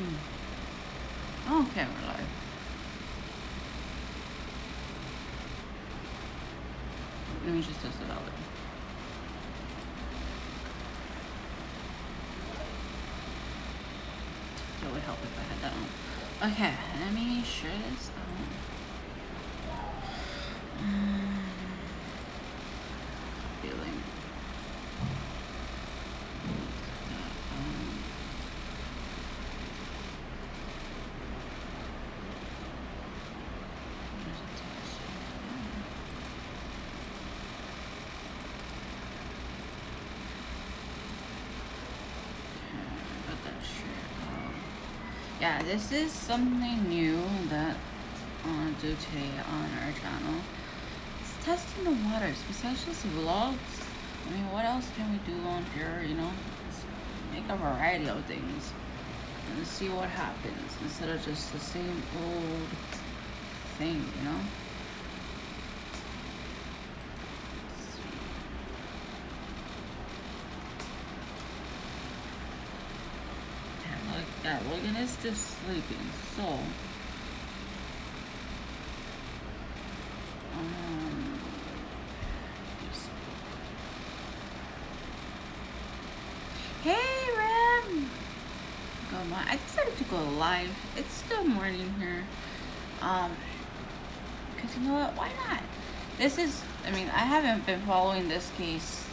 Okay, we're live. Let me just test it out. It would help if I had that on. Okay, let me share this out. Feeling. Yeah, this is something new that I want to do today on our channel. It's testing the waters. Besides just vlogs, I mean, what else can we do on here? You know, let's make a variety of things and see what happens instead of just the same old thing, you know. Yeah, Logan is just sleeping, so hey Rem! Come on, I decided to go live. It's still morning here. Because you know what, why not? This is, I mean, I haven't been following this case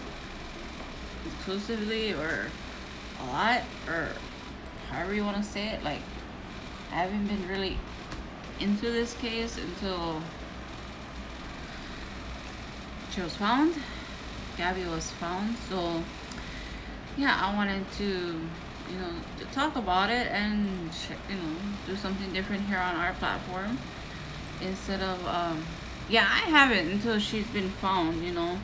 exclusively or a lot, or however you want to say it. Like, I haven't been really into this case until she was found. Gabby was found. So yeah, I wanted to, you know, to talk about it and, you know, do something different here on our platform instead of yeah, I haven't until she's been found, you know.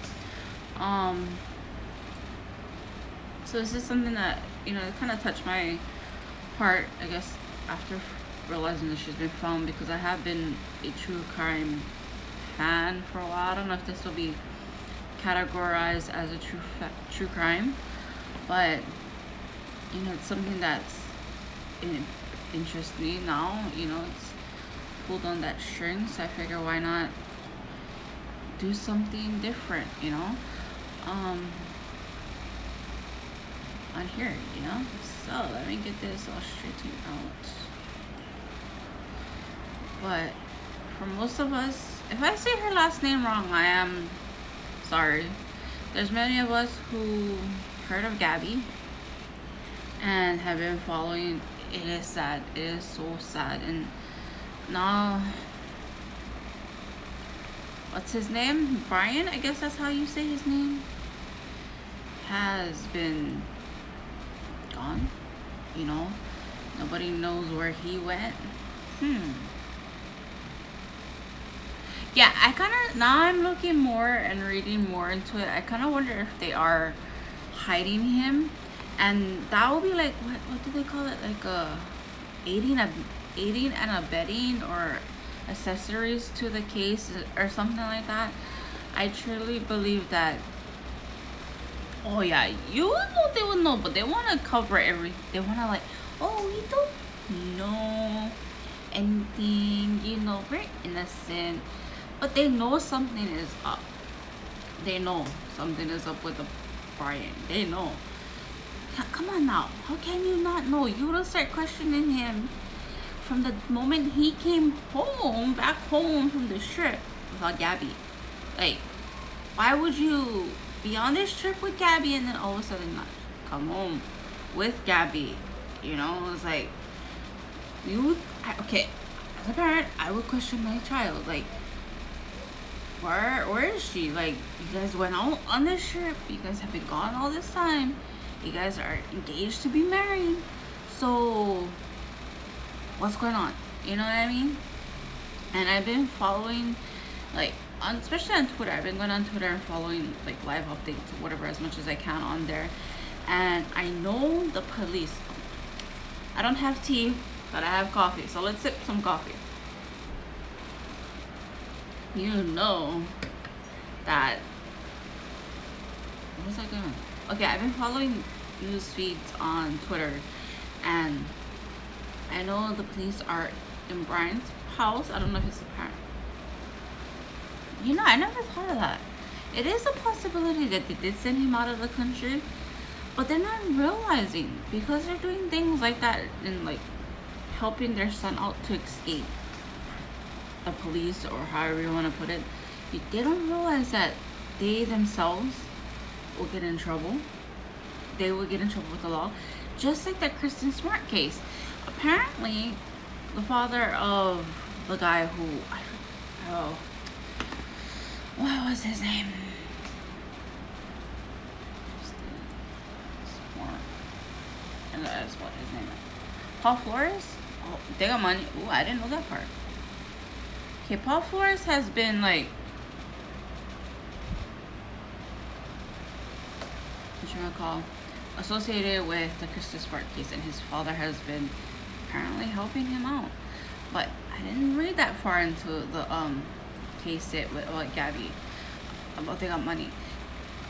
So this is something that, you know, it kind of touched my heart, I guess, after realizing that she's been found, because I have been a true crime fan for a while. I don't know if this will be categorized as a true crime, but you know, it's something that's interests me now. You know, it's pulled on that string, so I figure why not do something different, you know, on here, you know. So let me get this all straightened out. But for most of us, if I say her last name wrong, I am sorry. There's many of us who heard of Gabby and have been following. It is sad. It is so sad. And now, what's his name? Brian, I guess that's how you say his name, has been gone. You know, nobody knows where he went. Yeah, I kind of, now I'm looking more and reading more into it. I kind of wonder if they are hiding him, and that will be like, what do they call it, like aiding and abetting, or accessories to the case, or something like that. I truly believe that. Oh yeah, you would know, they would know, but they want to cover everything. They want to, like, oh, we don't know anything, you know, we're innocent. But they know something is up. They know something is up with the Brian. They know. Come on now. How can you not know? You would start questioning him from the moment he came home, back home from the trip without Gabby. Like, why would you be on this trip with Gabby and then all of a sudden not come home with Gabby? You know, it's like, okay, as a parent, I would question my child. Like, where is she? Like, you guys went out on this trip. You guys have been gone all this time. You guys are engaged to be married. So, what's going on? You know what I mean? And I've been following, like, especially on Twitter. I've been going on Twitter and following, like, live updates or whatever as much as I can on there. And I know the police. I don't have tea, but I have coffee. So let's sip some coffee. You know that, what was I going? Okay, I've been following news feeds on Twitter, and I know the police are in Brian's house. I don't know if it's the parent. You know, I never thought of that. It is a possibility that they did send him out of the country, but they're not realizing, because they're doing things like that and like helping their son out to escape the police, or however you want to put it. They don't realize that they themselves will get in trouble. They will get in trouble with the law, just like that Kristen Smart case. Apparently, the father of the guy who, oh, what was his name? And that's what his name is. Paul Flores? Oh, they got money. Ooh, I didn't know that part. Okay, Paul Flores has been like, what you want to call, associated with the Kristen Smart case, and his father has been apparently helping him out. But I didn't read that far into the case it with Gabby about they got money.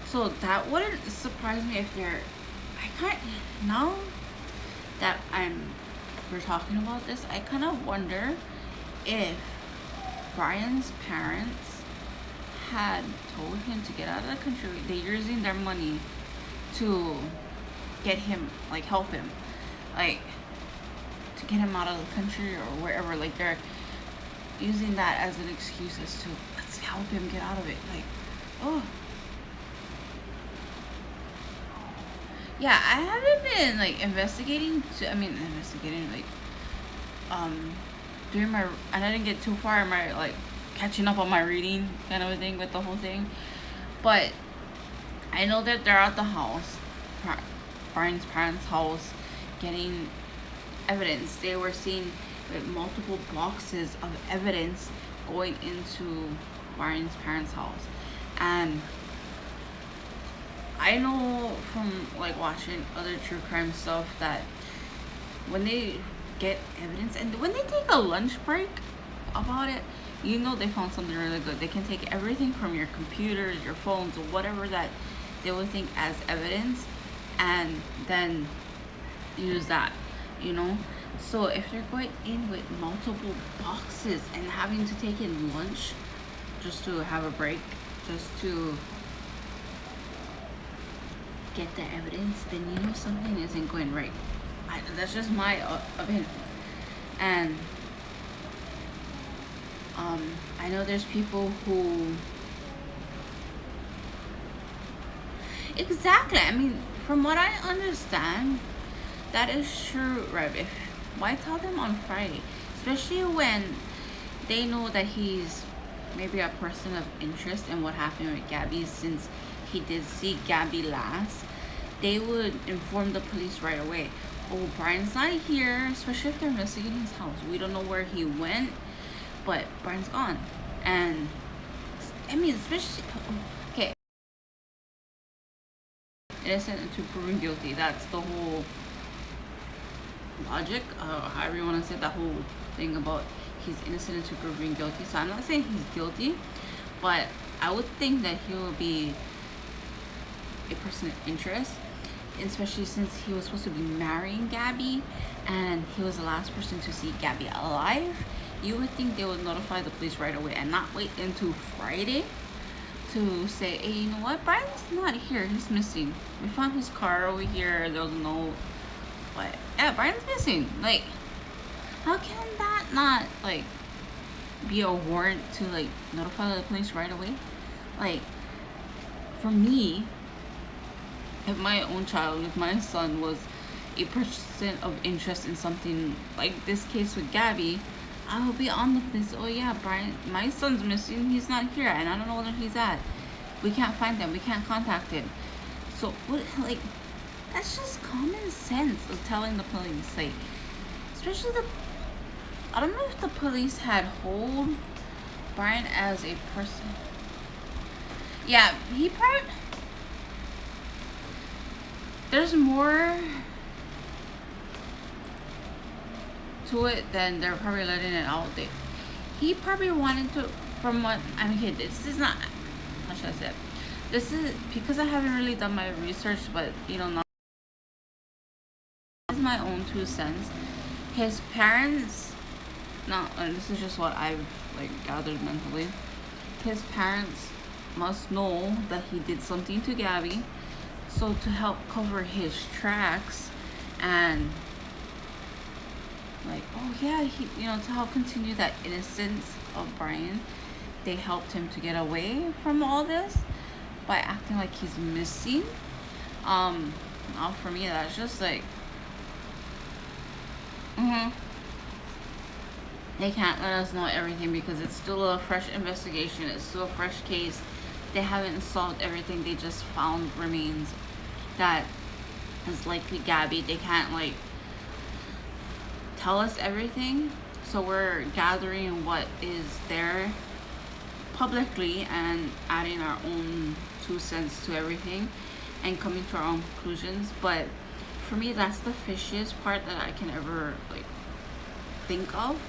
So that wouldn't surprise me if they're, now that we're talking about this, I kind of wonder if Brian's parents had told him to get out of the country. They're using their money to get him, like, help him, like, to get him out of the country or wherever. Like, they're using that as an excuse as to, let's help him get out of it. Like, oh. Yeah, I haven't been, like, investigating, like, doing my, and I didn't get too far in my, like, catching up on my reading kind of a thing with the whole thing. But I know that they're at the house, Brian's parents' house, getting evidence. They were seen with multiple boxes of evidence going into Brian's parents' house. And I know from, like, watching other true crime stuff that when they get evidence and when they take a lunch break about it, you know they found something really good. They can take everything from your computers, your phones, or whatever that they would think as evidence, and then use that, you know. So if they're going in with multiple boxes and having to take in lunch just to have a break, just to get the evidence, then you know something isn't going right. That's just my opinion. And I know there's people who, exactly, I mean, from what I understand, that is true, right? Why tell them on Friday? Especially when they know that he's maybe a person of interest in what happened with Gabby, since he did see Gabby last. They would inform the police right away. Oh, Brian's not here, especially if they're investigating his house. We don't know where he went, but Brian's gone. And I mean, especially, okay, innocent until proven guilty. That's the whole logic, however you want to say that whole thing about he's innocent until proven guilty. So I'm not saying he's guilty, but I would think that he will be a person of interest, especially since he was supposed to be marrying Gabby and he was the last person to see Gabby alive. You would think they would notify the police right away and not wait until Friday to say, hey, you know what, Brian's not here, he's missing. We found his car over here, there was no, but yeah, Brian's missing. Like, how can that not, like, be a warrant to, like, notify the police right away? Like, for me, if my own child, if my son was a person of interest in something like this case with Gabby, I will be on the police. Oh yeah, Brian, my son's missing, he's not here, and I don't know where he's at. We can't find him, we can't contact him. So what, like, that's just common sense of telling the police. Like, especially I don't know if the police had hold Brian as a person. Yeah, there's more to it than they're probably letting it out. He probably wanted to, from what, I mean, okay, this is not, how should I say it? This is, because I haven't really done my research, but, you know, not, this is my own 2 cents. His parents, no, and this is just what I've like gathered mentally. His parents must know that he did something to Gabby, so to help cover his tracks, and like, oh yeah, he, to help continue that innocence of Brian, they helped him to get away from all this by acting like he's missing. Now for me, that's just like, they can't let us know everything because it's still a fresh investigation. It's still a fresh case. They haven't solved everything. They just found remains that is likely Gabby. They can't like tell us everything, so we're gathering what is there publicly and adding our own 2 cents to everything and coming to our own conclusions. But for me, that's the fishiest part that I can ever like think of.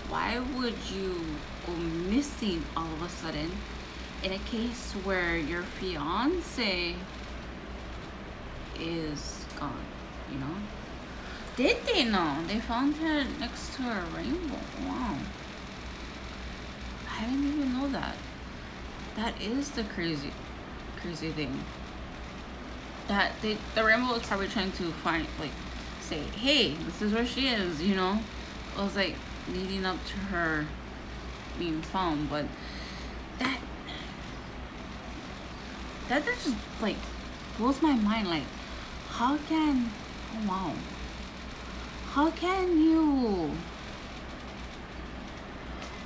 Why would you go missing all of a sudden in a case where your fiance is gone, Did they know? They found her next to a rainbow. Wow. I didn't even know that. That is the crazy thing. That the rainbow was probably trying to find, like, say, hey, this is where she is, It was like leading up to her being found, but that just like blows my mind. Like, how can you?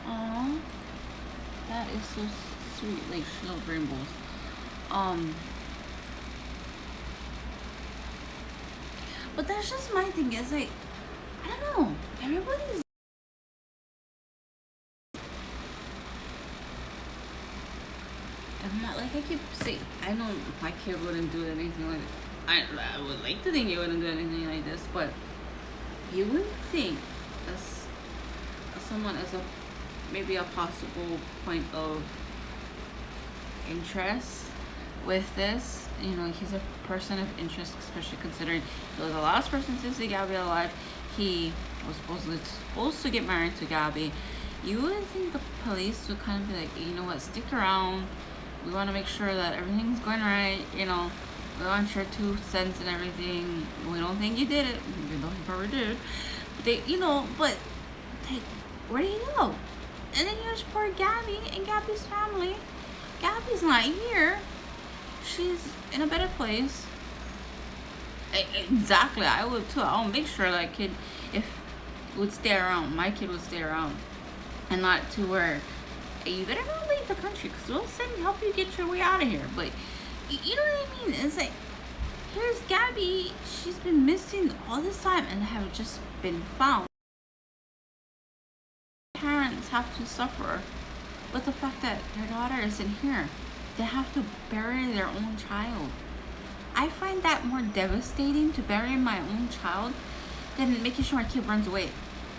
Oh, that is so sweet. Like, she loves rainbows. But that's just my thing. It's like, I don't know. Everybody's. I'm not like I keep saying. I know my kid wouldn't do anything like. I would like to think he wouldn't do anything like this, but you would think as someone as maybe a possible point of interest with this. He's a person of interest, especially considering he was the last person to see Gabby alive. He was supposed to get married to Gabby. You would think the police would kind of be like, you know what, stick around. We want to make sure that everything's going right. We want your 2 cents and everything. We don't think you did it, even though he probably did. But where do you go? And then here's poor Gabby and Gabby's family. Gabby's not here. She's in a better place. Exactly, I would too. I'll make sure that kid, if would stay around, my kid would stay around, and not to where you better not leave the country because we'll send help you get your way out of here. But you know what I mean? It's like, here's Gabby. She's been missing all this time and have just been found. Parents have to suffer with the fact that their daughter isn't here. They have to bury their own child. I find that more devastating, to bury my own child, than making sure my kid runs away.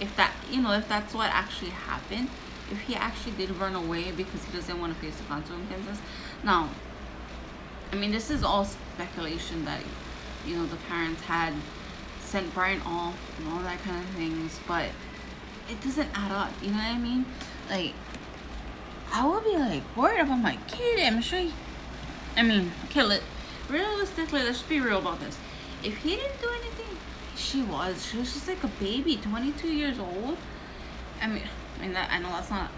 If that's what actually happened, if he actually did run away because he doesn't want to face the consequences. Now, I mean, this is all speculation that, the parents had sent Brian off and all that kind of things, but it doesn't add up. You know what I mean? Like, I would be like worried about my kid. I'm sure. Realistically, let's be real about this. If he didn't do anything, she was just like a baby, 22 years old. I know that's not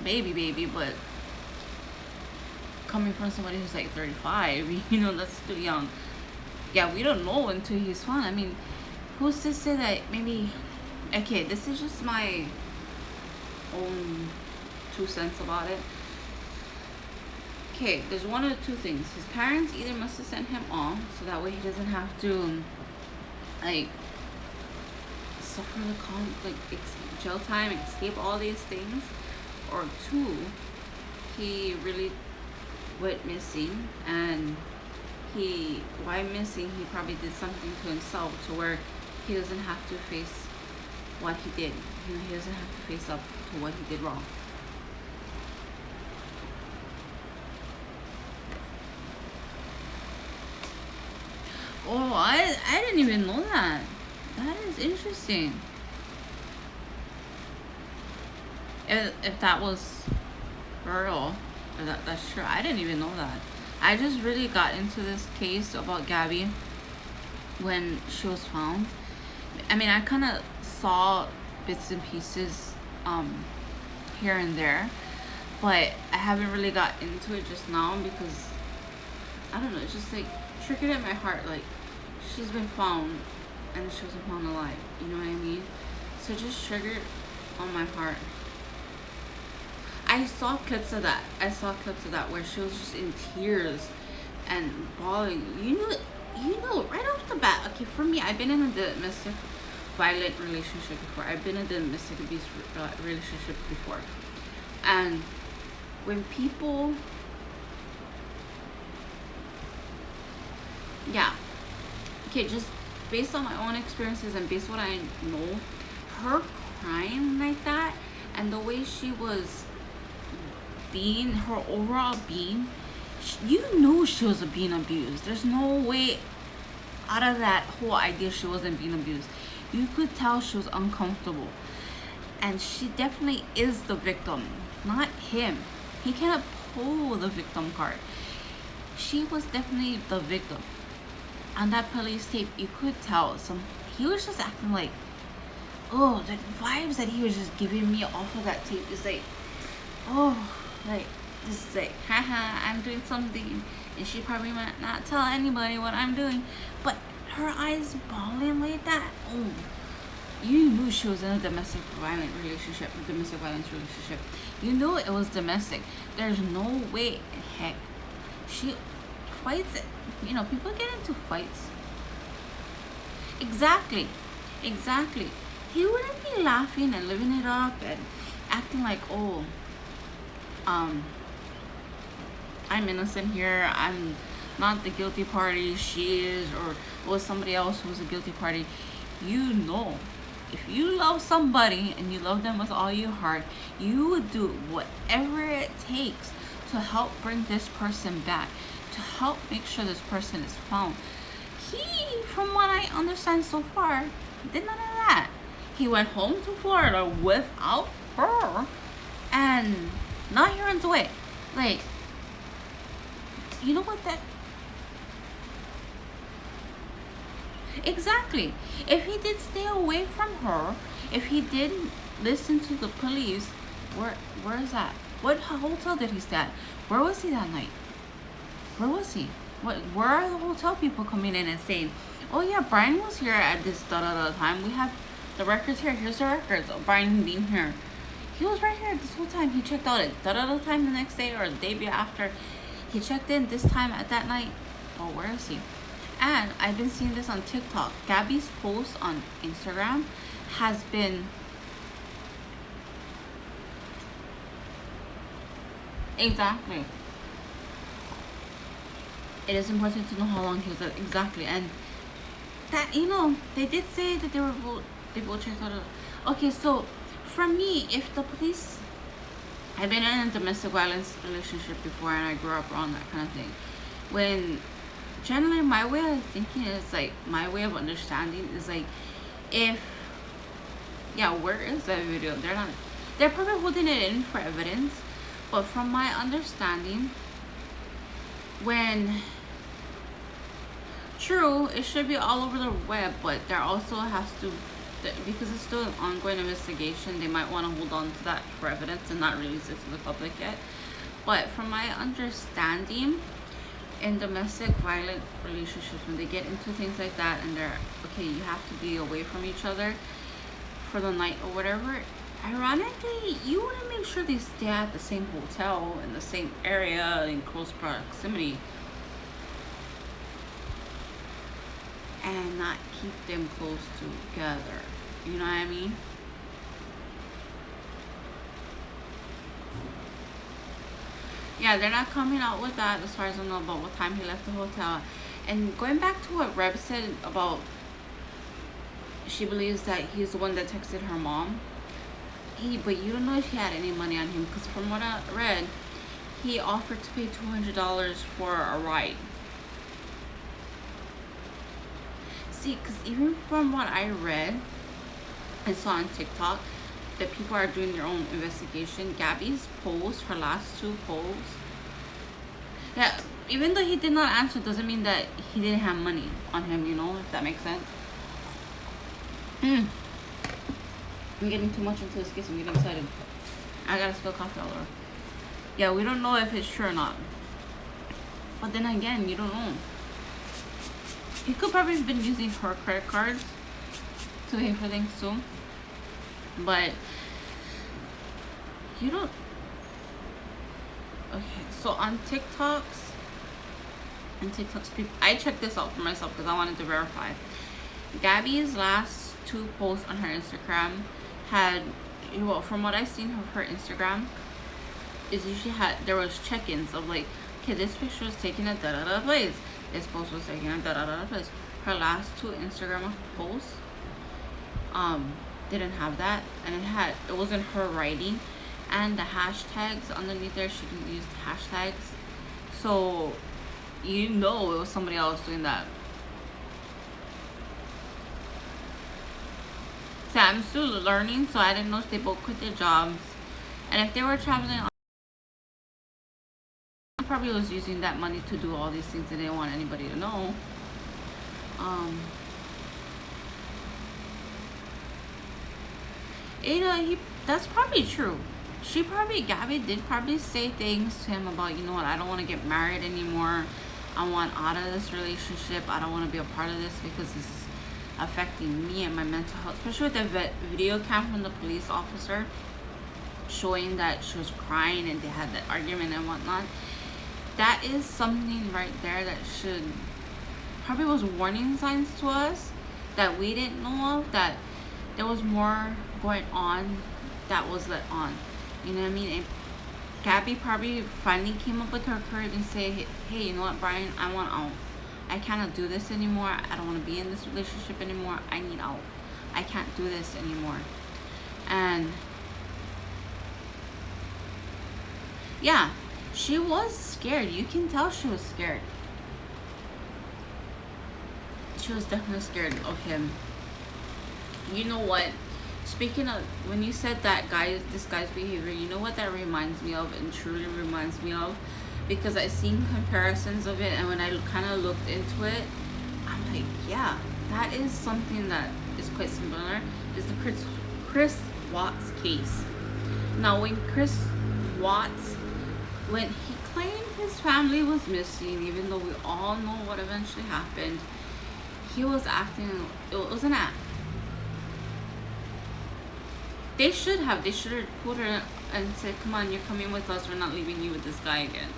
baby, but coming from somebody who's like 35, that's too young. Yeah, we don't know until he's found. I mean, who's to say that maybe? Okay, this is just my own 2 cents about it. Okay, there's one of 2 things. His parents either must have sent him off so that way he doesn't have to like suffer the jail time, escape all these things, or 2, he really went missing, and why missing, he probably did something to himself to where he doesn't have to face what he did. He doesn't have to face up to what he did wrong. Oh, I didn't even know that. That is interesting. if that was real, or that's true. I didn't even know that. I just really got into this case about Gabby when she was found. I mean, I kind of saw bits and pieces here and there, but I haven't really got into it just now because I don't know. It's just like triggered at my heart. Like she's been found, and she wasn't found alive. You know what I mean? So it just triggered on my heart. I saw clips of that. Where she was just in tears and bawling. You know, right off the bat. Okay, for me, I've been in a domestic violent relationship before. I've been in a domestic abuse relationship before, and when people, yeah, okay, just based on my own experiences and based on what I know, her crying like that and the way she was being, her overall being, you knew she was being abused. There's no way out of that whole idea she wasn't being abused. You could tell she was uncomfortable. And she definitely is the victim, not him. He cannot pull the victim card. She was definitely the victim. On that police tape, you could tell he was just acting like, oh, the vibes that he was just giving me off of that tape is like, oh, like, this is like, haha, I'm doing something, and she probably might not tell anybody what I'm doing, but her eyes bawling like that, oh, you knew she was in a domestic violence relationship. You knew it was domestic. There's no way in heck she fights it. You know, people get into fights. Exactly. He wouldn't be laughing and living it up and acting like, oh, I'm innocent here. I'm not the guilty party. She is, or it was somebody else who was a guilty party. You know, if you love somebody and you love them with all your heart, you would do whatever it takes to help bring this person back, to help make sure this person is found. He, from what I understand so far, did none of that. He went home to Florida without her, and now he runs away. Like, you know what that... Exactly. If he did stay away from her, if he did listen to the police, where is that? What hotel did he stay at? Where was he that night? Where was he? Where are the hotel people coming in and saying, oh yeah, Brian was here at this time. We have the records here. Here's the records of Brian being here. He was right here this whole time. He checked out at time the next day or the day after. He checked in this time at that night. Oh, where is he? And I've been seeing this on TikTok. Gabby's post on Instagram has been exactly. It is important to know how long he was at exactly, and that, you know, they did say that they will check out. Okay, so for me, if the police, I've been in a domestic violence relationship before, and I grew up around that kind of thing. When generally my way of thinking is like, my way of understanding is like, if, yeah, where is that video? They're probably holding it in for evidence, but from my understanding, when, true, it should be all over the web, but there also has to, because it's still an ongoing investigation, they might want to hold on to that for evidence and not release it to the public yet. But from my understanding, in domestic violent relationships, when they get into things like that and they're, okay, you have to be away from each other for the night or whatever, ironically, you want to make sure they stay at the same hotel in the same area in close proximity and not keep them close together. You know what I mean? Yeah, they're not coming out with that as far as I know about what time he left the hotel. And going back to what Reb said about, she believes that he's the one that texted her mom. But you don't know if he had any money on him, because from what I read, he offered to pay $200 for a ride. See, because even from what I read and saw on TikTok, that people are doing their own investigation. Gabby's post, her last two posts, yeah, even though he did not answer, doesn't mean that he didn't have money on him, you know, if that makes sense. I'm getting too much into this case. I'm getting excited. I gotta spill coffee all over. Yeah, we don't know if it's true or not. But then again, you don't know. He could probably have been using her credit cards to pay for things too. But you don't. Okay, so on TikToks, people, I checked this out for myself because I wanted to verify. Gabby's last two posts on her Instagram had, well, from what I've seen of her Instagram, is usually there was check-ins of like, okay, this picture was taken at da-da-da place. This post was taken at da-da-da place. Her last two Instagram posts didn't have that, and it wasn't her writing, and the hashtags underneath there, she didn't use the hashtags, so you know it was somebody else doing that. So I'm still learning, so I didn't know if they both quit their jobs, and if they were traveling, probably was using that money to do all these things and they didn't want anybody to know. That's probably true. Gabby did probably say things to him about, you know what, I don't want to get married anymore. I want out of this relationship. I don't want to be a part of this because this is affecting me and my mental health. Especially with the video cam from the police officer showing that she was crying and they had that argument and whatnot. That is something right there that should probably was warning signs to us that we didn't know of, that there was more going on that was let on. You know what I mean? And Gabby probably finally came up with her courage and say, hey, you know what, Brian, I want out. I cannot do this anymore. I don't want to be in this relationship anymore. I need out. I can't do this anymore. And yeah, she was scared. You can tell she was scared. She was definitely scared of him. You know what? Speaking of, when you said that this guy's behavior, you know what that reminds me of, and truly reminds me of? Because I've seen comparisons of it, and when I kind of looked into it, I'm like, yeah, that is something that is quite similar. Is the Chris Watts case. Now, when Chris Watts, when he claimed his family was missing, even though we all know what eventually happened, he was acting, it was an act. They should have put her and said, come on, you're coming with us, we're not leaving you with this guy again.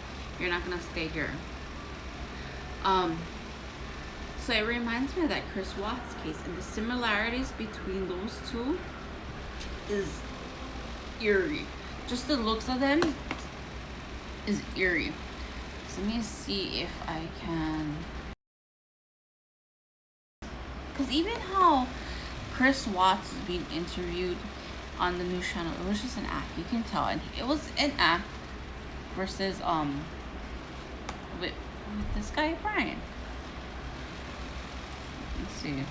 You're not gonna stay here. So it reminds me of that Chris Watts case, and the similarities between those two is eerie. Just the looks of them is eerie. So let me see if I can, because even how Chris Watts is being interviewed on the news channel, it was just an act. You can tell, and it was an act versus with this guy Brian. Let's see,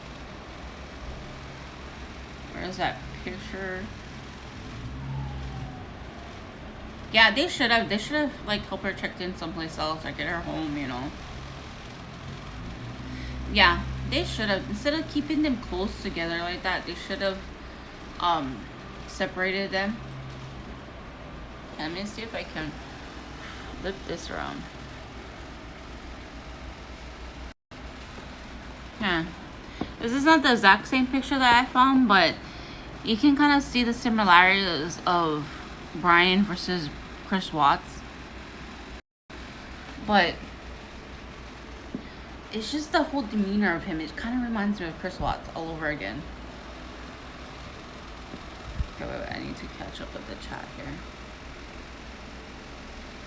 where is that picture? Yeah, they should have like helped her checked in someplace else or get her home, you know. Yeah, they should have, instead of keeping them close together like that, they should have separated them. Let me see if I can flip this around. Yeah, this is not the exact same picture that I found, but you can kind of see the similarities of Brian versus Chris Watts. But it's just the whole demeanor of him. It kind of reminds me of Chris Watts all over again. Okay, wait, I need to catch up with the chat here.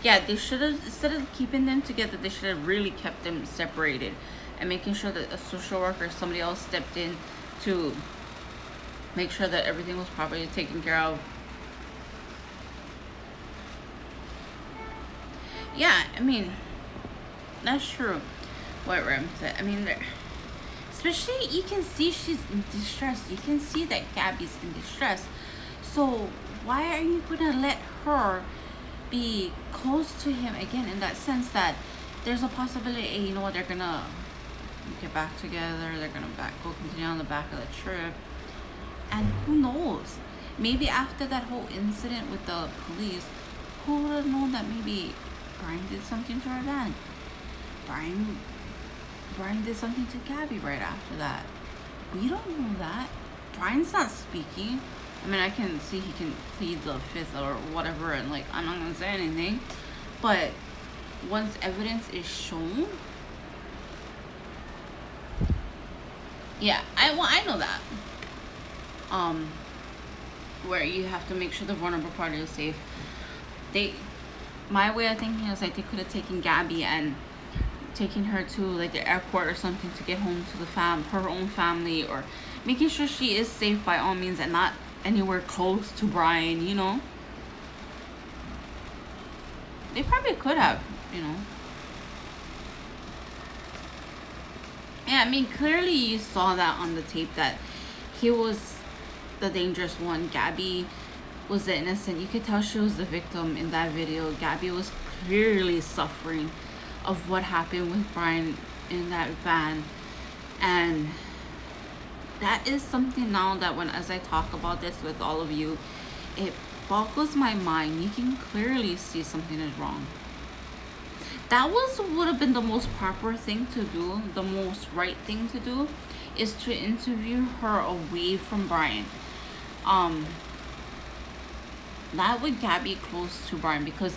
Yeah, they should have, instead of keeping them together, they should have really kept them separated and making sure that a social worker or somebody else stepped in to make sure that everything was properly taken care of. Yeah, I mean, that's true. What Rem said. I mean, especially you can see she's in distress. You can see that Gabby's in distress. So why are you gonna let her be close to him again, in that sense that there's a possibility, hey, you know what, they're gonna get back together, they're gonna go continue on the back of the trip, and who knows, maybe after that whole incident with the police, who would have known that maybe Brian did something to her van? Brian did something to Gabby right after that. We don't know that. Brian's not speaking. I mean, I can see he can plead the fifth or whatever, and like, I'm not gonna say anything. But once evidence is shown, yeah, I know that. Where you have to make sure the vulnerable party is safe. My way of thinking is like they could have taken Gabby and taking her to like the airport or something to get home to her own family, or making sure she is safe by all means and not anywhere close to Brian, you know. They probably could have, you know. Yeah, I mean, clearly you saw that on the tape that he was the dangerous one. Gabby was the innocent. You could tell she was the victim in that video. Gabby was clearly suffering of what happened with Brian in that van. And that is something now that as I talk about this with all of you, it boggles my mind. You can clearly see something is wrong. That would have been the most proper thing to do, the most right thing to do, is to interview her away from Brian. Not with Gabby close to Brian, because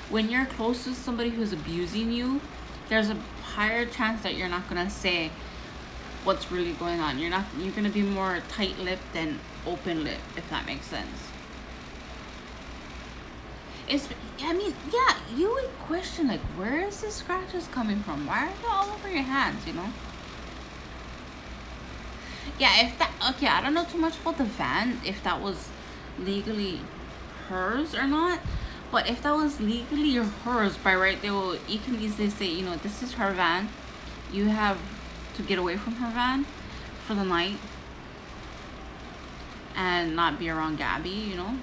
when you're close to somebody who's abusing you, there's a higher chance that you're not gonna say what's really going on. You're gonna be more tight-lipped than open-lipped, if that makes sense. You would question, like, where is these scratches coming from? Why are they all over your hands, you know? Yeah, I don't know too much about the van, if that was legally hers or not, but if that was legally hers by right, you can easily say, you know, this is her van. You have to get away from her van for the night and not be around Gabby, you know.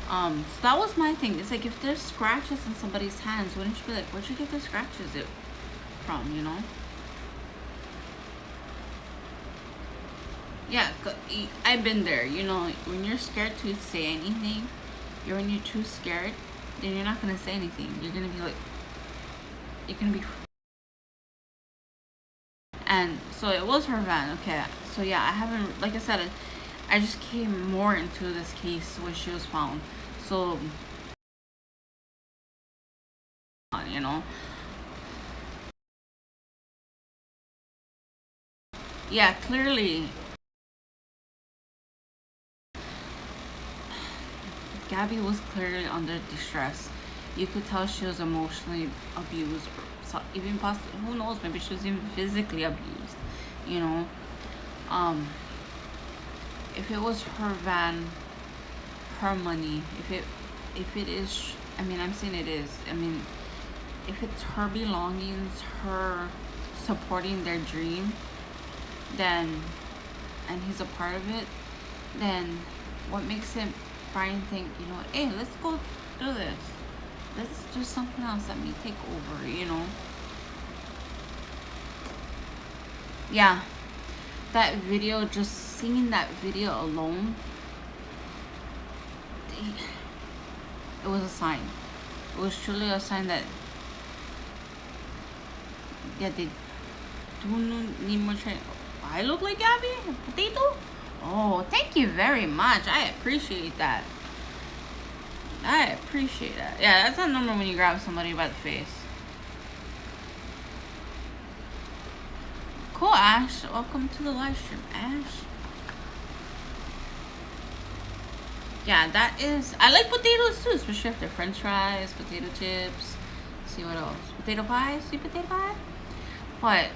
So that was my thing. It's like, if there's scratches in somebody's hands, wouldn't you be like, where'd you get the scratches from, you know? Yeah, I've been there, you know. When you're scared to say anything, when you're too scared, then you're not gonna say anything. You're gonna be and so it was her van. Okay, so yeah, I haven't, like I said, I just came more into this case when she was found. So, you know, yeah, clearly Gabby was clearly under distress. You could tell she was emotionally abused, or even possibly, who knows, maybe she was even physically abused, you know. If it was her van, her money, if it is, I mean, I'm saying it is, I mean, if it's her belongings, her supporting their dream, then, and he's a part of it, then what makes Brian think, you know, hey, let's go do this. Let's do something else that may take over, you know. Yeah, that video, just seeing that video alone, it was a sign. It was truly a sign that, yeah, they do need more training. I look like Gabby Petito? Oh, thank you very much. I appreciate that. Yeah, that's not normal when you grab somebody by the face. Cool, Ash. Welcome to the live stream, Ash. Yeah, that is... I like potatoes too, especially if they're french fries, potato chips. Let's see what else. Potato pie? Sweet potato pie? But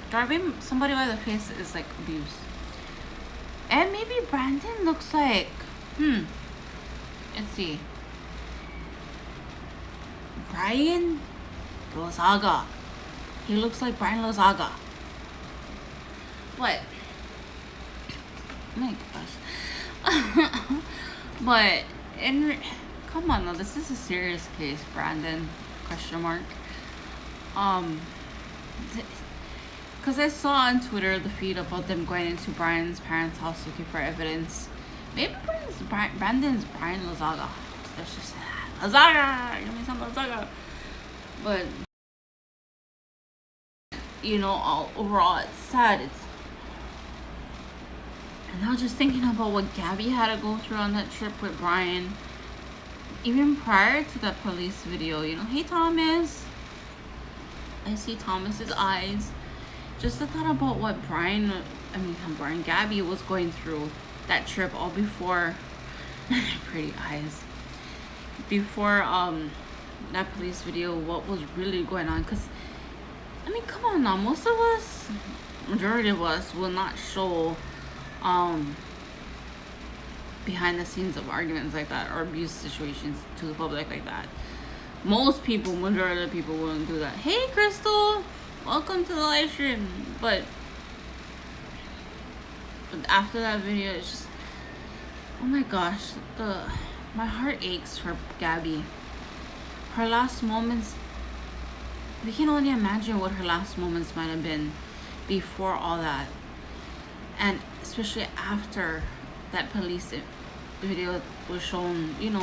grabbing somebody by the face is like abuse. And maybe Brandon looks like... Let's see. Brian Lozaga. He looks like Brian Lozaga. What? Oh my gosh. But in come on now, this is a serious case, Brandon? Question mark. Um, because I saw on Twitter the feed about them going into Brian's parents' house looking for evidence. Maybe Brandon's Brian Lazaga. Let's just say that. Lazaga! Give me some Lazaga. But overall, it's sad. And I was just thinking about what Gabby had to go through on that trip with Brian. Even prior to that police video, hey Thomas. I see Thomas's eyes. Just the thought about what Gabby was going through that trip all before pretty eyes. Before that police video, what was really going on? Because come on now, most of us, majority of us, will not show behind the scenes of arguments like that or abuse situations to the public like that. Most people, majority of the people, wouldn't do that. Hey Crystal, welcome to the live stream. But after that video, it's just, oh my gosh, my heart aches for Gabby. Her last moments, we can only imagine what her last moments might have been before all that, and especially after that police video was shown. It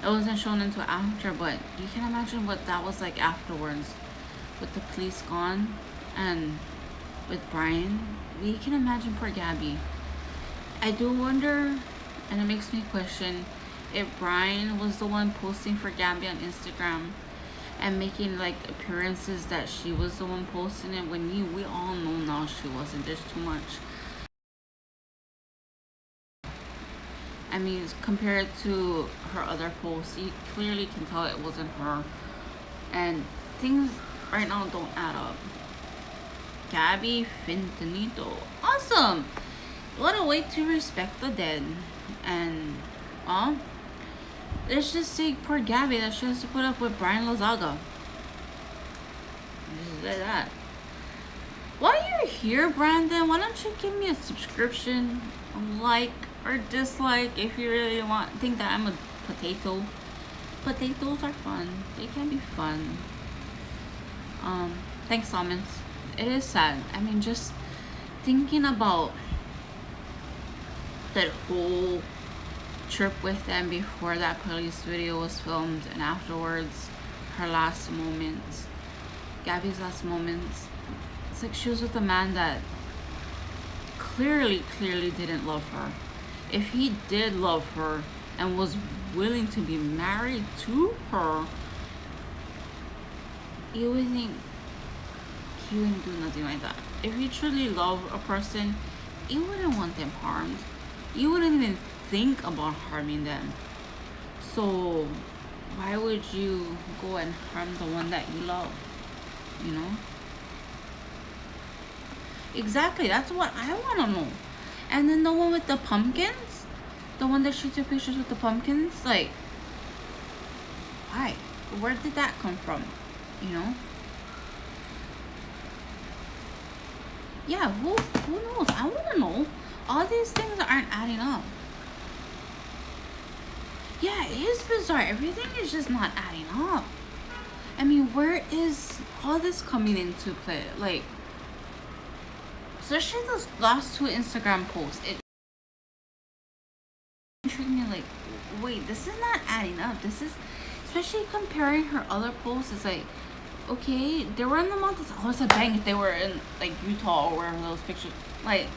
wasn't shown until after, but you can imagine what that was like afterwards, with the police gone and with Brian. We can imagine poor Gabby. I do wonder, and it makes me question, if Brian was the one posting for Gabby on Instagram and making like appearances that she was the one posting it, when we all know now she wasn't. There's too much. Compared to her other posts, you clearly can tell it wasn't her, and things right now don't add up. Gabby Petito, awesome! What a way to respect the dead. And let's just say poor Gabby that she has to put up with Brian Lazaga. Just say that. While you're here, Brandon, why don't you give me a subscription, a like, or dislike if you really think that I'm a potato. Potatoes are fun. They can be fun. Thanks, Thomas. It is sad. Just thinking about that whole trip with them before that police video was filmed, and afterwards, her last moments, Gabby's last moments. It's like she was with a man that clearly didn't love her. If he did love her and was willing to be married to her, you would think he wouldn't do nothing like that. If you truly love a person, you wouldn't want them harmed. You wouldn't even think about harming them. So why would you go and harm the one that you love? Exactly, that's what I want to know. And then the one with the pumpkins, the one that she took pictures with the pumpkins, like, why? Where did that come from? Yeah, who knows? I want to know. All these things aren't adding up. Yeah, it is bizarre. Everything is just not adding up. Where is all this coming into play? Like, especially those last two Instagram posts, it intrigued me. Like, wait, this is not adding up. This is, especially comparing her other posts. It's like, okay, they were in the mountains. Oh, it's a bang if they were in like Utah or wherever those pictures. Like,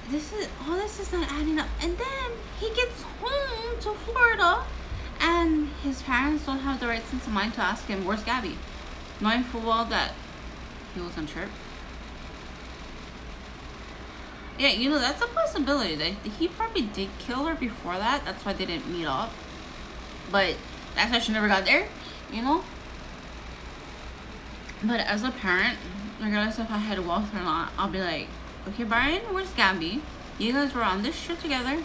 this is not adding up. And then he gets home to Florida, and his parents don't have the right sense of mind to ask him, "Where's Gabby?" Knowing full well that he was on trip. Yeah, that's a possibility. That he probably did kill her before that. That's why they didn't meet up. But that's why she never got there, But as a parent, regardless if I had walked or not, I'll be like, okay, Brian, where's Gabby? You guys were on this trip together.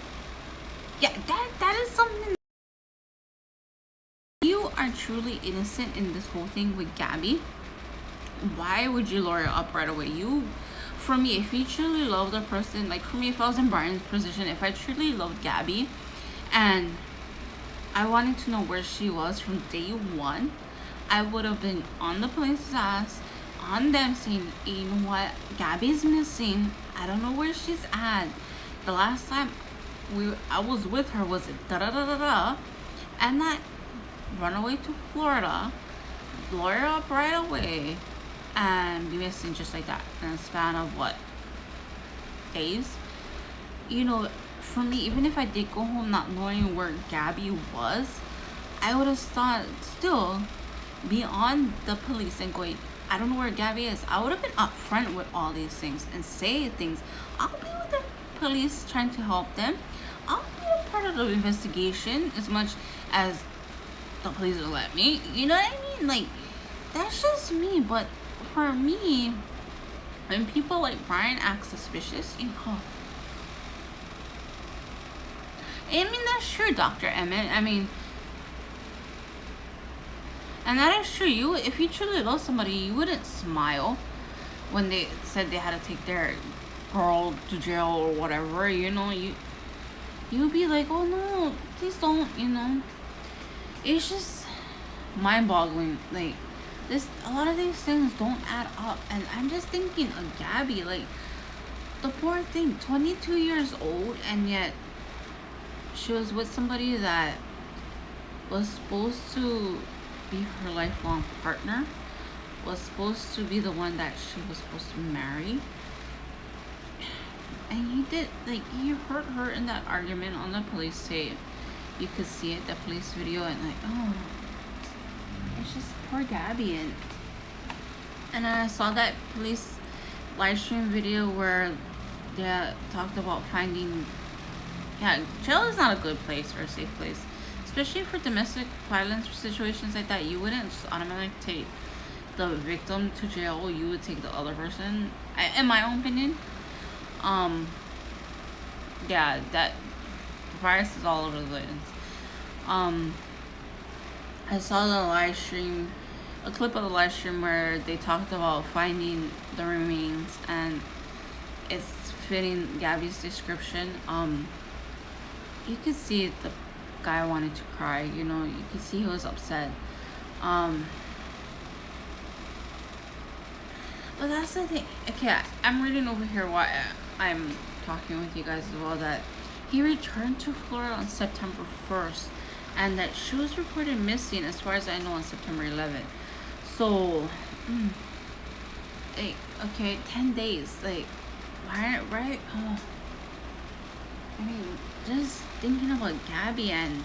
Yeah, that is something. You are truly innocent in this whole thing with Gabby. Why would you lure her up right away? You for me, if you truly love the person, like for me, if I was in Brian's position, if I truly loved Gabby and I wanted to know where she was from day one, I would have been on the police's ass, on them saying, you know what, Gabby's missing. I don't know where she's at. The last time I was with her was da da da da da, and that run away to Florida, lawyer up right away, and be missing just like that in a span of what, days? You know, for me, even if I did go home not knowing where Gabby was, I would have thought still be on the police and going, I don't know where Gabby is. I would have been upfront with all these things and say things. I'll be with the police trying to help them. I'll be a part of the investigation as much as the police will let me. You know what I mean? Like, that's just me. But for me, when people like Brian act suspicious, you know, I mean, that's true, Dr. Emmett. I mean, and that is true. You, if you truly love somebody, you wouldn't smile when they said they had to take their girl to jail or whatever. You know, you'd be like, oh no, please don't. You know, it's just mind-boggling. Like, a lot of these things don't add up. And I'm just thinking of Gabby, like the poor thing, 22 years old, and yet she was with somebody that was supposed to be her lifelong partner, was supposed to be the one that she was supposed to marry, and he hurt her in that argument on the police tape. You could see it, the police video, and like, oh, it's just poor Gabby. And I saw that police live stream video where they talked about finding, jail is not a good place or a safe place, especially for domestic violence situations like that. You wouldn't just automatically take the victim to jail. You would take the other person, in my own opinion. That virus is all over the place. I saw the live stream, a clip of the live stream where they talked about finding the remains, and it's fitting Gabby's description. You could see the guy wanted to cry, you know, you could see he was upset. But that's the thing. Okay, I'm reading over here why I'm talking with you guys as well, that he returned to Florida on September 1st, and that she was reported missing, as far as I know, on September 11th. So, like, okay, 10 days. Like, why, right? Oh. I mean, just thinking about Gabby and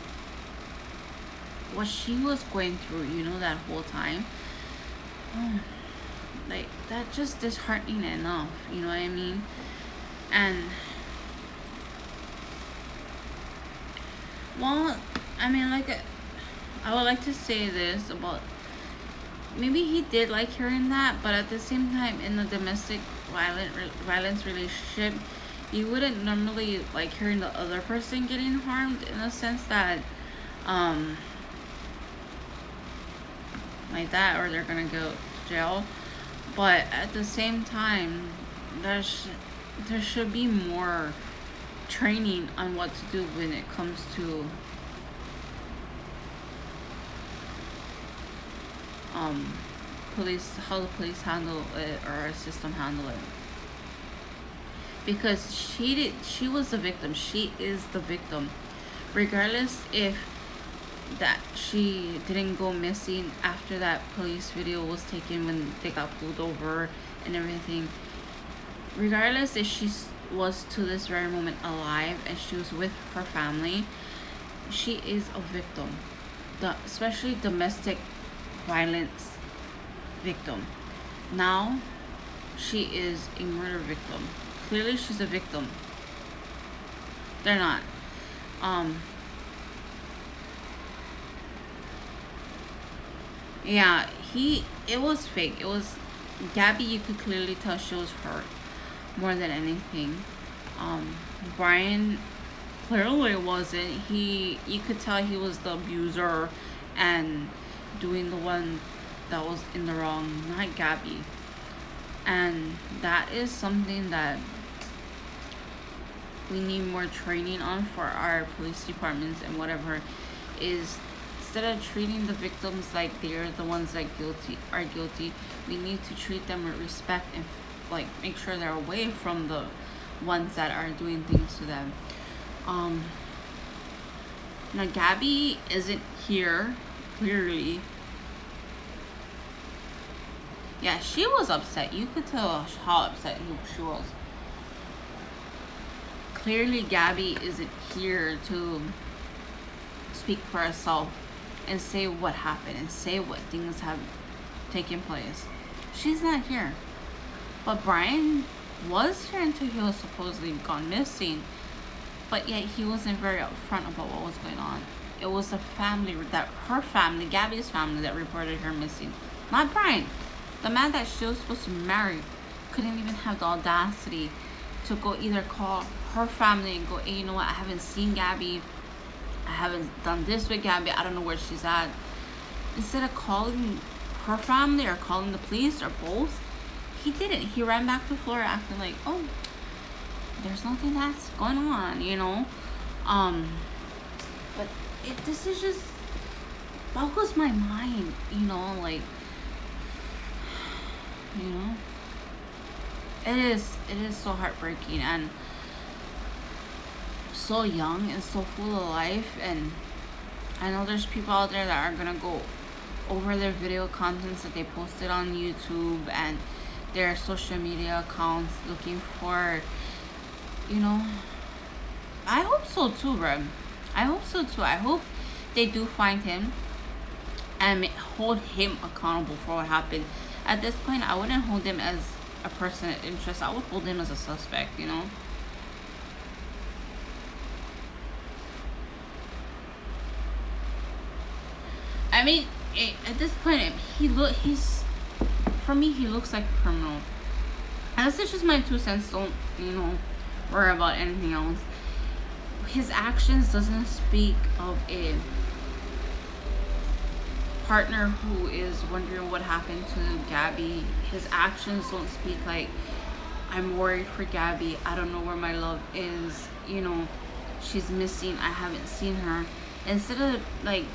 what she was going through, you know, that whole time. Like, that just disheartening enough, you know what I mean? And, well, I mean, like, I would like to say this about, maybe he did like hearing that, but at the same time, in the domestic violence relationship, you wouldn't normally like hearing the other person getting harmed, in a sense that, like that, or they're gonna go to jail. But at the same time, there should be more training on what to do when it comes to police, how the police handle it, or our system handle it. Because she was the victim. She is the victim, regardless if that she didn't go missing after that police video was taken when they got pulled over and everything. Regardless if she was to this very moment alive and she was with her family, she is a victim. Especially domestic violence victim. Now she is a murder victim. Clearly she's a victim. They're not. Yeah, it was fake. It was Gabby, you could clearly tell she was hurt more than anything. Brian clearly wasn't. You could tell he was the abuser and doing the one that was in the wrong, not Gabby. And that is something that we need more training on for our police departments and whatever, is instead of treating the victims like they're the ones that are guilty, we need to treat them with respect and like make sure they're away from the ones that are doing things to them. Now Gabby isn't here, clearly. Yeah, she was upset. You could tell how upset she was. Clearly Gabby isn't here to speak for herself and say what happened and say what things have taken place. She's not here. But Brian was here until he was supposedly gone missing. But yet he wasn't very upfront about what was going on. It was the family, her family, Gabby's family, that reported her missing. Not Brian. The man that she was supposed to marry couldn't even have the audacity to go either call her family and go, hey, you know what, I haven't seen Gabby. I haven't done this with Gabby. I don't know where she's at. Instead of calling her family or calling the police or both, he didn't. He ran back to Florida acting like, oh, there's nothing that's going on, you know. But this is just boggles my mind, you know, like, you know. It is so heartbreaking and so young and so full of life. And I know there's people out there that are gonna go over their video contents that they posted on YouTube and their social media accounts looking for, you know. I hope so too, bro. I hope so too. I hope they do find him and hold him accountable for what happened. At this point, I wouldn't hold him as a person of interest. I would hold him as a suspect, you know. I mean, at this point, for me, he looks like a criminal. And that's just my 2 cents. Don't, you know, worry about anything else. His actions doesn't speak of a partner who is wondering what happened to Gabby. His actions don't speak like, I'm worried for Gabby. I don't know where my love is. You know, she's missing. I haven't seen her. Instead of like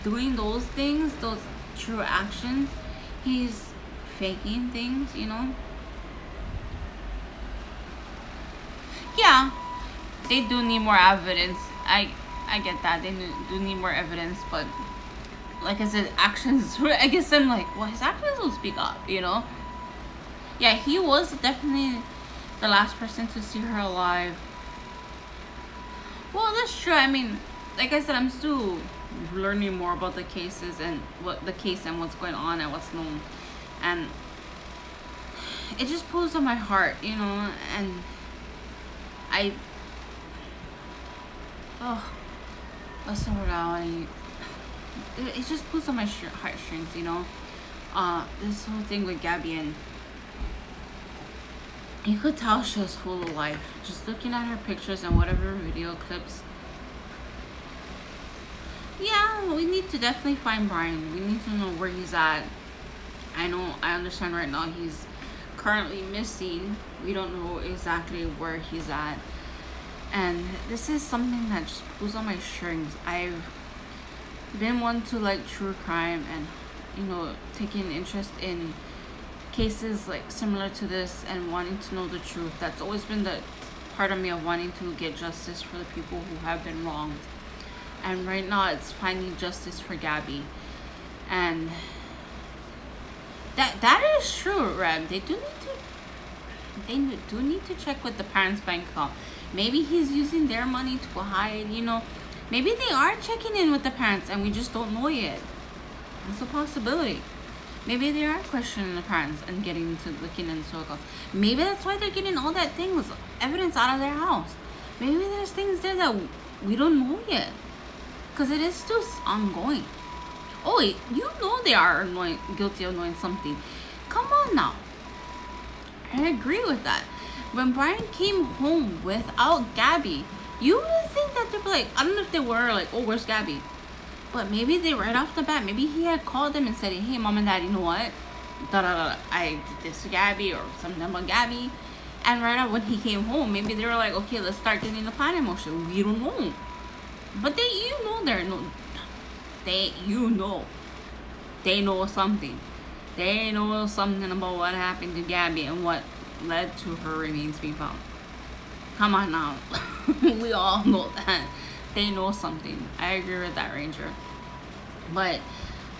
doing those things, those true actions, he's faking things, you know. Yeah, they do need more evidence. I get that. They do need more evidence, but like I said, actions, I guess I'm like, well, his actions will speak up, you know. Yeah, he was definitely the last person to see her alive. Well, that's true. I mean, like I said, I'm still learning more about the cases and what's going on and what's known, and it just pulls on my heart, you know. And what's the word it just pulls on my heartstrings, you know. This whole thing with Gabby, and you could tell she was full of life just looking at her pictures and whatever video clips. Yeah, we need to definitely find Brian. We need to know where he's at. I understand right now he's currently missing. We don't know exactly where he's at. And this is something that just pulls on my strings. I've been one to like true crime and, you know, taking interest in cases like similar to this and wanting to know the truth. That's always been the part of me of wanting to get justice for the people who have been wronged. And right now it's finding justice for Gabby. And that is true, Reb. They do need to check with the parents' bank account. Maybe he's using their money to hide, you know. Maybe they are checking in with the parents and we just don't know yet. That's a possibility. Maybe they are questioning the parents and looking into accounts. Maybe that's why they're getting all that evidence out of their house. Maybe there's things there that we don't know yet, because it is still ongoing. Oh wait, you know they are guilty of knowing something. Come on now. I agree with that. When Brian came home without Gabby, you would think that they'd be like, I don't know if they were like, oh, where's Gabby? But maybe they right off the bat, maybe he had called them and said, hey, mom and dad, you know what? da da da. I did this to Gabby or something about Gabby. And right out when he came home, maybe they were like, okay, let's start getting the plan in motion. We don't know, but they know something. They know something about what happened to Gabby and what led to her remains being found. Come on now. We all know that. They know something. I agree with that, Ranger. But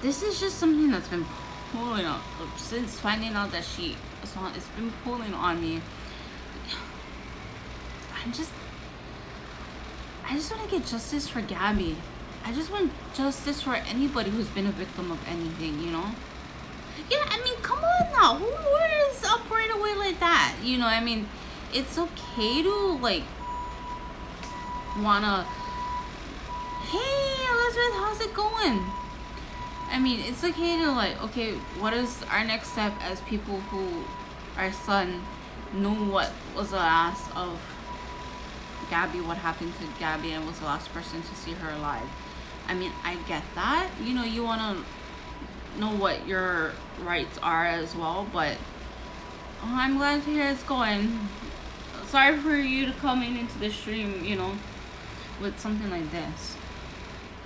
this is just something that's been pulling on since finding out that it's been pulling on me. I just want to get justice for Gabby. I just want justice for anybody who's been a victim of anything, you know? Yeah, I mean, come on now. Who orders up right away like that? You know, I mean, it's okay to, like, wanna, hey, Elizabeth, how's it going? I mean, it's okay to, like, okay, what is our next step as people who, our son, knew what was the last of Gabby, what happened to Gabby, and was the last person to see her alive. I mean, I get that. You know, you want to know what your rights are as well, but I'm glad to hear it's going. Sorry for you to coming into the stream, you know, with something like this.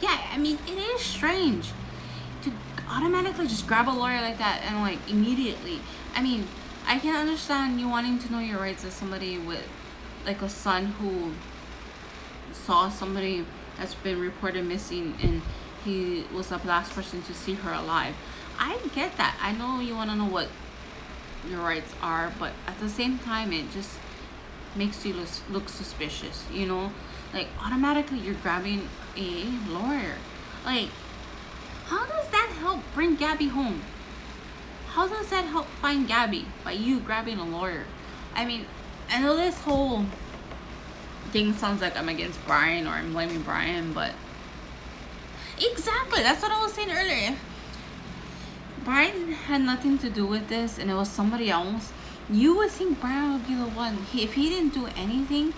Yeah, I mean, it is strange to automatically just grab a lawyer like that and, like, immediately. I mean, I can understand you wanting to know your rights as somebody with, like, a son who saw somebody that's been reported missing and he was the last person to see her alive. I get that. I know you want to know what your rights are, but at the same time, it just makes you look suspicious, you know? Like, automatically you're grabbing a lawyer. Like, how does that help bring Gabby home? How does that help find Gabby by you grabbing a lawyer? I mean, I know this whole thing sounds like I'm against Brian or I'm blaming Brian, but exactly, that's what I was saying earlier. If Brian had nothing to do with this and it was somebody else, you would think Brian would be the one. If he didn't do anything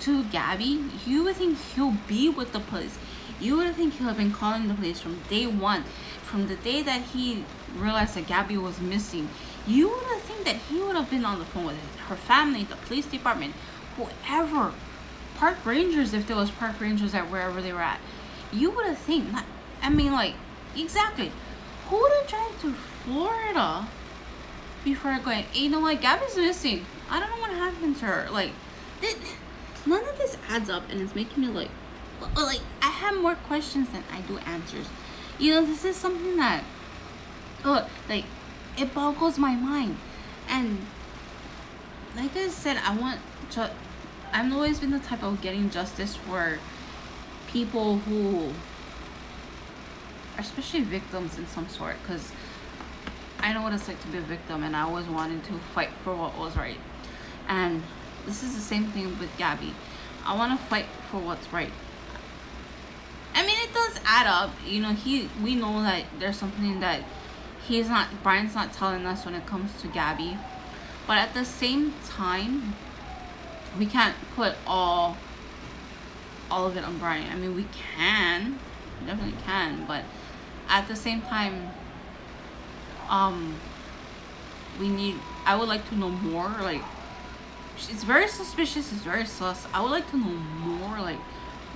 to Gabby, you would think he'll be with the police. You would think he'll have been calling the police from day one, from the day that he realized that Gabby was missing. You would have think that he would have been on the phone with her family, the police department, whoever, park rangers, if there was park rangers at wherever they were at. You would have think, I mean, like, exactly. Who would have driven to Florida before going, hey, you know what, Gabby's missing. I don't know what happened to her. Like, none of this adds up, and it's making me like I have more questions than I do answers. You know, this is something that, like, it boggles my mind. And like I said, I've always been the type of getting justice for people who are especially victims in some sort, because I know what it's like to be a victim, and I always wanted to fight for what was right. And this is the same thing with Gabby. I want to fight for what's right. I mean, it does add up. You know, we know that there's something that Brian's not telling us when it comes to Gabby. But at the same time, we can't put all of it on Brian. I mean, we definitely can, but at the same time, I would like to know more. Like, it's very suspicious, it's very sus. I would like to know more, like,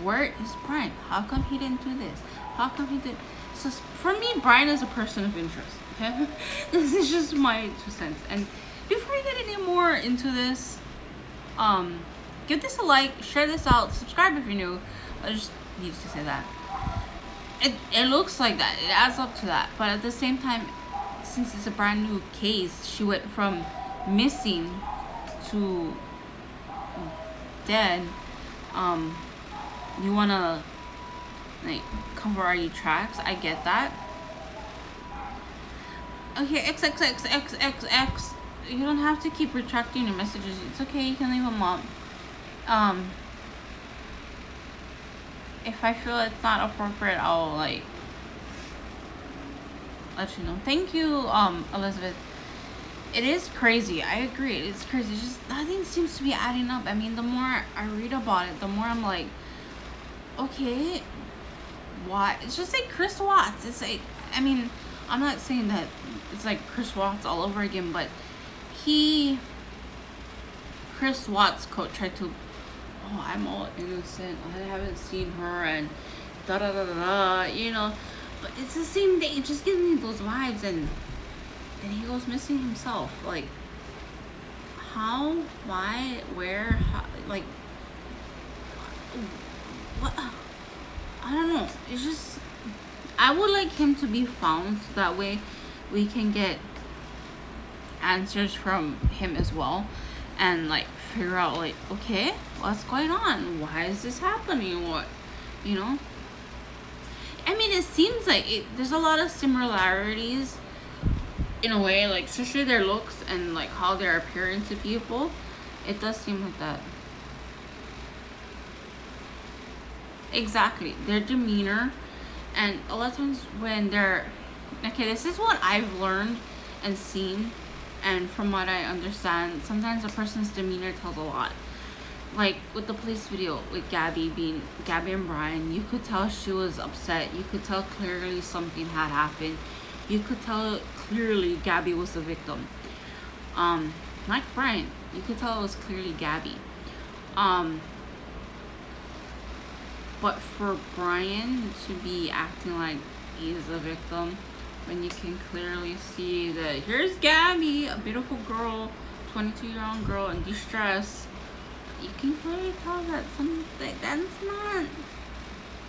where is Brian? How come he didn't do this? How come he did? So for me, Brian is a person of interest. Okay, this is just my 2 cents. And before I get any more into this, give this a like, share this out, subscribe if you're new. I just need to say that. It looks like that. It adds up to that. But at the same time, since it's a brand new case, she went from missing to dead. You wanna, like, cover all your tracks. I get that. Okay, XXXXXX. You don't have to keep retracting your messages. It's okay, you can leave them up. If I feel it's not appropriate, I'll, like, let you know. Thank you, Elizabeth. It is crazy. I agree. It's crazy. It's just nothing seems to be adding up. I mean, the more I read about it, the more I'm like, okay, why? It's just like Chris Watts. It's like, I mean, I'm not saying that it's like Chris Watts all over again, but Chris Watts coach tried to, oh, I'm all innocent, I haven't seen her, and da da da da da, you know. But it's the same thing. It just gives me those vibes, and then he goes missing himself. Like, how, why, where, how, like, what? I don't know. It's just, I would like him to be found so that way we can get answers from him as well, and like figure out like, okay, what's going on? Why is this happening? What, you know? I mean, it seems like there's a lot of similarities in a way, like especially their looks and like how they're appearing to people. It does seem like that. Exactly, their demeanor, and a lot of times when they're okay, this is what I've learned and seen, and from what I understand, sometimes a person's demeanor tells a lot. Like with the police video with Gabby and Brian, you could tell she was upset. You could tell clearly something had happened. You could tell clearly Gabby was the victim. Like Brian, you could tell it was clearly Gabby. But for Brian to be acting like he's a victim, when you can clearly see that here's Gabby, a beautiful girl, 22-year-old girl in distress, you can clearly tell that that's not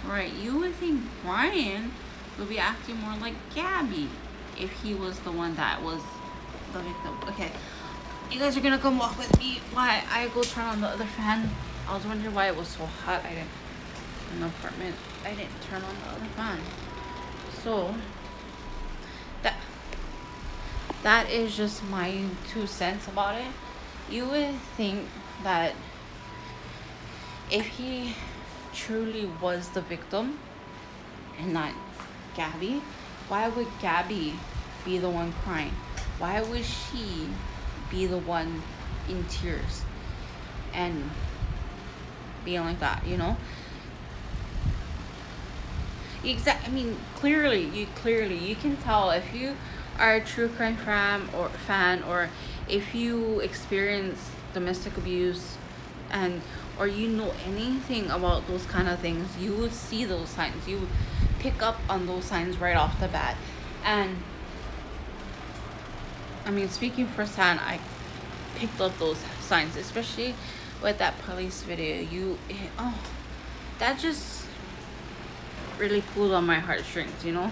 right. You would think Brian would be acting more like Gabby if he was the one that was the victim. Okay, you guys are gonna come walk with me while I go turn on the other fan. I was wondering why it was so hot. In the apartment, I didn't turn on the other fan. So that is just my 2 cents about it. You would think that if he truly was the victim and not Gabby, why would Gabby be the one crying? Why would she be the one in tears and being like that, you know? I mean, clearly you can tell if you are a true crime fan, or if you experience domestic abuse, or you know anything about those kind of things, you would see those signs. You would pick up on those signs right off the bat. And I mean, speaking firsthand, I picked up those signs, especially with that police video. That just really pulled on my heartstrings, you know.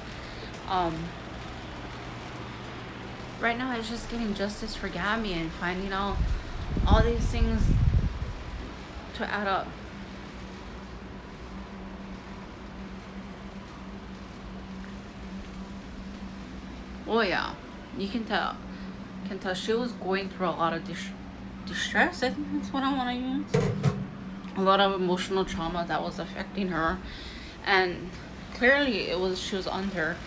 Right now it's just getting justice for Gabby and finding out all these things to add up. Oh yeah, you can tell she was going through a lot of distress. I think that's what I want to use. A lot of emotional trauma that was affecting her, and clearly she was under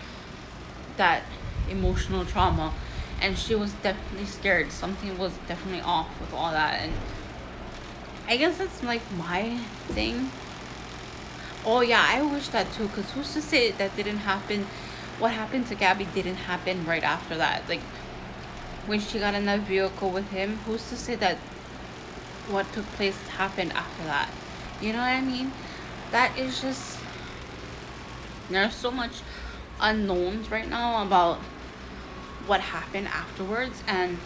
that emotional trauma, and she was definitely scared. Something was definitely off with all that, and I guess that's like my thing. Oh yeah, I wish that too, because who's to say that didn't happen? What happened to Gabby didn't happen right after that. Like when she got in that vehicle with him, who's to say that what took place happened after that? You know what I mean? That is just, there's so much unknowns right now about what happened afterwards, and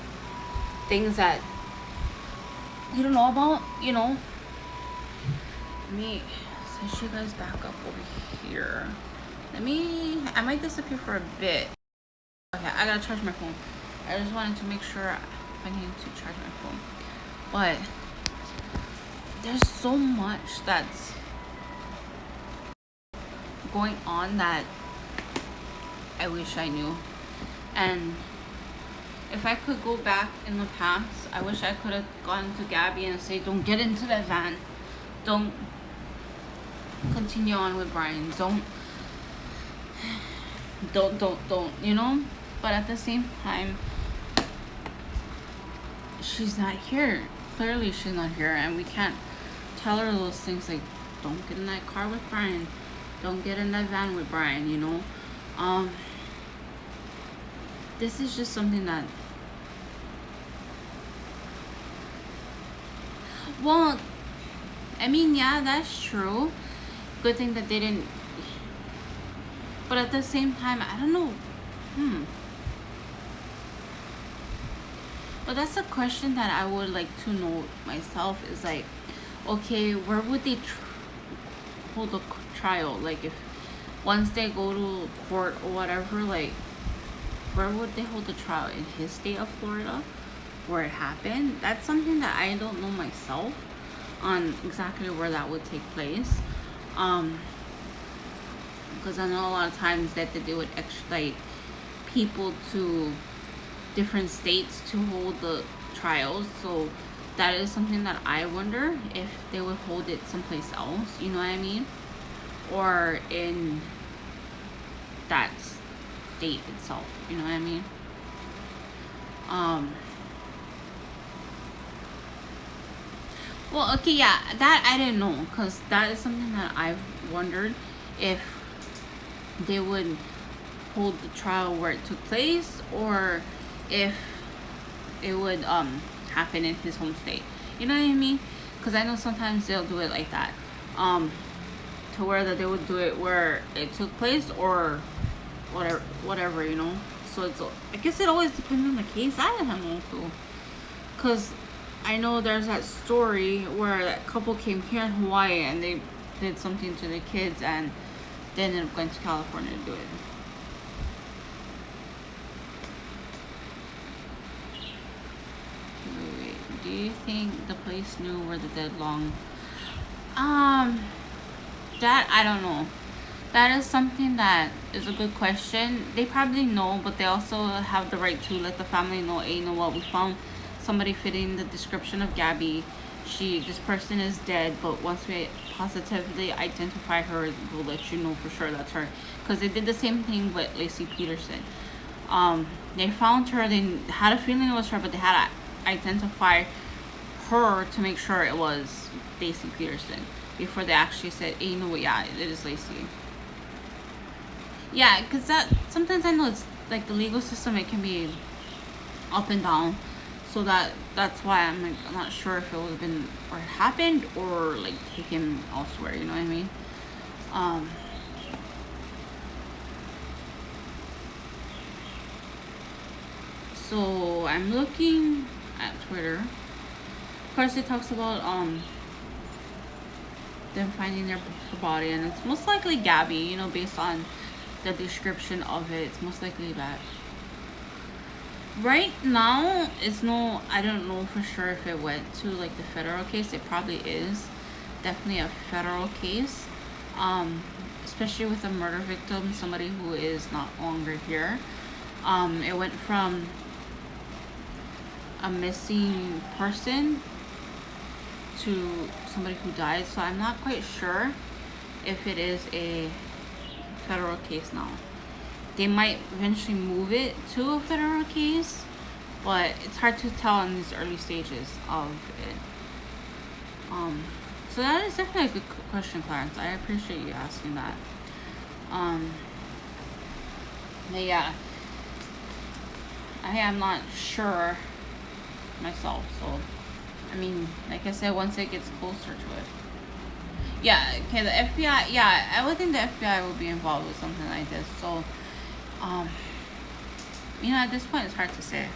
things that you don't know about, you know. Let me set you guys back up over here. I might disappear for a bit. Okay, I gotta charge my phone. I just wanted to make sure if I need to charge my phone. But there's so much that's going on that I wish I knew. And if I could go back in the past, I wish I could have gone to Gabby and say, don't get into that van. Don't continue on with Brian. Don't, you know? But at the same time, she's not here. Clearly she's not here, and we can't tell her those things like, don't get in that car with Brian. Don't get in that van with Brian, you know? this is just something that, well, I mean, yeah, that's true. Good thing that they didn't, but at the same time, I don't know. But that's a question that I would like to know myself, is like, okay, where would they hold a trial? Like, if once they go to court or whatever, like, where would they hold the trial? In his state of Florida, where it happened? That's something that I don't know myself on exactly where that would take place. Because I know a lot of times that they would extradite people to different states to hold the trials. So that is something that I wonder if they would hold it someplace else, you know what I mean? Or in that state itself, you know what I mean? Well, okay, yeah, that I didn't know, because that is something that I've wondered, if they would hold the trial where it took place, or if it would happen in his home state. You know what I mean? Because I know sometimes they'll do it like that, to where that they would do it where it took place, or whatever, you know. So it's, I guess it always depends on the case. I don't have no clue, because I know there's that story where that couple came here in Hawaii and they did something to the kids, and they ended up going to California to do it. Wait. Do you think the police knew where the dead long? That I don't know. That is something that is a good question. They probably know, but they also have the right to let the family know, hey, you know what, we found somebody fitting the description of Gabby. This person is dead, but once we positively identify her, we'll let you know for sure that's her. Because they did the same thing with Lacey Peterson. They found her, they had a feeling it was her, but they had to identify her to make sure it was Lacey Peterson before they actually said, hey, you know what, yeah, it is Lacey. Yeah, because that, sometimes I know it's like the legal system, it can be up and down. So that's why I'm like, I'm not sure if it would have been where it happened or like taken elsewhere, you know what I mean? So I'm looking at Twitter. Of course, it talks about them finding her body, and it's most likely Gabby, you know, based on the description of it. It's most likely that. Right now, it's no, I don't know for sure if it went to like the federal case. It probably is definitely a federal case, especially with a murder victim, somebody who is not longer here. It went from a missing person to somebody who died, so I'm not quite sure if it is a federal case now. They might eventually move it to a federal case, but it's hard to tell in these early stages of it. So that is definitely a good question, Clarence. I appreciate you asking that. But yeah, I am not sure myself. So, I mean, like I said, once it gets closer to it. Yeah, okay, the FBI, yeah, I would think the FBI would be involved with something like this. So, you know, at this point, it's hard to say.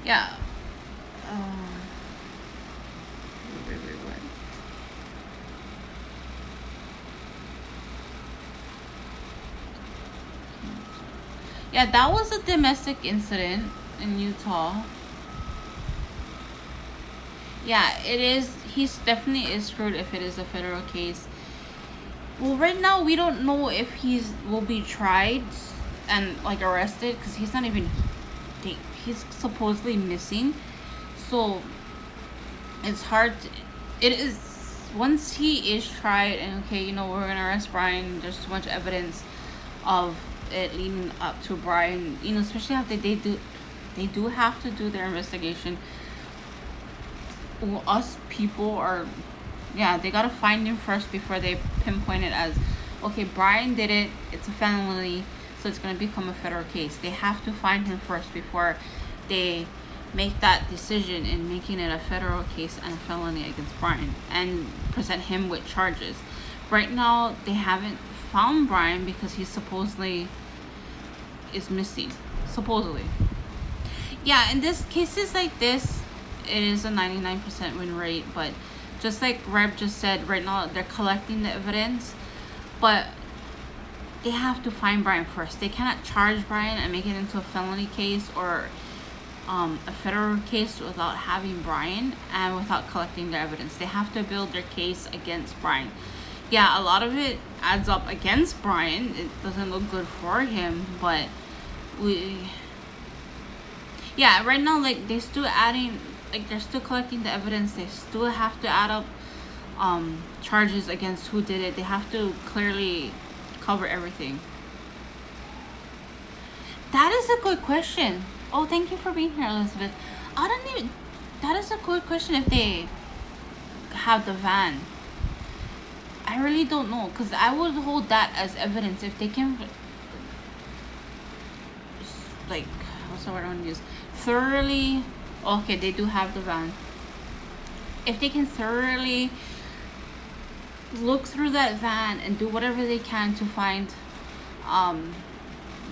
Yeah. Wait. Yeah, that was a domestic incident in Utah. Yeah, it is. He's definitely is screwed if it is a federal case. Well, right now we don't know if will be tried and like arrested, because he's not even. He's supposedly missing, so it's hard. It is once he is tried and okay, you know, we're gonna arrest Brian. There's too much evidence of it leading up to Brian. You know, especially after they do have to do their investigation. Well, us people are, yeah, they gotta find him first before they pinpoint it as, okay, Brian did it, it's a felony, so it's going to become a federal case. They have to find him first before they make that decision in making it a federal case and a felony against Brian and present him with charges. Right now, they haven't found Brian because he supposedly is missing. Supposedly. Yeah, in this cases like this, it is a 99% win rate, but just like Reb just said, right now they're collecting the evidence, but they have to find Brian first. They cannot charge Brian and make it into a felony case or a federal case without having Brian and without collecting their evidence. They have to build their case against Brian. Yeah, a lot of it adds up against Brian. It doesn't look good for him, but right now, like, they're still adding, like, they're still collecting the evidence. They still have to add up charges against who did it. They have to clearly cover everything. That is a good question. Oh, thank you for being here, Elizabeth. That is a good question if they have the van. I really don't know, because I would hold that as evidence if they can, like, what's the word I want to use? Thoroughly, okay, they do have the van. If they can thoroughly look through that van and do whatever they can to find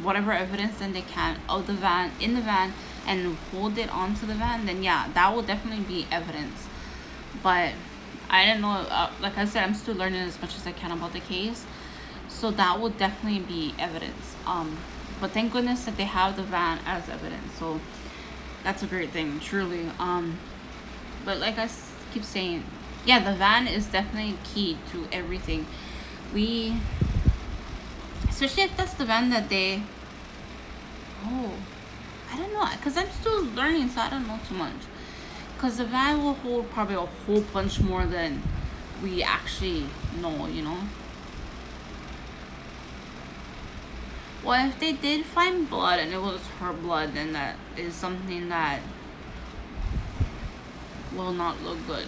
whatever evidence then they can of the van, in the van, and hold it onto the van, then yeah, that will definitely be evidence. But I don't know, like I said, I'm still learning as much as I can about the case, so that will definitely be evidence. But thank goodness that they have the van as evidence, so that's a great thing, truly. But like I keep saying, yeah, the van is definitely key to everything. Especially if that's the van that they, I don't know, because I'm still learning, so I don't know too much. Because the van will hold probably a whole bunch more than we actually know, you know. Well, if they did find blood and it was her blood, then that is something that will not look good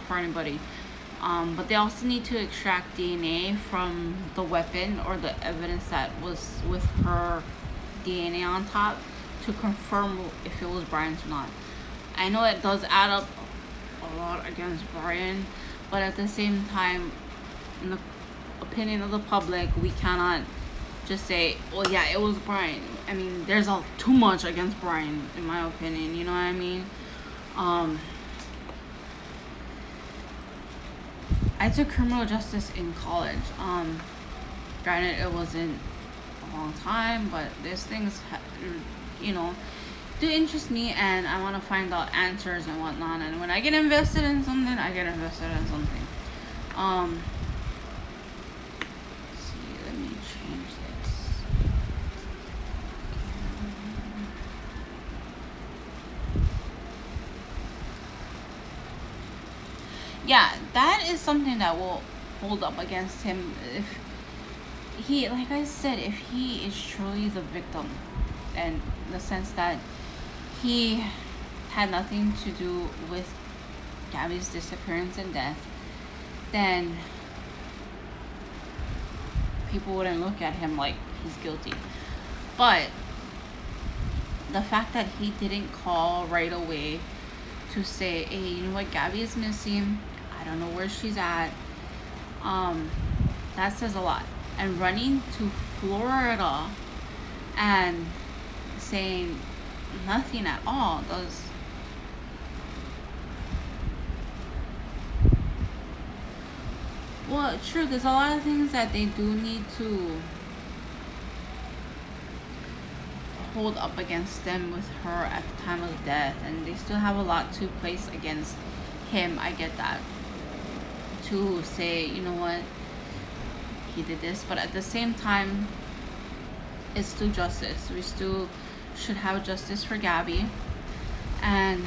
for anybody. But they also need to extract DNA from the weapon or the evidence that was with her DNA on top to confirm if it was Brian's or not. I know it does add up a lot against Brian, but at the same time, in the opinion of the public, we cannot just say, well, yeah, it was Brian. I mean, there's too much against Brian, in my opinion, you know what I mean? I took criminal justice in college. Granted, it wasn't a long time, but these things, you know, do interest me, and I want to find out answers and whatnot. And when I get invested in something, I get invested in something. Let's see, let me change this. Yeah, that is something that will hold up against him if he, like I said, if he is truly the victim, and in the sense that he had nothing to do with Gabby's disappearance and death, then people wouldn't look at him like he's guilty. But the fact that he didn't call right away to say, hey, you know what, Gabby is missing, I don't know where she's at, that says a lot. And running to Florida and saying nothing at all does. Well, true, there's a lot of things that they do need to hold up against them with her at the time of death, and they still have a lot to place against him. I get that, to say, you know what, he did this, but at the same time, it's still justice. We still should have justice for Gabby. And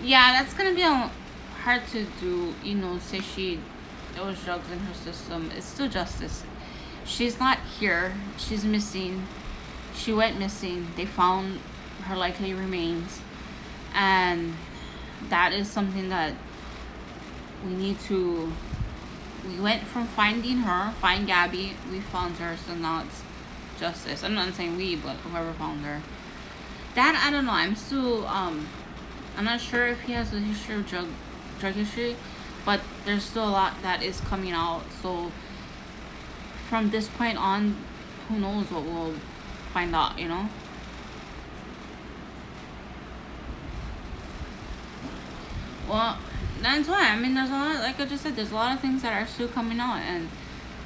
yeah, that's gonna be hard to do, you know, say there was drugs in her system. It's still justice. She's not here. She's missing. She went missing. They found her likely remains, and that is something that we need to. We went from finding her, find Gabby, we found her, so now it's justice. I'm not saying we, but whoever found her. That, I don't know. I'm still I'm not sure if he has a history of drug history, but there's still a lot that is coming out. So from this point on, who knows what we'll find out, you know? Well, that's why. I mean, there's a lot, like I just said, there's a lot of things that are still coming out, and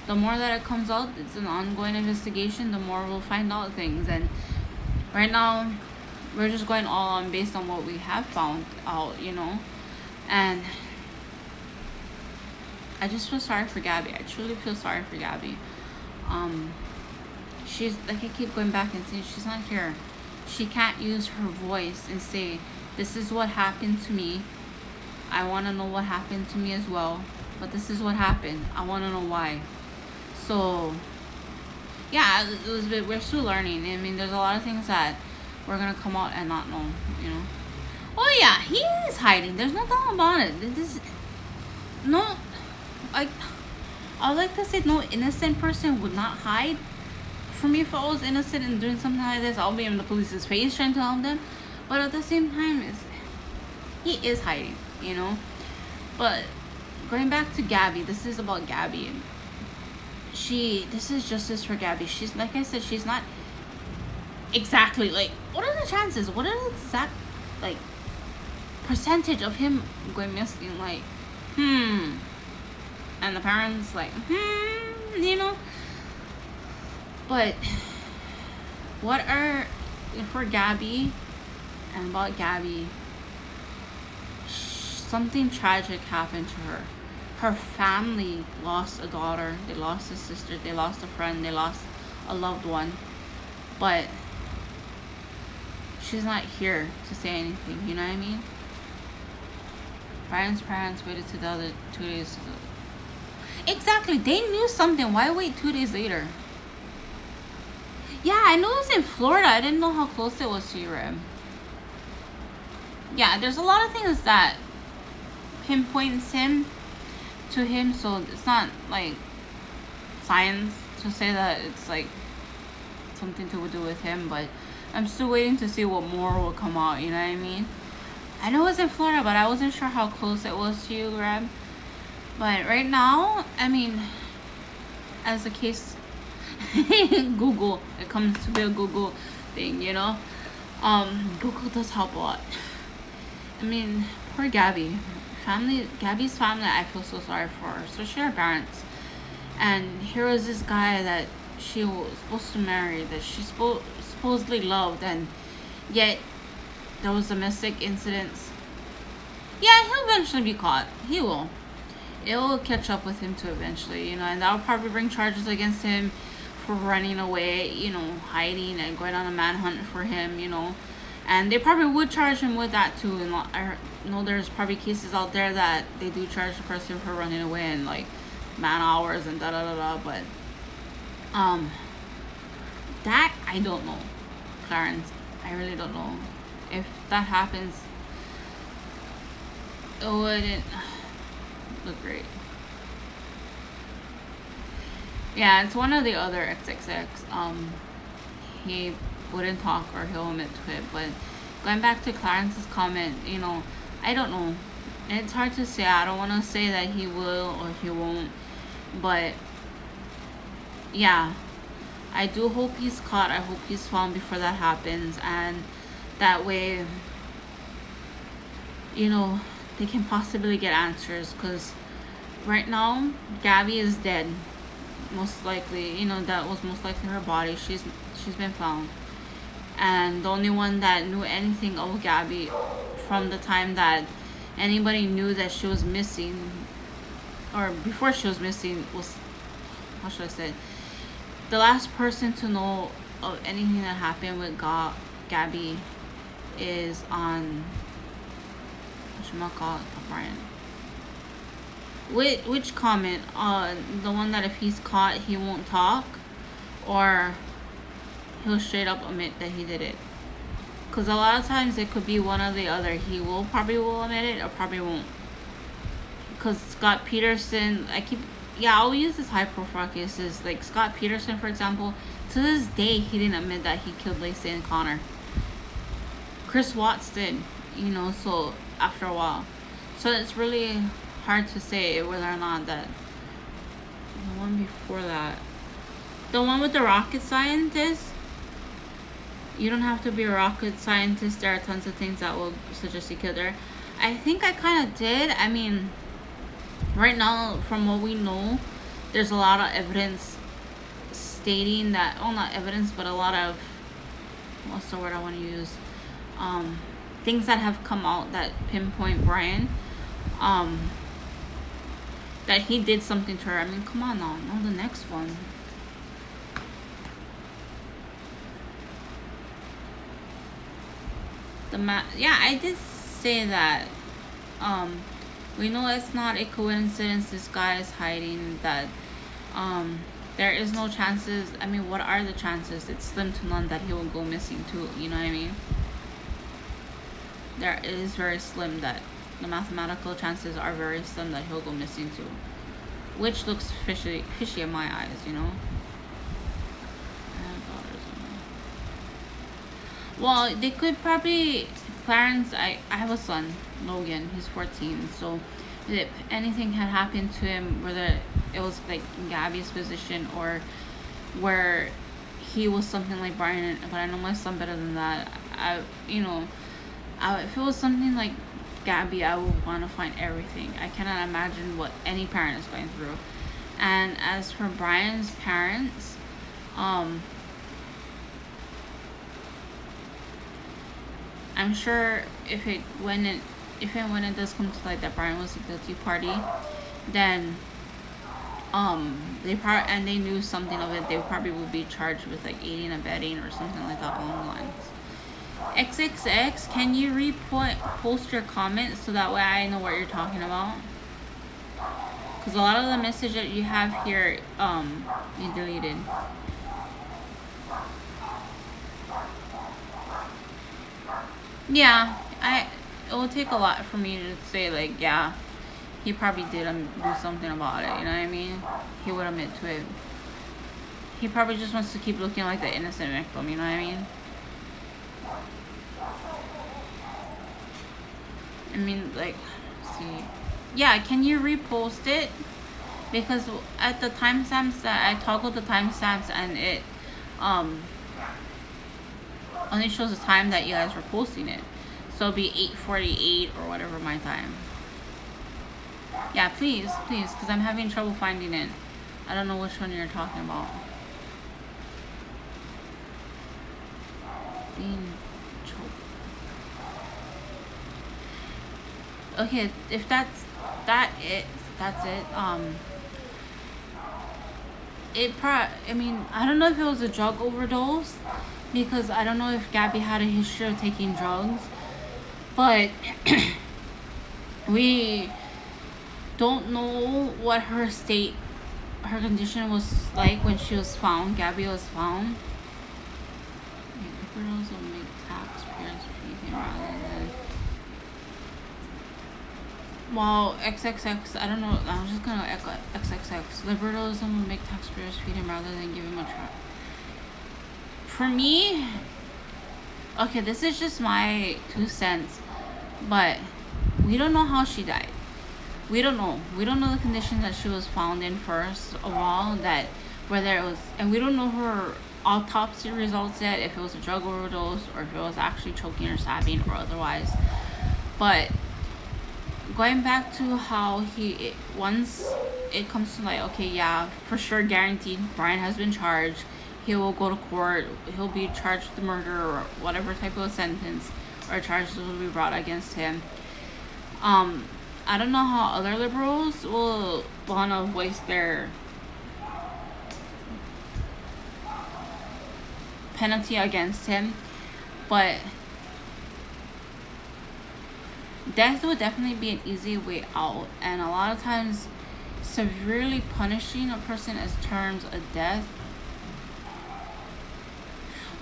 the more that it comes out, it's an ongoing investigation, the more we'll find out things. And right now, we're just going all on based on what we have found out, you know? And I just feel sorry for Gabby. I truly feel sorry for Gabby. She's, like I keep going back and saying, she's not here. She can't use her voice and say, this is what happened to me. I want to know what happened to me as well. But this is what happened. I want to know why. So, yeah, it was a bit, we're still learning. I mean, there's a lot of things that we're going to come out and not know, you know. Oh, yeah, he is hiding. There's no doubt about it. This, no, like, I would like to say no innocent person would not hide. For me, if I was innocent and doing something like this, I'll be in the police's face trying to help them. But at the same time, he is hiding, you know. But going back to Gabby, this is about Gabby. This is justice for Gabby. She's, like I said, she's not exactly, like, what are the chances? What are the exact, like, percentage of him going missing? Like, and the parents, like, you know. But what are, for Gabby and about Gabby, something tragic happened to her. Her family lost a daughter, they lost a sister, they lost a friend, they lost a loved one. But she's not here to say anything, you know what I mean? Brian's parents waited to the other 2 days to the... Exactly, they knew something. Why wait 2 days later? Yeah, I know it was in Florida. I didn't know how close it was to Europe. Yeah, there's a lot of things that pinpoints him to him, so it's not like science to say that it's like something to do with him, but I'm still waiting to see what more will come out, you know what I mean? I know it was in Florida, but I wasn't sure how close it was to you, Grab. But right now, I mean, as a case, Google, it comes to be a Google thing, you know? Google does help a lot. I mean, poor Gabby. Gabby's family, I feel so sorry for her, especially her parents. And here was this guy that she was supposed to marry, that she supposedly loved, and yet there was domestic incidents. Yeah, he'll eventually be caught. He will. It will catch up with him too eventually, you know, and that will probably bring charges against him for running away, you know, hiding and going on a manhunt for him, you know. And they probably would charge him with that too. And I know there's probably cases out there that they do charge the person for running away and like man hours and da da da da. But that I don't know, Clarence. I really don't know. If that happens, it wouldn't look great. Yeah, it's one of the other XXX. He wouldn't talk or he'll admit to it. But going back to Clarence's comment, you know, I don't know. It's hard to say. I don't want to say that he will or he won't. But yeah, I do hope he's caught. I hope he's found before that happens. And that way, you know, they can possibly get answers. Because right now, Gabby is dead. Most likely, you know, that was most likely her body. She's been found. And the only one that knew anything of Gabby from the time that anybody knew that she was missing, or before she was missing, was, how should I say, the last person to know of anything that happened with Gabby is on, whatchamacallit, Brian. Which comment? The one that if he's caught, he won't talk? Or he'll straight up admit that he did it? Because a lot of times it could be one or the other. He will probably will admit it or probably won't. Because Scott Peterson, I'll use this high profile cases. Like Scott Peterson, for example, to this day, he didn't admit that he killed Lacey and Connor. Chris Watts did, so after a while. So it's really hard to say whether or not that. The one before that. The one with the rocket scientist. You don't have to be a rocket scientist. There are tons of things that will suggest he killed her. I think I kind of did. I mean, right now, from what we know, there's a lot of evidence stating that, well, not evidence, but a lot of, what's the word I want to use? Things that have come out that pinpoint Brian, that he did something to her. I mean, come on now, no, the next one. I did say that. We know it's not a coincidence. This guy is hiding that. There is no chances. I mean, what are the chances? It's slim to none that he will go missing too. You know what I mean? There is very slim that the mathematical chances are very slim that he'll go missing too, which looks fishy in my eyes. Well, they could probably, Clarence, I have a son, Logan, he's 14, so if anything had happened to him, whether it was like in Gabby's position or where he was something like Brian, but I know my son better than that, if it was something like Gabby, I would want to find everything. I cannot imagine what any parent is going through. And as for Brian's parents, I'm sure if and when it does come to like that Brian was a guilty party, then they knew something of it, they probably would be charged with like aiding and abetting or something like that along the lines. XXX, can you post your comments so that way I know what you're talking about? Because a lot of the message that you have here, you deleted. Yeah, it will take a lot for me to say like, yeah, he probably did do something about it. You know what I mean? He would admit to it. He probably just wants to keep looking like the innocent victim. You know what I mean? I mean, like, see, yeah. Can you repost it? Because at the timestamps that I toggled the timestamps and it only shows the time that you guys were posting it, so it'll be 8:48 or whatever my time. Yeah, please, because I'm having trouble finding it. I don't know which one you're talking about. Okay, if that's it. I mean, I don't know if it was a drug overdose, because I don't know if Gabby had a history of taking drugs, but we don't know what her condition was like when she was found. Gabby was found. Overdose will make taxpayers pay rather than. Well, XXX, I don't know. I'm just gonna echo XXX. Liberalism will make taxpayers feed him rather than give him a try. For me, okay, this is just my 2 cents, but we don't know how she died. We don't know. We don't know the condition that she was found in, first of all, that whether it was, and we don't know her autopsy results yet, if it was a drug overdose or if it was actually choking or stabbing or otherwise. But going back to how once it comes to like, okay, yeah, for sure, guaranteed, Brian has been charged. He will go to court. He'll be charged with murder or whatever type of sentence or charges will be brought against him. I don't know how other liberals will want to waste their penalty against him, but death would definitely be an easy way out, and a lot of times severely punishing a person as terms of death.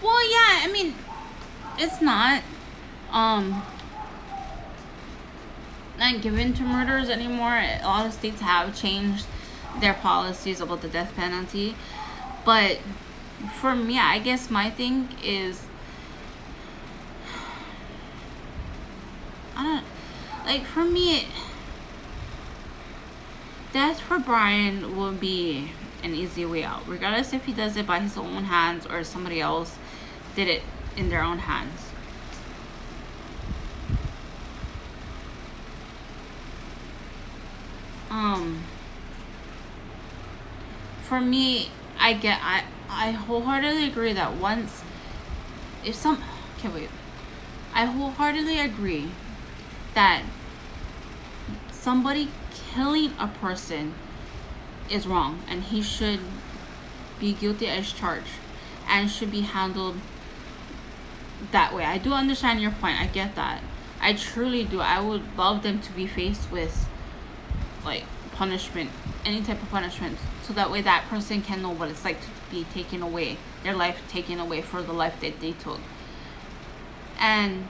Well, yeah, I mean, it's not not given to murderers anymore. A lot of states have changed their policies about the death penalty. But for me, I guess my thing is, I don't, like, for me, death for Brian will be an easy way out, regardless if he does it by his own hands or somebody else did it in their own hands. For me, I wholeheartedly agree that once, if some, okay, wait, I wholeheartedly agree that somebody killing a person is wrong and he should be guilty as charged and should be handled that way. I do understand your point. I get that. I truly do. I would love them to be faced with, like, punishment, any type of punishment, so that way that person can know what it's like to be taken away, their life taken away for the life that they took. And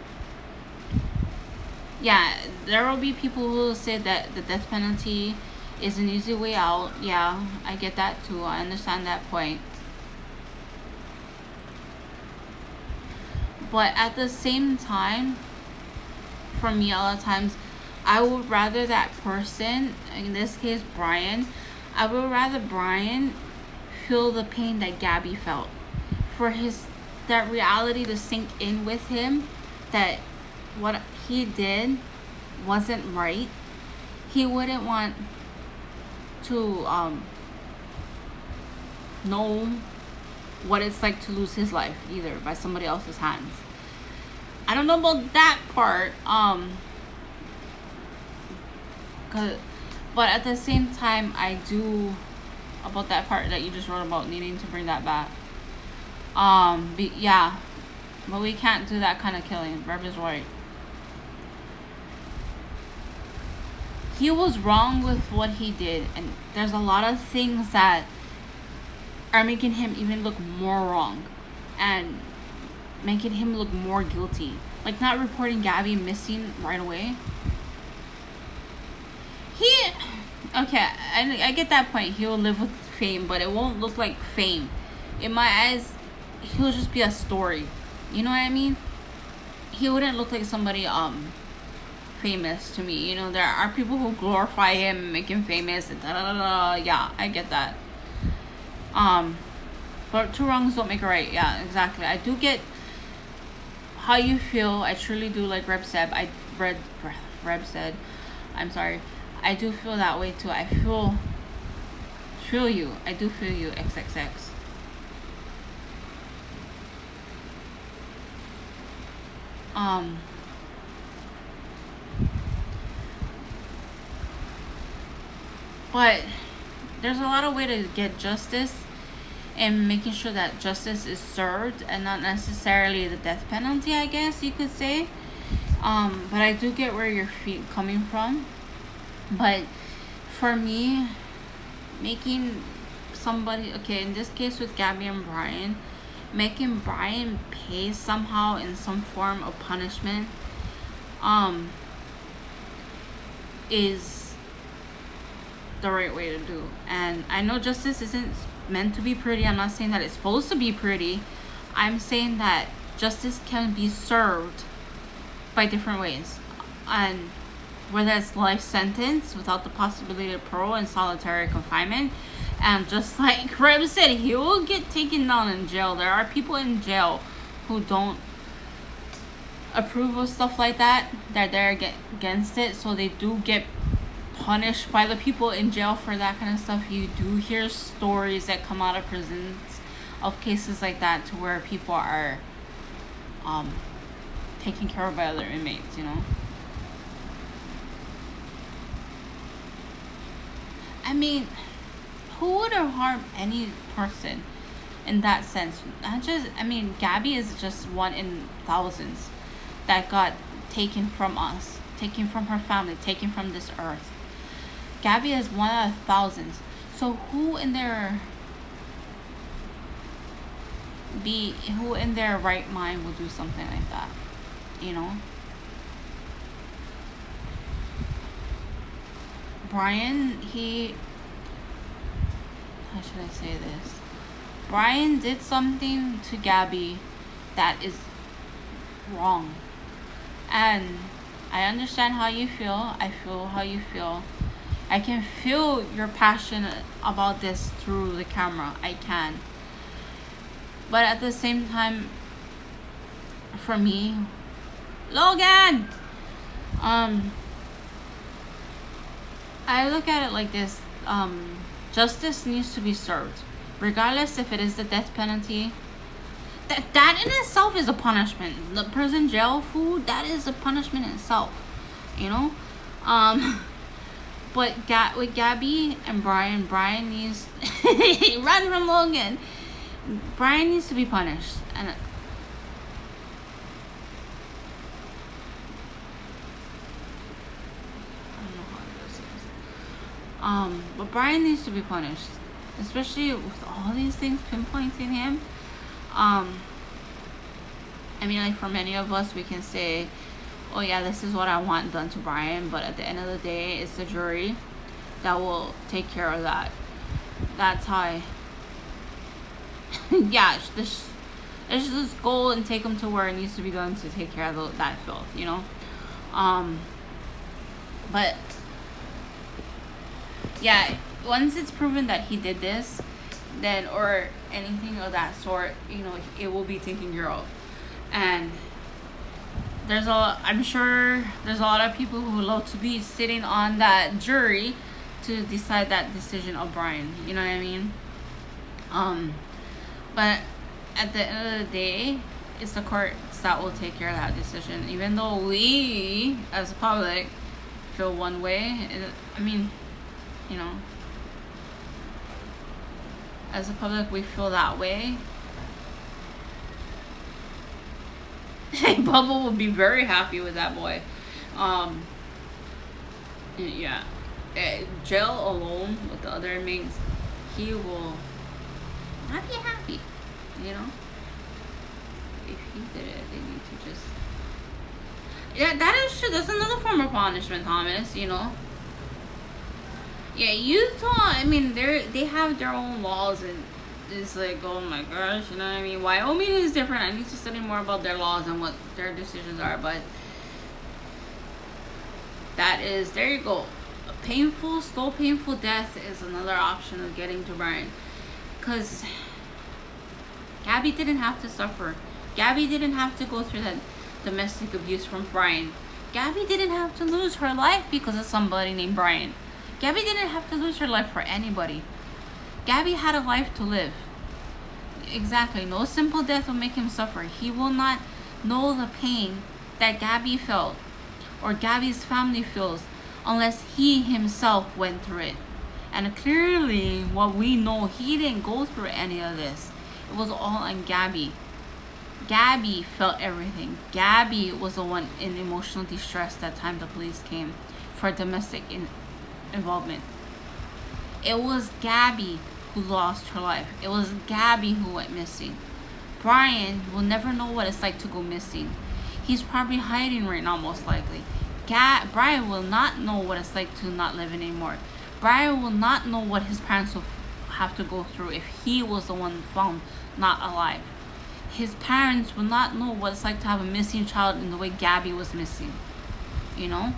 yeah, there will be people who will say that the death penalty is an easy way out. Yeah, I get that too. I understand that point. But at the same time, for me, a lot of times, I would rather that person, in this case Brian, I would rather Brian feel the pain that Gabby felt, for that reality to sink in with him, that what he did wasn't right. He wouldn't want to know what it's like to lose his life either by somebody else's hands. I don't know about that part, but at the same time, I do about that part that you just wrote about needing to bring that back. Yeah, but we can't do that kind of killing. Reb is right. He was wrong with what he did, and there's a lot of things that are making him even look more wrong and making him look more guilty. Like not reporting Gabby missing right away. Okay, I get that point. He will live with fame, but it won't look like fame. In my eyes, he'll just be a story. You know what I mean? He wouldn't look like somebody famous to me. You know, there are people who glorify him and make him famous and da da da da. Yeah, I get that. But two wrongs don't make a right. Yeah, exactly. I do get how you feel. I truly do. Like Reb said, I'm sorry. I do feel that way too. I feel you. I do feel you. XXX. But there's a lot of way to get justice, and making sure that justice is served and not necessarily the death penalty, I guess you could say. But I do get where your feet coming from. But for me, making somebody, okay, in this case with Gabby and Brian, making Brian pay somehow in some form of punishment is the right way to do. And I know justice isn't meant to be pretty. I'm not saying that it's supposed to be pretty. I'm saying that justice can be served by different ways, and whether it's life sentence without the possibility of parole and solitary confinement. And just like Reb said, he will get taken down in jail. There are people in jail who don't approve of stuff like that. They're against it, so they do get punished by the people in jail for that kind of stuff. You do hear stories that come out of prisons of cases like that, to where people are taken care of by other inmates, you know. I mean, who would have harmed any person in that sense? Gabby is just one in thousands that got taken from us, taken from her family, taken from this earth. Gabby is one out of thousands. So who in their who in their right mind would do something like that, you know? Brian, how should I say this? Brian did something to Gabby that is wrong. And I understand how you feel. I feel how you feel. I can feel your passion about this through the camera. I can. But at the same time, for me, Logan! I look at it like this. Justice needs to be served. Regardless if it is the death penalty. That in itself is a punishment. The prison jail food, that is a punishment in itself. You know? But with Gabby and Brian needs run from Logan. Brian needs to be punished. And but Brian needs to be punished, especially with all these things pinpointing him. I mean, like, for many of us, we can say, oh yeah, this is what I want done to Brian, but at the end of the day, it's the jury that will take care of that. That's how yeah, let's just go and take him to where it needs to be done to take care of that filth, you know? But yeah, once it's proven that he did this, then, or anything of that sort, you know, it will be taken care of. And I'm sure there's a lot of people who would love to be sitting on that jury to decide that decision of Brian, you know what I mean? But at the end of the day, it's the courts that will take care of that decision. Even though we, as a public, feel one way, I mean, you know, as a public, we feel that way. Bubble will be very happy with that boy. Yeah. Jail alone with the other inmates, he will not be happy, you know? If he did it, they need to just... Yeah, that is true. That's another form of punishment, Thomas, you know? Yeah, Utah, I mean, they have their own laws, and it's like, oh my gosh, you know what I mean? Wyoming is different. I need to study more about their laws and what their decisions are, but that is, there you go. A slow painful death is another option of getting to Brian. Because Gabby didn't have to suffer. Gabby didn't have to go through that domestic abuse from Brian. Gabby didn't have to lose her life because of somebody named Brian. Gabby didn't have to lose her life for anybody. Gabby had a life to live. Exactly. No simple death will make him suffer. He will not know the pain that Gabby felt or Gabby's family feels unless he himself went through it. And clearly, what we know, he didn't go through any of this. It was all on Gabby. Gabby felt everything. Gabby was the one in emotional distress that time the police came for domestic involvement. It was Gabby who lost her life. It was Gabby who went missing. Brian will never know what it's like to go missing. He's probably hiding right now, most likely. Brian will not know what it's like to not live anymore. Brian will not know what his parents will have to go through if he was the one found not alive. His parents will not know what it's like to have a missing child in the way Gabby was missing. You know?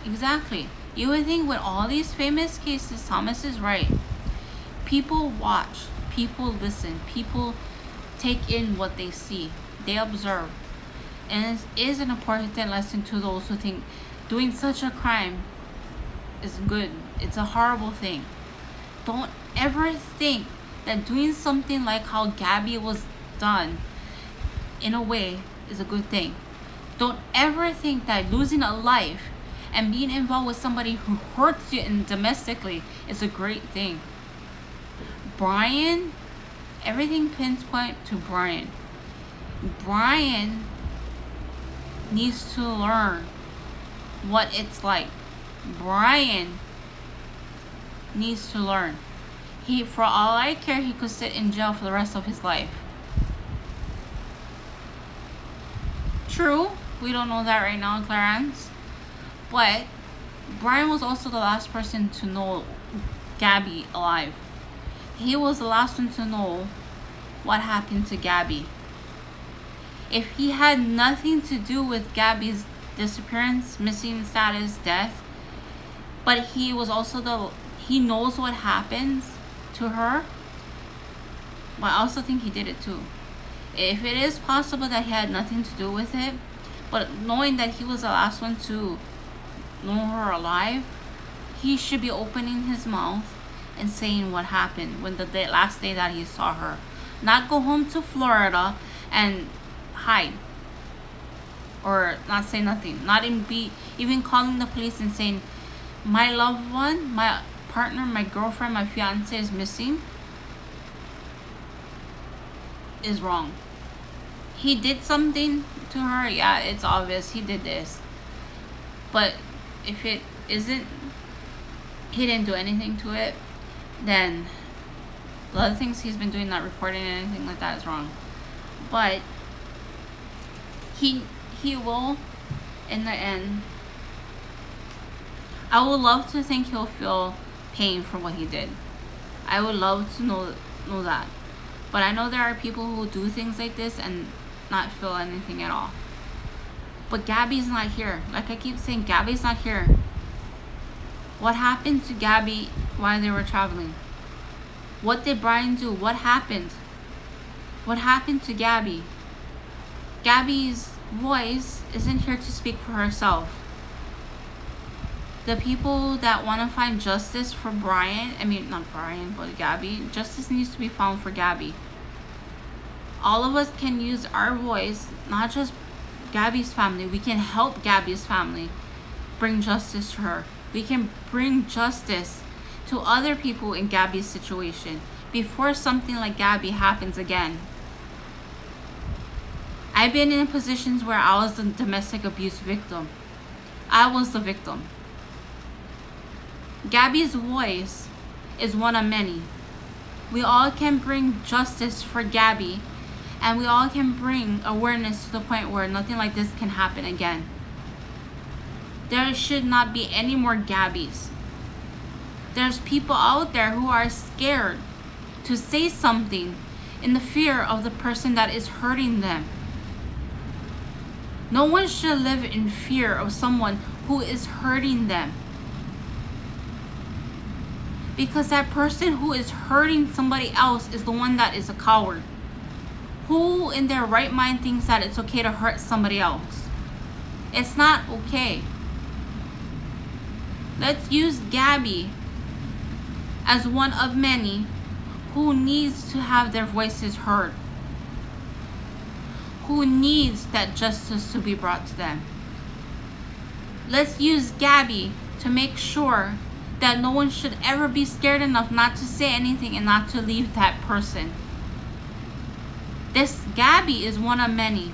Exactly. You would think with all these famous cases, Thomas is right. People watch, people listen, people take in what they see, they observe. And it is an important lesson to those who think doing such a crime is good. It's a horrible thing. Don't ever think that doing something like how Gabby was done in a way is a good thing. Don't ever think that losing a life and being involved with somebody who hurts you domestically is a great thing. Brian, everything pinpoint to Brian. Brian needs to learn what it's like. Brian needs to learn. For all I care, he could sit in jail for the rest of his life. True, we don't know that right now, Clarence. But Brian was also the last person to know Gabby alive. He was the last one to know what happened to Gabby. If he had nothing to do with Gabby's disappearance, missing status, death, but he was also he knows what happens to her, but I also think he did it too. If it is possible that he had nothing to do with it, but knowing that he was the last one to know her alive, he should be opening his mouth and saying what happened when the last day that he saw her. Not go home to Florida and hide or not say nothing. Not even calling the police and saying, my loved one, my partner, my girlfriend, my fiance is missing, is wrong. He did something to her. Yeah, it's obvious he did this. But if it isn't, he didn't do anything to it, then the other things he's been doing, not reporting anything like that, is wrong. But he will, in the end, I would love to think he'll feel pain for what he did. I would love to know that. But I know there are people who do things like this and not feel anything at all. But Gabby's not here. Like I keep saying, Gabby's not here. What happened to Gabby while they were traveling? What did Brian do? What happened? What happened to Gabby? Gabby's voice isn't here to speak for herself. The people that want to find justice for not Brian, but Gabby, justice needs to be found for Gabby. All of us can use our voice, not just Gabby's family. We can help Gabby's family bring justice to her. We can bring justice to other people in Gabby's situation before something like Gabby happens again. I've been in positions where I was the domestic abuse victim. I was the victim. Gabby's voice is one of many. We all can bring justice for Gabby, and we all can bring awareness to the point where nothing like this can happen again. There should not be any more Gabbys. There's people out there who are scared to say something in the fear of the person that is hurting them. No one should live in fear of someone who is hurting them. Because that person who is hurting somebody else is the one that is a coward. Who in their right mind thinks that it's okay to hurt somebody else? It's not okay. Let's use Gabby as one of many who needs to have their voices heard. Who needs that justice to be brought to them. Let's use Gabby to make sure that no one should ever be scared enough not to say anything and not to leave that person. This Gabby is one of many.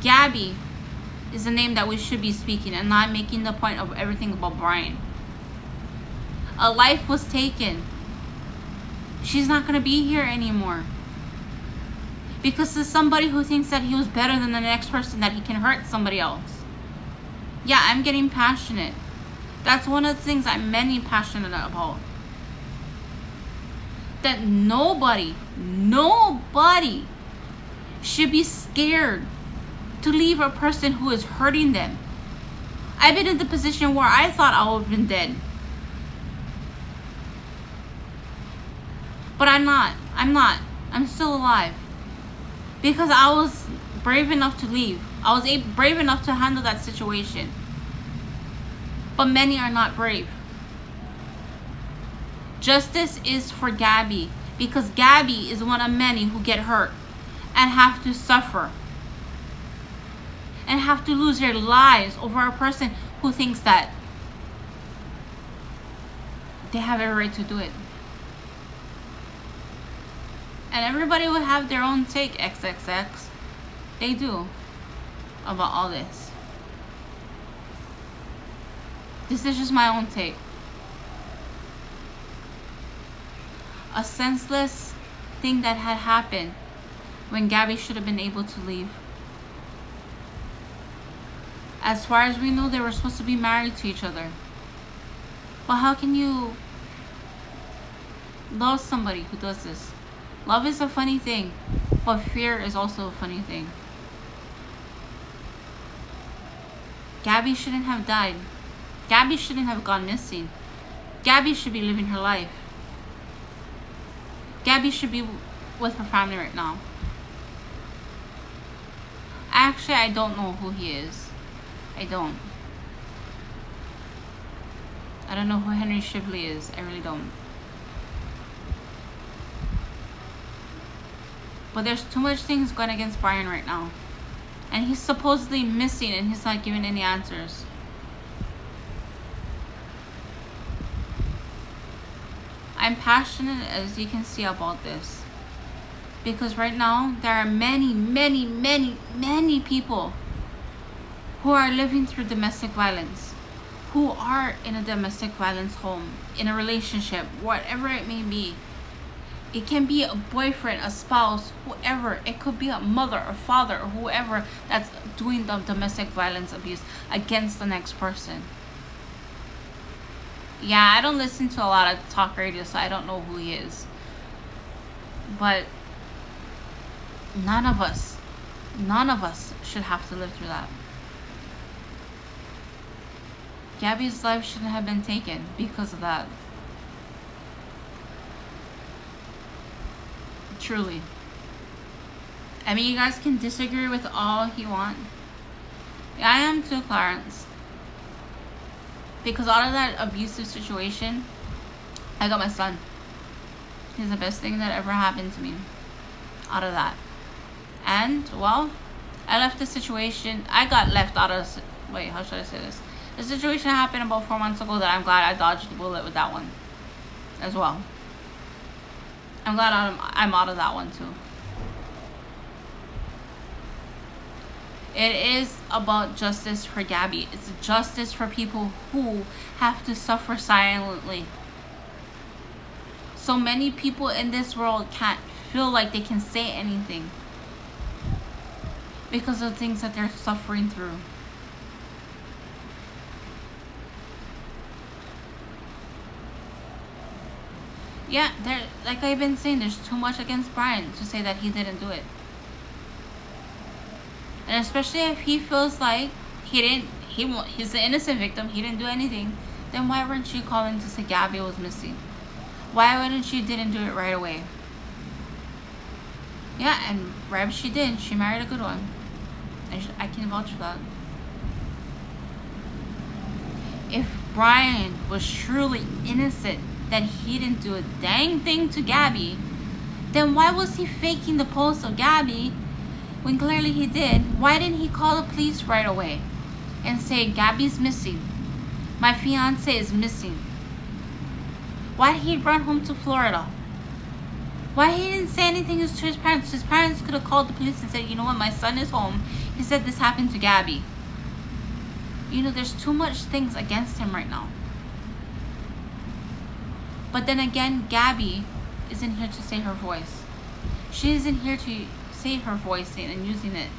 Gabby is the name that we should be speaking and not making the point of everything about Brian. A life was taken. She's not going to be here anymore. Because there's somebody who thinks that he was better than the next person, that he can hurt somebody else. Yeah, I'm getting passionate. That's one of the things I'm many passionate about. That nobody should be scared to leave a person who is hurting them. I've been in the position where I thought I would have been dead. But I'm not. I'm still alive. Because I was brave enough to leave. I was brave enough to handle that situation. But many are not brave. Justice is for Gabby, because Gabby is one of many who get hurt and have to suffer and have to lose their lives over a person who thinks that they have every right to do it. And everybody will have their own take, XXX. They do, about all this. This is just my own take. A senseless thing that had happened when Gabby should have been able to leave. As far as we know, they were supposed to be married to each other. But how can you love somebody who does this? Love is a funny thing, but fear is also a funny thing. Gabby shouldn't have died. Gabby shouldn't have gone missing. Gabby should be living her life. Gabby should be with her family right now. Actually, I don't know who he is. I don't know who Henry Shibley is. I really don't. But there's too much things going against Brian right now. And he's supposedly missing and he's not giving any answers. I'm passionate, as you can see, about this. Because right now, there are many, many, many, many people who are living through domestic violence. Who are in a domestic violence home, in a relationship, whatever it may be. It can be a boyfriend, a spouse, whoever. It could be a mother or father or whoever that's doing the domestic violence abuse against the next person. Yeah, I don't listen to a lot of talk radio, so I don't know who he is. But none of us should have to live through that. Gabby's life shouldn't have been taken because of that. Truly. I mean, you guys can disagree with all you want. I am too, Clarence. Because out of that abusive situation, I got my son. He's the best thing that ever happened to me. Out of that. And, well, I left the situation. I got left out of... Wait, how should I say this? The situation happened about 4 months ago that I'm glad I dodged the bullet with that one. As well. I'm glad I'm out of that one too. It is about justice for Gabby. It's justice for people who have to suffer silently. So many people in this world can't feel like they can say anything because of things that they're suffering through. Yeah, like I've been saying, there's too much against Brian to say that he didn't do it. And especially if he feels like he's the innocent victim, he didn't do anything, then why weren't you calling to say Gabby was missing? Why wouldn't you didn't do it right away? Yeah, and right she did. She married a good one. I can vouch for that. If Brian was truly innocent, that he didn't do a dang thing to Gabby, then why was he faking the post of Gabby when clearly he did? Why didn't he call the police right away and say, Gabby's missing? My fiance is missing. Why did he run home to Florida? Why he didn't say anything to his parents? His parents could have called the police and said, you know what, my son is home. He said this happened to Gabby. You know, there's too much things against him right now. But then again, Gabby isn't here to say her voice. She isn't here to say her voice and using it.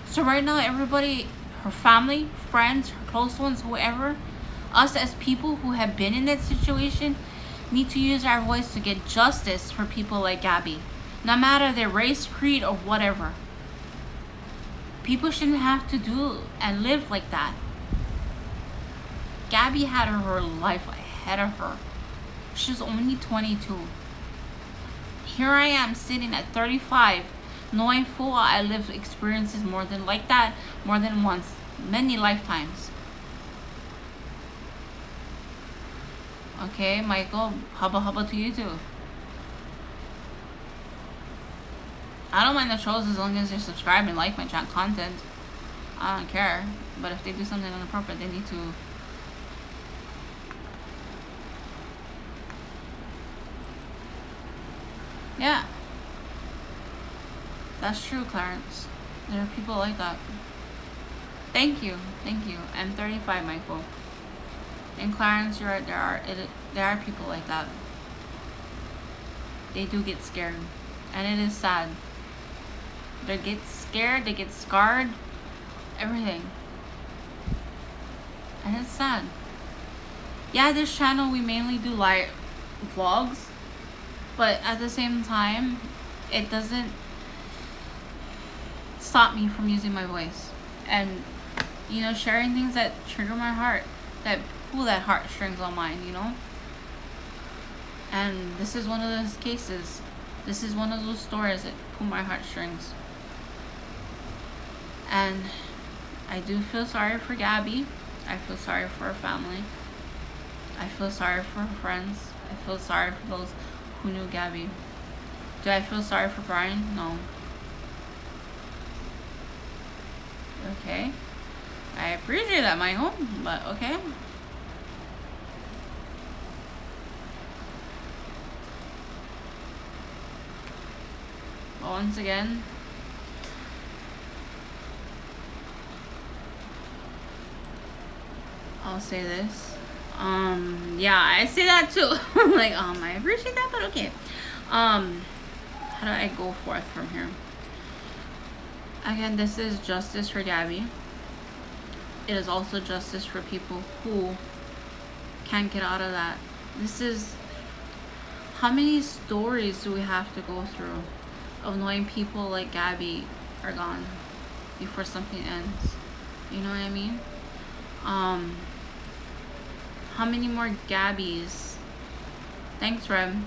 So right now, everybody, her family, friends, her close ones, whoever, us as people who have been in that situation, need to use our voice to get justice for people like Gabby. No matter their race, creed, or whatever. People shouldn't have to do and live like that. Gabby had her life ahead of her. She's only 22. Here I am sitting at 35, knowing full well I lived experiences more than like that, more than once, many lifetimes. Okay, Michael, hubba to you too. I don't mind the trolls as long as they subscribe and like my chat content. I don't care. But if they do something inappropriate, they need to... Yeah. That's true, Clarence. There are people like that. Thank you. I'm 35, Michael. And Clarence, you're right, there are people like that. they do get scared. And it is sad. They get scared, they get scarred, everything. And it's sad. Yeah, this channel we mainly do live vlogs, but at the same time, it doesn't stop me from using my voice and, you know, sharing things that trigger my heart, that pull that heartstrings on mine, you know. And this is one of those cases. This is one of those stories that pull my heartstrings. And I do feel sorry for Gabby. I feel sorry for her family. I feel sorry for her friends. I feel sorry for those who knew Gabby. Do I feel sorry for Brian? No. Okay. I appreciate that, Michael, but okay. But once again, I'll say this. Yeah, I say that too. Like, I appreciate that, but okay. How do I go forth from here? Again, this is justice for Gabby. It is also justice for people who can't get out of that. This is, how many stories do we have to go through of knowing people like Gabby are gone before something ends? You know what I mean? How many more Gabbies? Thanks, Rem.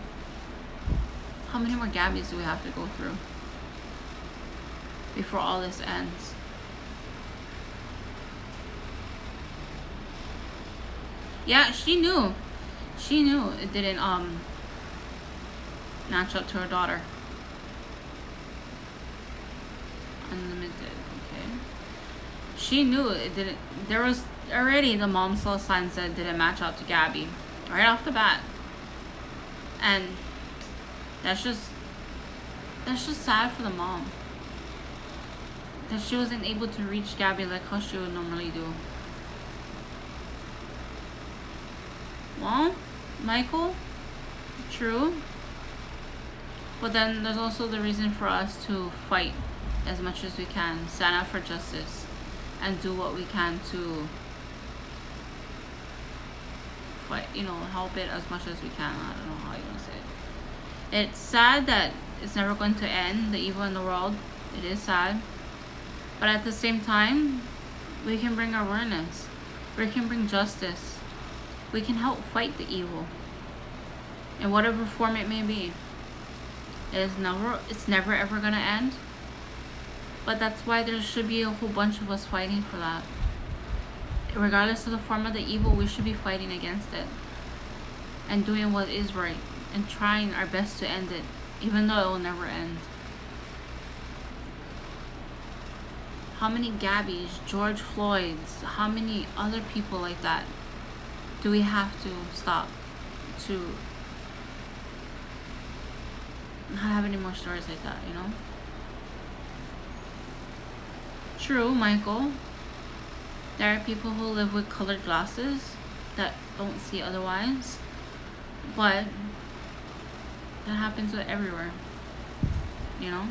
How many more Gabbies do we have to go through before all this ends? Yeah, she knew. She knew it didn't match up to her daughter. Unlimited, okay. She knew it didn't. There was already the mom saw signs that didn't match up to Gabby right off the bat, and that's just sad for the mom that she wasn't able to reach Gabby like how she would normally do. Well, Michael, true, but then there's also the reason for us to fight as much as we can, stand up for justice, and do what we can to fight, you know, help it as much as we can. I don't know how you want to say it. It's sad that it's never going to end, the evil in the world. It is sad. But at the same time, we can bring awareness. We can bring justice. We can help fight the evil in whatever form it may be. It's never ever gonna end. But that's why there should be a whole bunch of us fighting for that. Regardless of the form of the evil, we should be fighting against it and doing what is right and trying our best to end it, even though it will never end. How many Gabbys, George Floyds, how many other people like that do we have to stop to not have any more stories like that, you know? True, Michael. There are people who live with colored glasses that don't see otherwise, but that happens with everywhere, you know?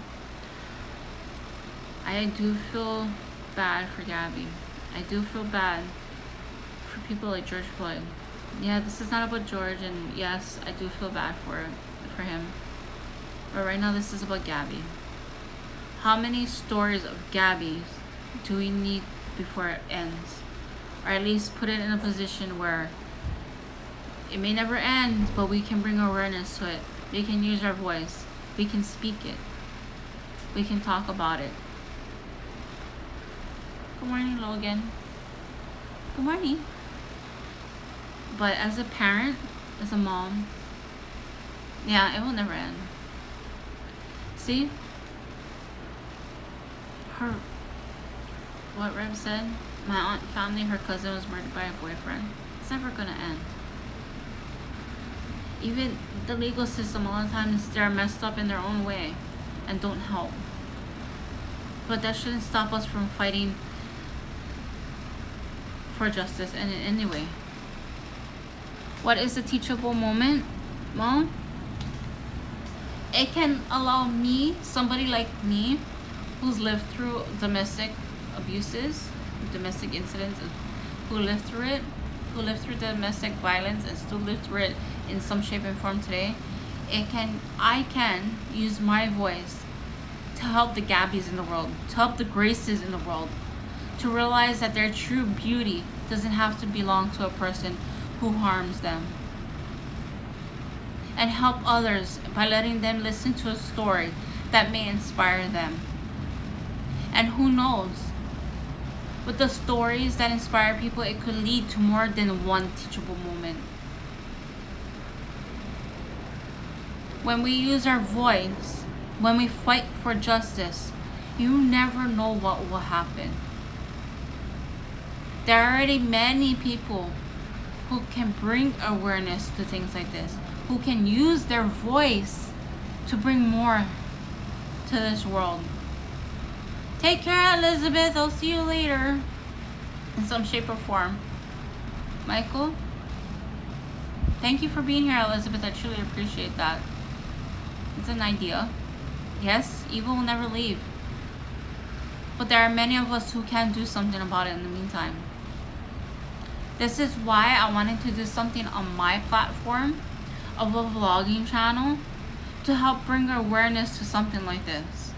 I do feel bad for Gabby. I do feel bad for people like George Floyd. Yeah, this is not about George, and yes, I do feel bad for him. But right now, this is about Gabby. How many stories of Gabby's do we need before it ends? Or at least put it in a position where it may never end, but we can bring awareness to it. We can use our voice. We can speak it. We can talk about it. Good morning, Logan. Good morning. But as a parent, as a mom, yeah, it will never end. See? What Reb said, my aunt family, her cousin was murdered by a boyfriend. It's never gonna end. Even the legal system, a lot of times they're messed up in their own way and don't help. But that shouldn't stop us from fighting for justice in any way. What is a teachable moment? Well, It can allow me, somebody like me, who's lived through domestic abuses, domestic incidents, who lived through it, who lived through domestic violence and still live through it in some shape and form today. I can use my voice to help the Gabbies in the world, to help the Graces in the world, to realize that their true beauty doesn't have to belong to a person who harms them. And help others by letting them listen to a story that may inspire them. And who knows, with the stories that inspire people, it could lead to more than one teachable moment. When we use our voice, when we fight for justice, you never know what will happen. There are already many people who can bring awareness to things like this, who can use their voice to bring more to this world. Take care, Elizabeth. I'll see you later in some shape or form. Michael, thank you for being here, Elizabeth. I truly appreciate that. It's an idea. Yes, evil will never leave. But there are many of us who can do something about it in the meantime. This is why I wanted to do something on my platform of a vlogging channel to help bring awareness to something like this.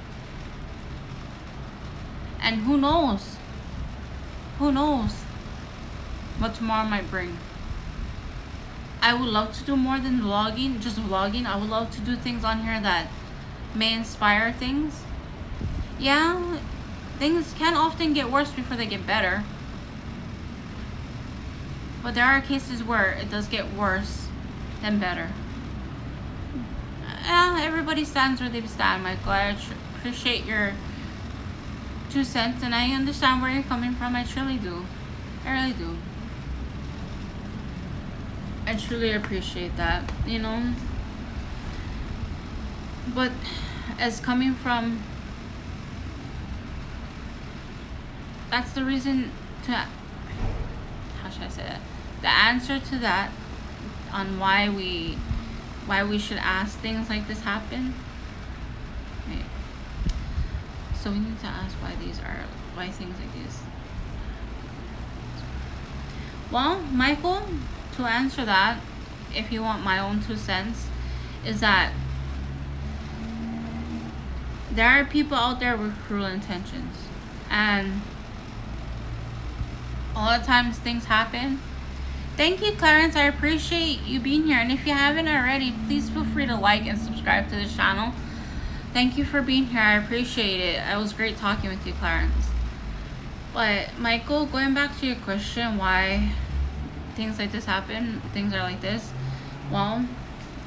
And who knows what tomorrow might bring. I would love to do more than vlogging, just vlogging. I would love to do things on here that may inspire things. Yeah, things can often get worse before they get better. But there are cases where it does get worse than better. Everybody stands where they stand, Michael. I appreciate your 2 cents, and I understand where you're coming from. I truly do. I really do. I truly appreciate that, you know. But as coming from, that's the reason to, how should I say that? The answer to that on why we should ask things like this happen. Wait. So we need to ask why things like this. Well, Michael, to answer that, if you want my own 2 cents, is that there are people out there with cruel intentions, and a lot of times things happen. Thank you, Clarence. I appreciate you being here, and if you haven't already, please feel free to like and subscribe to this channel. Thank you for being here. I appreciate it. It was great talking with you, Clarence. But Michael, going back to your question, why things like this happen, things are like this, well,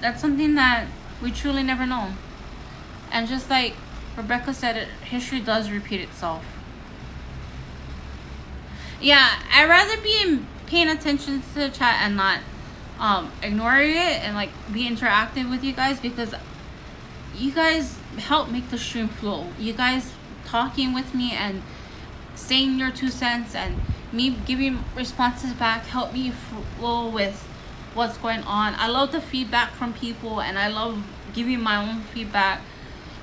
that's something that we truly never know. And just like Rebecca said, history does repeat itself. Yeah, I'd rather be paying attention to the chat and not ignoring it, and like be interactive with you guys, because you guys help make the stream flow. You guys talking with me and saying your 2 cents and me giving responses back help me flow with what's going on. I love the feedback from people, and I love giving my own feedback,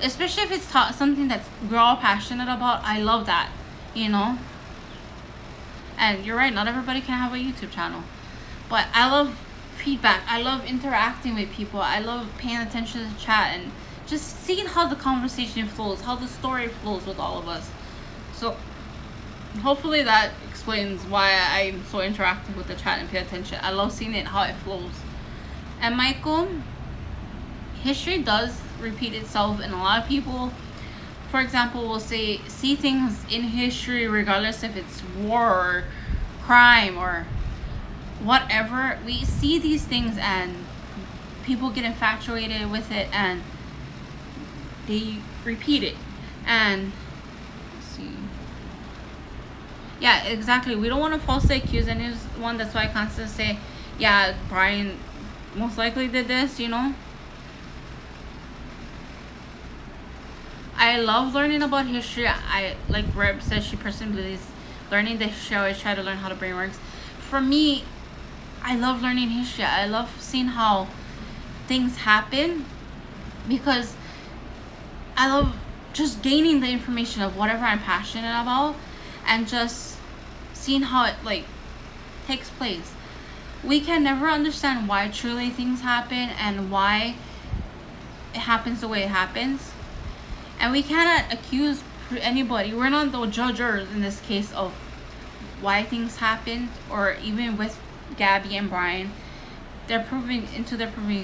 especially if it's something that we're all passionate about. I love that, you know. And you're right, not everybody can have a YouTube channel, but I love feedback. I love interacting with people. I love paying attention to the chat and just seeing how the conversation flows, how the story flows with all of us. So hopefully that explains why I'm so interactive with the chat and pay attention. I love seeing it, how it flows. And Michael, history does repeat itself, and a lot of people, for example, will see things in history regardless if it's war or crime or whatever. We see these things and people get infatuated with it and they repeat it. And let's see. Yeah, exactly. We don't want to falsely accuse anyone. That's why I constantly say, yeah, Brian most likely did this, you know. I love learning about history. I, like Reb says, she personally believes learning the history. I always try to learn how the brain works. For me, I love learning history. I love seeing how things happen, because I love just gaining the information of whatever I'm passionate about and just seeing how it like takes place. We can never understand why truly things happen and why it happens the way it happens. And we cannot accuse anybody. We're not the judges in this case of why things happened, or even with Gabby and Brian. They're proving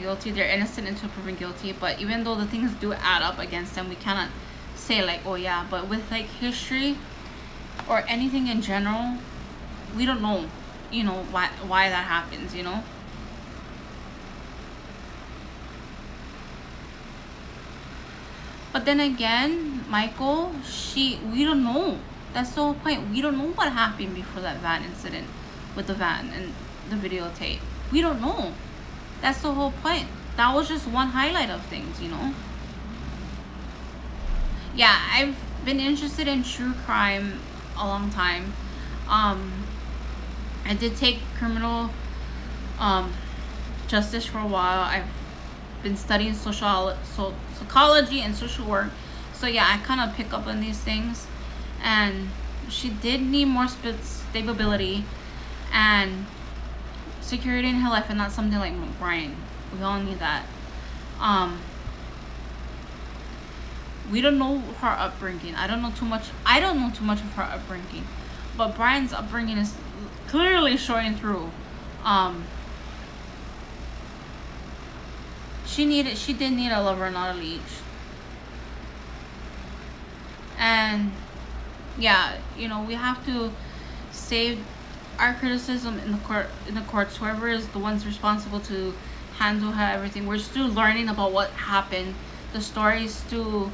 guilty. They're innocent until proven guilty. But even though the things do add up against them, we cannot say like, oh yeah. But with like history or anything in general, we don't know, you know, why that happens, you know. But then again, Michael, we don't know. That's the whole point. We don't know what happened before that van incident with the van and the videotape. We don't know. That's the whole point. That was just one highlight of things, you know. Yeah, I've been interested in true crime a long time. I did take criminal justice for a while. I've been studying psychology and social work. So yeah, I kind of pick up on these things. And she did need more stability and security in her life, and not something like Brian. We all need that. We don't know her upbringing. I don't know too much of her upbringing, but Brian's upbringing is clearly showing through. She did need a lover, not a leech. And yeah, you know, we have to save our criticism in the courts. Whoever is the ones responsible to handle everything. We're still learning about what happened. The stories still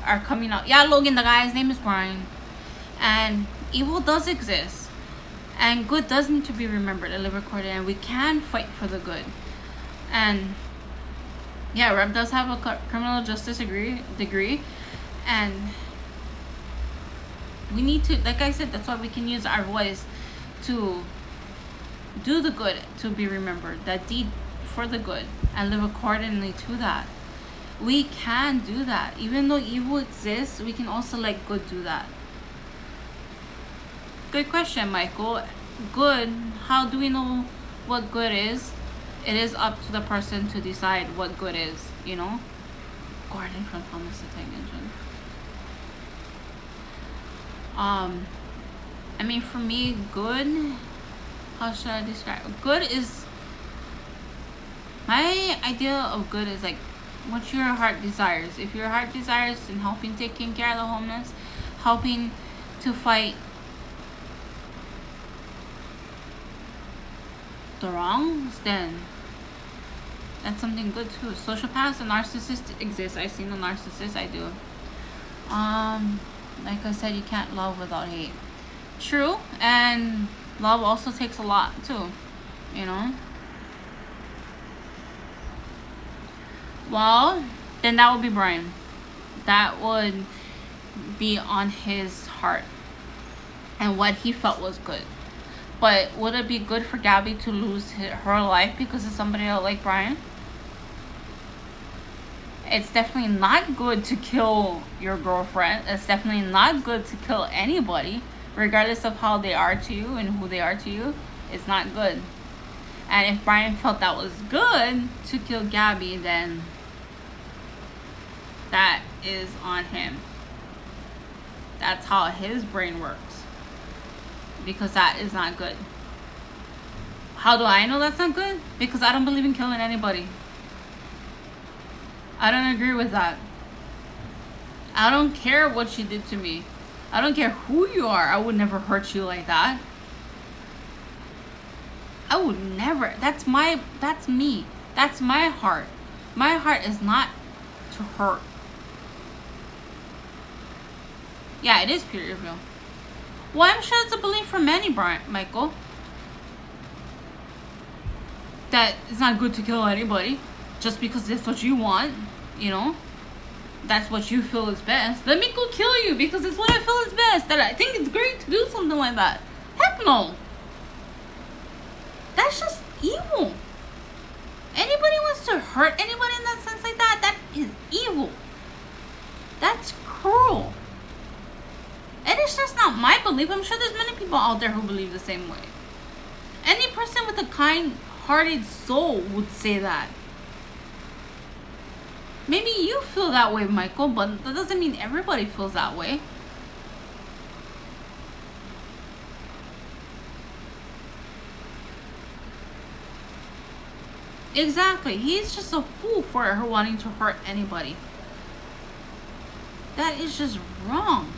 are coming out. Yeah, Logan, the guy's name is Brian. And evil does exist. And good does need to be remembered and live recorded. And we can fight for the good. And yeah, Reb does have a criminal justice degree. And we need to, like I said, that's why we can use our voice to do the good, to be remembered, that deed for the good, and live accordingly to that. We can do that. Even though evil exists, we can also let good do that. Good question, Michael. Good, how do we know what good is? It is up to the person to decide what good is, you know? Gordon from Thomas the Tank Engine. I mean, for me, good, how should I describe it? Good is, my idea of good is like what your heart desires. If your heart desires in helping taking care of the homeless, helping to fight the wrongs, then that's something good too. Sociopaths and narcissists exist. I've seen the narcissist, I do. Like I said, you can't love without hate. True, and love also takes a lot too, you know. Well, then that would be Brian. That would be on his heart and what he felt was good. But would it be good for Gabby to lose her life because of somebody like Brian? It's definitely not good to kill your girlfriend. It's definitely not good to kill anybody, regardless of how they are to you and who they are to you. It's not good. And if Brian felt that was good to kill Gabby, then that is on him. That's how his brain works. Because that is not good. How do I know that's not good? Because I don't believe in killing anybody. I don't agree with that. I don't care what she did to me. I don't care who you are. I would never hurt you like that. I would never. That's me. That's my heart. My heart is not to hurt. Yeah, it is peer review. Well, I'm sure it's a belief for many, Michael, that it's not good to kill anybody just because that's what you want, you know. That's what you feel is best. Let me go kill you because it's what I feel is best. That I think it's great to do something like that. Heck no. That's just evil. Anybody wants to hurt anybody in that sense like that, that is evil. That's cruel. And it's just not my belief. I'm sure there's many people out there who believe the same way. Any person with a kind-hearted soul would say that. Maybe you feel that way, Michael, but that doesn't mean everybody feels that way. Exactly. He's just a fool for her wanting to hurt anybody. That is just wrong.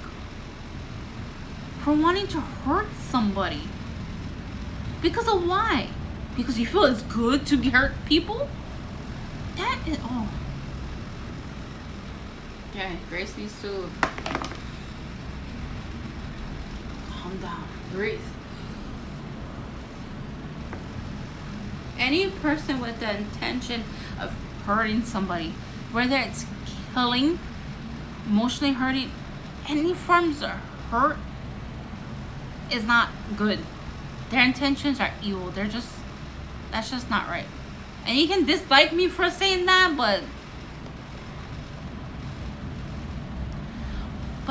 For wanting to hurt somebody. Because of why? Because you feel it's good to hurt people? That is... Oh. Okay, Grace needs to... Calm down. Breathe. Any person with the intention of hurting somebody, whether it's killing, emotionally hurting, any forms of hurt is not good. Their intentions are evil. That's just not right. And you can dislike me for saying that, but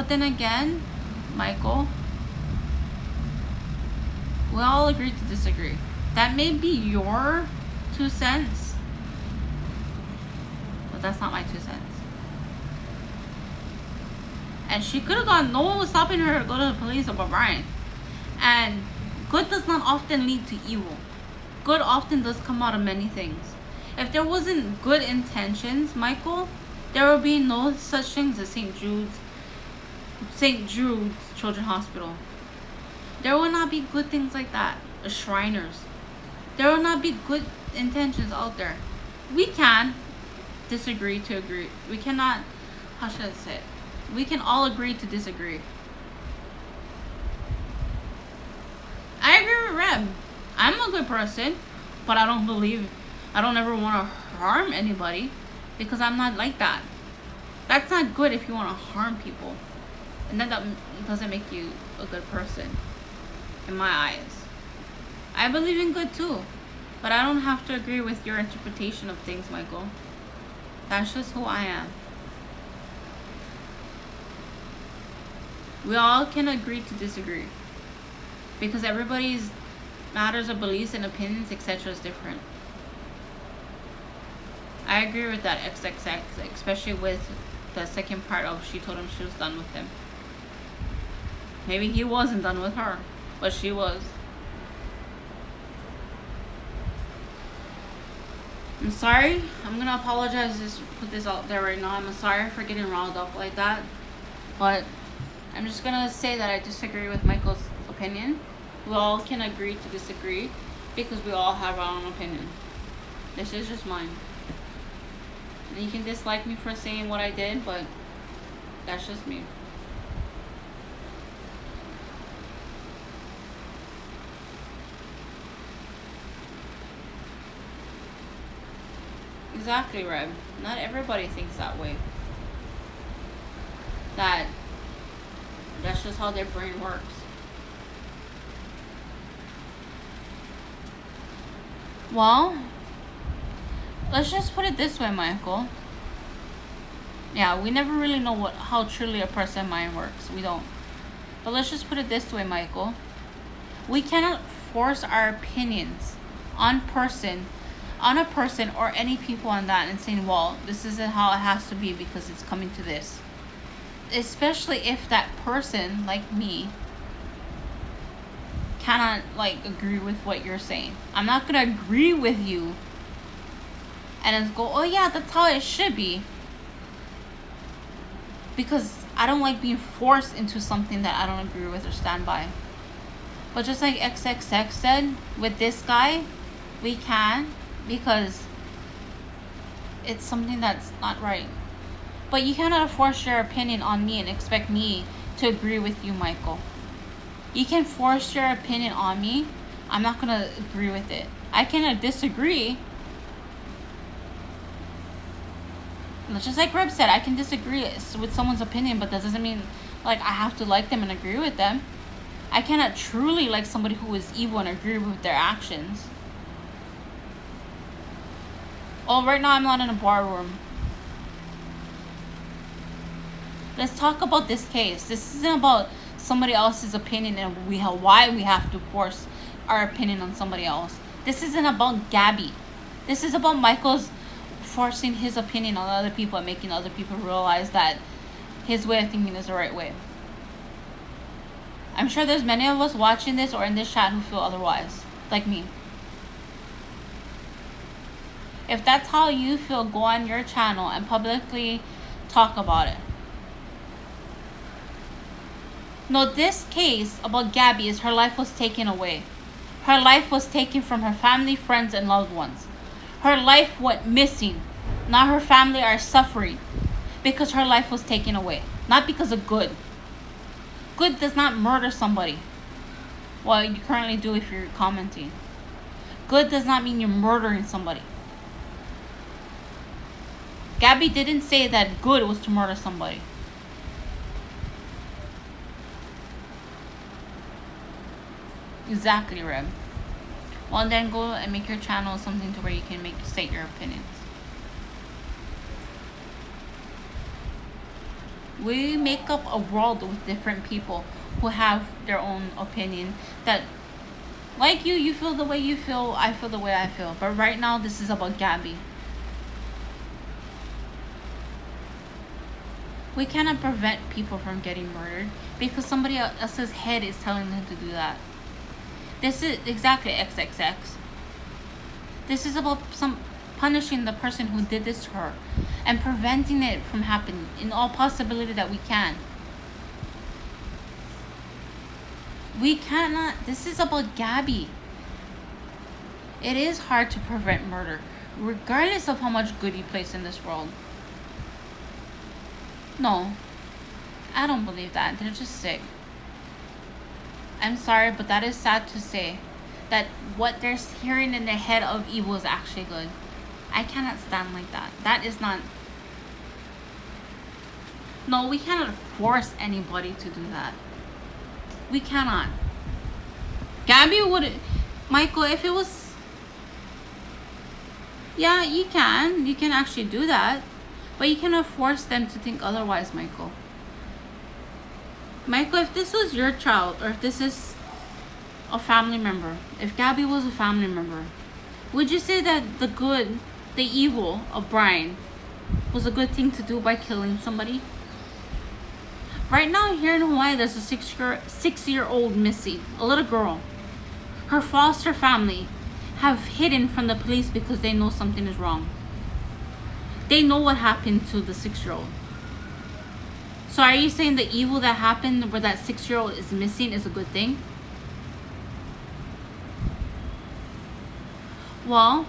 then again, Michael, we all agree to disagree. That may be your 2 cents, but that's not my 2 cents. And she could have gone, no one was stopping her to go to the police about Brian. And good does not often lead to evil. Good often does come out of many things. If there wasn't good intentions, Michael, there would be no such things as St. Jude's Children's Hospital. There will not be good things like that. The Shriners. There will not be good intentions out there. We can disagree to agree. We cannot, how should I say it? We can all agree to disagree. I agree with Reb. I'm a good person, but I don't ever want to harm anybody because I'm not like that. That's not good if you want to harm people. And then that doesn't make you a good person in my eyes. I believe in good too, but I don't have to agree with your interpretation of things, Michael. That's just who I am. We all can agree to disagree because everybody's matters of beliefs and opinions, etc. is different. I agree with that XXX, especially with the second part of she told him she was done with him. Maybe he wasn't done with her, but she was. I'm sorry. I'm gonna apologize. Just put this out there right now. I'm sorry for getting riled up like that, but I'm just gonna say that I disagree with Michael's opinion. We all can agree to disagree because we all have our own opinion. This is just mine. And you can dislike me for saying what I did, but that's just me. Exactly, Reb. Not everybody thinks that way. That's just how their brain works. Well, let's just put it this way, Michael. Yeah, we never really know how truly a person's mind works. We don't. But let's just put it this way, Michael. We cannot force our opinions on a person or any people on that and saying, well, this isn't how it has to be because it's coming to this. Especially if that person, like me, cannot agree with what you're saying. I'm not gonna agree with you and then go, oh yeah, that's how it should be, because I don't like being forced into something that I don't agree with or stand by. But just like XXX said, with this guy, we can, because it's something that's not right. But you cannot force your opinion on me and expect me to agree with you, Michael. You can force your opinion on me. I'm not going to agree with it. I can disagree. Just like Reb said, I can disagree with someone's opinion, but that doesn't mean I have to like them and agree with them. I cannot truly like somebody who is evil and agree with their actions. Oh, right now I'm not in a bar room. Let's talk about this case. This isn't about somebody else's opinion and why we have to force our opinion on somebody else. This isn't about Gabby. This is about Michael's forcing his opinion on other people and making other people realize that his way of thinking is the right way. I'm sure there's many of us watching this or in this chat who feel otherwise, like me. If that's how you feel, go on your channel and publicly talk about it. No, this case about Gabby is her life was taken away. Her life was taken from her family, friends, and loved ones. Her life went missing. Now her family are suffering because her life was taken away. Not because of good. Good does not murder somebody. Well, you currently do if you're commenting. Good does not mean you're murdering somebody. Gabby didn't say that good was to murder somebody. Exactly, Reb. Well, then go and make your channel something to where you can state your opinions. We make up a world with different people who have their own opinion. That, like you feel the way you feel, I feel the way I feel. But right now, this is about Gabby. We cannot prevent people from getting murdered because somebody else's head is telling them to do that. This is exactly XXX. This is about punishing the person who did this to her and preventing it from happening in all possibility that we can. We cannot. This is about Gabby. It is hard to prevent murder, regardless of how much good you place in this world. No, I don't believe that. They're just sick. I'm sorry, but that is sad to say that what they're hearing in their head of evil is actually good. I cannot stand like that. That is not... No, we cannot force anybody to do that. We cannot. Gabby would... Michael, if it was... Yeah, you can. You can actually do that. But you cannot force them to think otherwise, Michael. Michael, if this was your child, or if this is a family member, if Gabby was a family member, would you say that the good, the evil of Brian was a good thing to do by killing somebody? Right now here in Hawaii, there's a six-year-old missing, a little girl. Her foster family have hidden from the police because they know something is wrong. They know what happened to the 6-year-old. So are you saying the evil that happened where that 6-year-old is missing is a good thing? Well,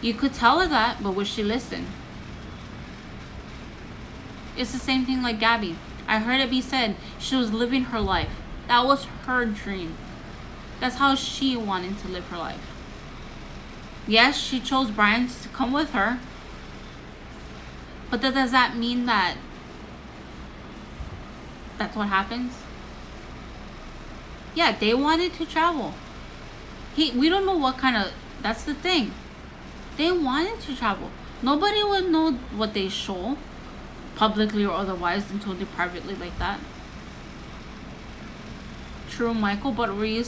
you could tell her that, but would she listen? It's the same thing like Gabby. I heard it be said she was living her life. That was her dream. That's how she wanted to live her life. Yes, she chose Brian to come with her. But does that mean that that's what happens? Yeah, they wanted to travel. We don't know what kind of... That's the thing. They wanted to travel. Nobody would know what they show, publicly or otherwise, until they privately like that. True, Michael, but would you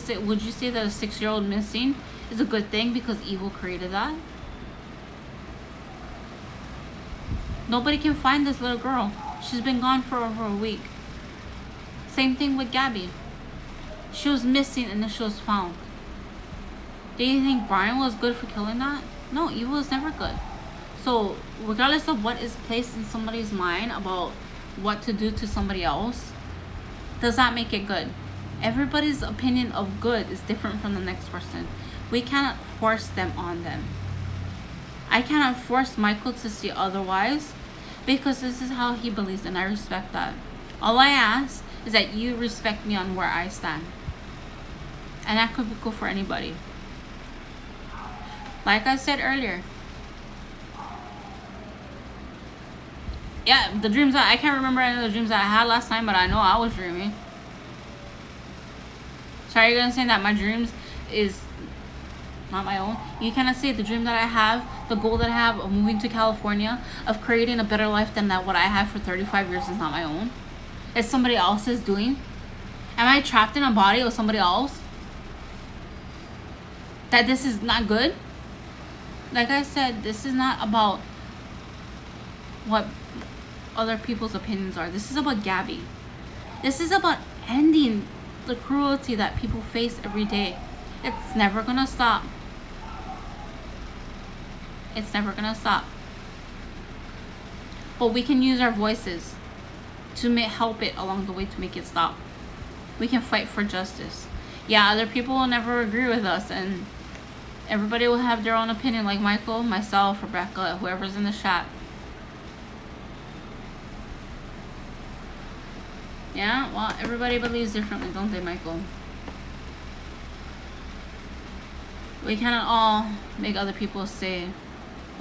say that a 6-year-old missing is a good thing because evil created that? Nobody can find this little girl. She's been gone for over a week. Same thing with Gabby. She was missing and then she was found. Do you think Brian was good for killing that? No, evil is never good. So regardless of what is placed in somebody's mind about what to do to somebody else, does that make it good? Everybody's opinion of good is different from the next person. We cannot force them on them. I cannot force Michael to see otherwise because this is how he believes and I respect that. All I ask is that you respect me on where I stand. And that could go for anybody. Like I said earlier. Yeah, the dreams I can't remember any of the dreams that I had last time, but I know I was dreaming. So are you gonna say that my dreams is not my own. You cannot say the dream that I have, the goal that I have of moving to California, of creating a better life than that what I have for 35 years is not my own. It's somebody else's doing. Am I trapped in a body of somebody else? That this is not good? Like I said, this is not about what other people's opinions are. This is about Gabby. This is about ending the cruelty that people face every day. It's never gonna stop. It's never gonna stop. But we can use our voices to help it along the way to make it stop. We can fight for justice. Yeah, other people will never agree with us, and everybody will have their own opinion, like Michael, myself, Rebecca, whoever's in the chat. Yeah, well, everybody believes differently, don't they, Michael? We cannot all make other people say,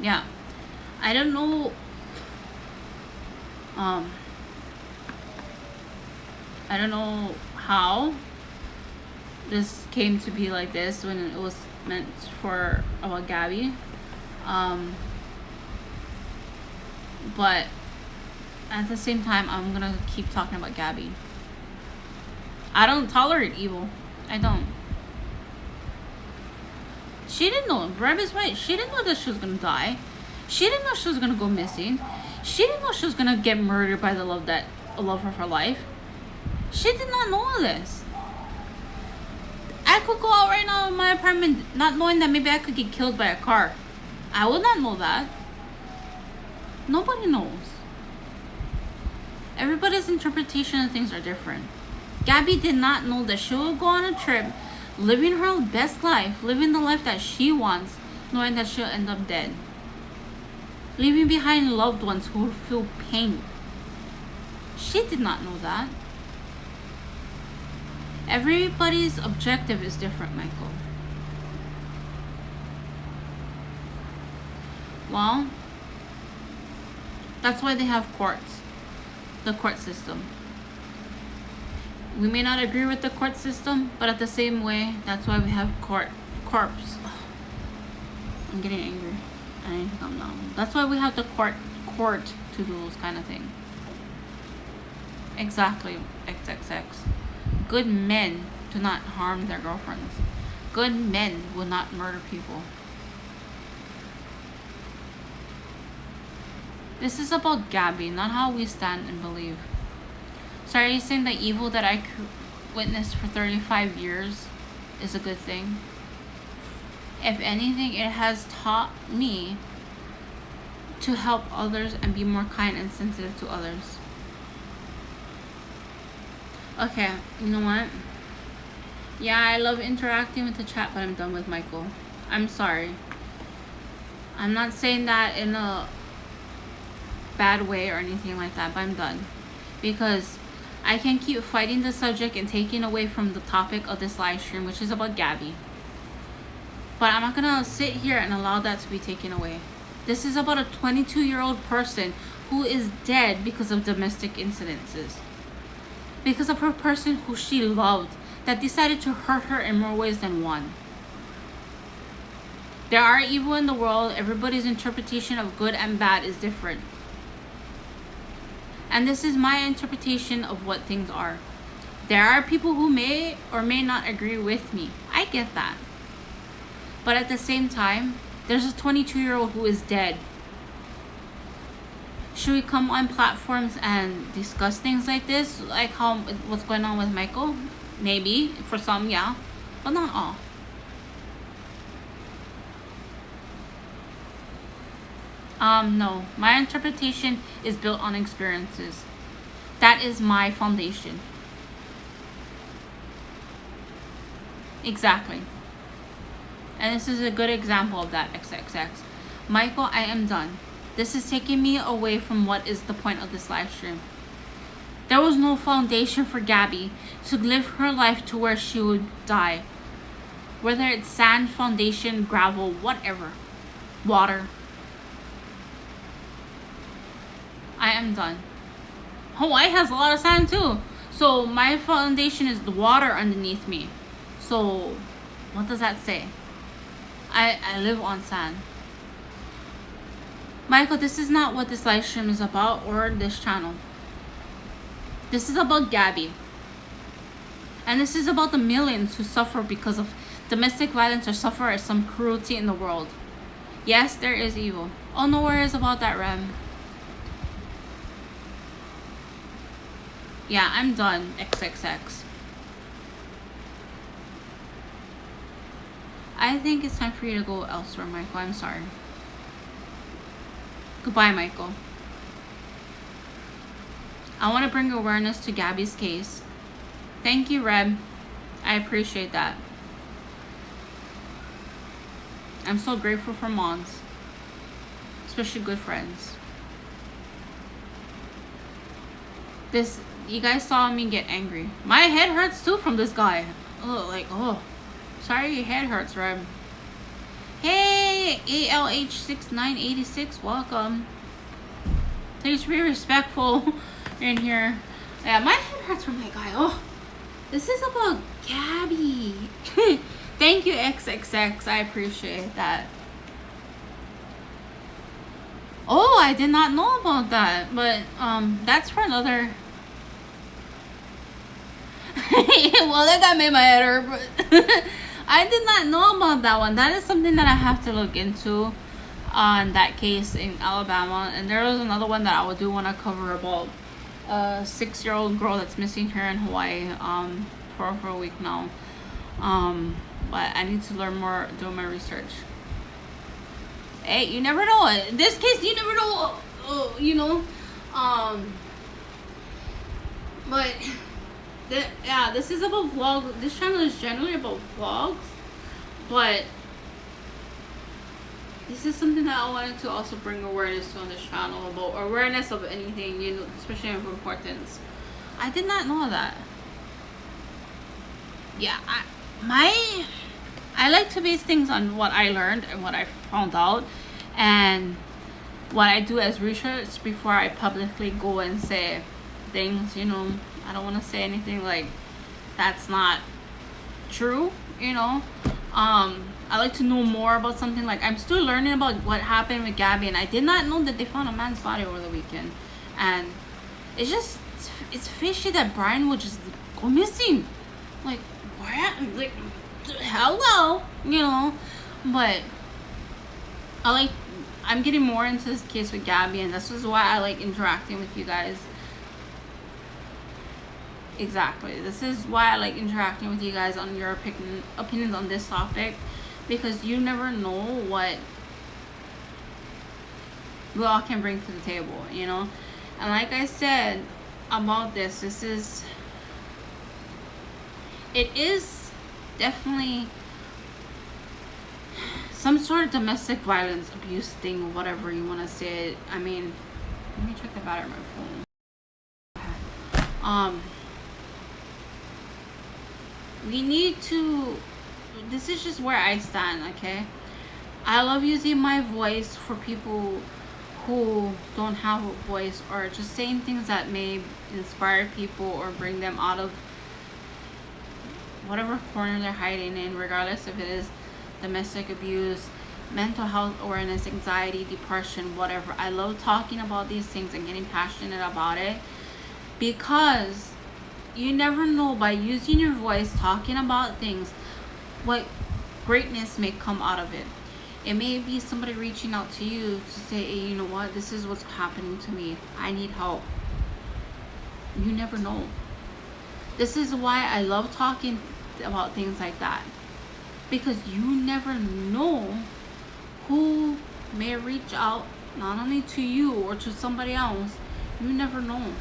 yeah. I don't know. I don't know how this came to be like this when it was meant for about Gabby. But at the same time, I'm gonna keep talking about Gabby. I don't tolerate evil. I don't. She didn't know. Breb is right. She didn't know that she was gonna die. She didn't know she was gonna go missing. She didn't know she was gonna get murdered by the love of her life. She did not know this. I could go out right now in my apartment not knowing that maybe I could get killed by a car. I would not know that. Nobody knows. Everybody's interpretation of things are different. Gabby did not know that she would go on a trip, living her best life, living the life that she wants, knowing that she'll end up dead. Leaving behind loved ones who will feel pain. She did not know that. Everybody's objective is different, Michael. Well, that's why they have courts. The court system. We may not agree with the court system, but at the same way, that's why we have corpse. I'm getting angry. I need to calm down. That's why we have the court to do those kind of things. Exactly, XXX. Good men do not harm their girlfriends. Good men will not murder people. This is about Gabby, not how we stand and believe. So are you saying the evil that I witnessed for 35 years is a good thing? If anything, it has taught me to help others and be more kind and sensitive to others. Okay, you know what? Yeah, I love interacting with the chat, but I'm done with Michael. I'm sorry. I'm not saying that in a bad way or anything like that, but I'm done. Because I can keep fighting the subject and taking away from the topic of this live stream, which is about Gabby. But I'm not gonna sit here and allow that to be taken away. This is about a 22-year-old person who is dead because of domestic incidences. Because of her person who she loved that decided to hurt her in more ways than one. There are evil in the world. Everybody's interpretation of good and bad is different. And this is my interpretation of what things are. There are people who may or may not agree with me. I get that. But at the same time, there's a 22-year-old who is dead. Should we come on platforms and discuss things like this? Like what's going on with Michael? Maybe. For some, yeah. But not all. No. My interpretation is built on experiences. That is my foundation. Exactly. And this is a good example of that, XXX. Michael, I am done. This is taking me away from what is the point of this live stream. There was no foundation for Gabby to live her life to where she would die. Whether it's sand, foundation, gravel, whatever. Water. I am done. Hawaii has a lot of sand too. So my foundation is the water underneath me. So what does that say? I live on sand. Michael, this is not what this live stream is about or this channel. This is about Gabby. And this is about the millions who suffer because of domestic violence or suffer some cruelty in the world. Yes, there is evil. Oh, no worries about that, Rem. Yeah, I'm done. XXX. I think it's time for you to go elsewhere, Michael. I'm sorry. Goodbye, Michael. I want to bring awareness to Gabby's case. Thank you, Reb. I appreciate that. I'm so grateful for moms. Especially good friends. This, you guys saw me get angry. My head hurts too from this guy. Oh. Sorry your head hurts, Reb. Hey, ALH6986, welcome. Please be respectful in here. Yeah, my head hurts from that guy. Oh, this is about Gabby. Thank you, XXX. I appreciate that. Oh, I did not know about that. But, that's for another... Well, that guy made my head hurt, but... I did not know about that one. That is something that I have to look into on that case in Alabama. And there was another one that I do want to cover about a 6-year-old girl that's missing here in Hawaii for a week now. But I need to learn more, do my research. Hey, you never know. In this case, you never know. You know. But... yeah, this is about vlog. This channel is generally about vlogs, but this is something that I wanted to also bring awareness to on this channel, about awareness of anything, you know, especially of importance. I did not know that. Yeah, I like to base things on what I learned and what I found out, and what I do as research before I publicly go and say things, you know. I don't want to say anything like that's not true, you know. I like to know more about something. Like, I'm still learning about what happened with Gabby, and I did not know that they found a man's body over the weekend. And it's just, it's fishy that Brian would just go missing. Like, what? Like, hello, you know. But I'm getting more into this case with Gabby, and this is why I like interacting with you guys. Exactly. This is why I like interacting with you guys on your opinions on this topic, because you never know what we all can bring to the table, you know. And like I said about this, it is definitely some sort of domestic violence, abuse thing, whatever you want to say it. I mean, let me check the battery on my phone. We need to, this is just where I stand, okay? I love using my voice for people who don't have a voice, or just saying things that may inspire people or bring them out of whatever corner they're hiding in, regardless if it is domestic abuse, mental health awareness, anxiety, depression, whatever. I love talking about these things and getting passionate about it, because you never know, by using your voice, talking about things, what greatness may come out of it. It may be somebody reaching out to you to say, hey, you know what, this is what's happening to me. I need help. You never know. This is why I love talking about things like that. Because you never know who may reach out, not only to you or to somebody else. You never know.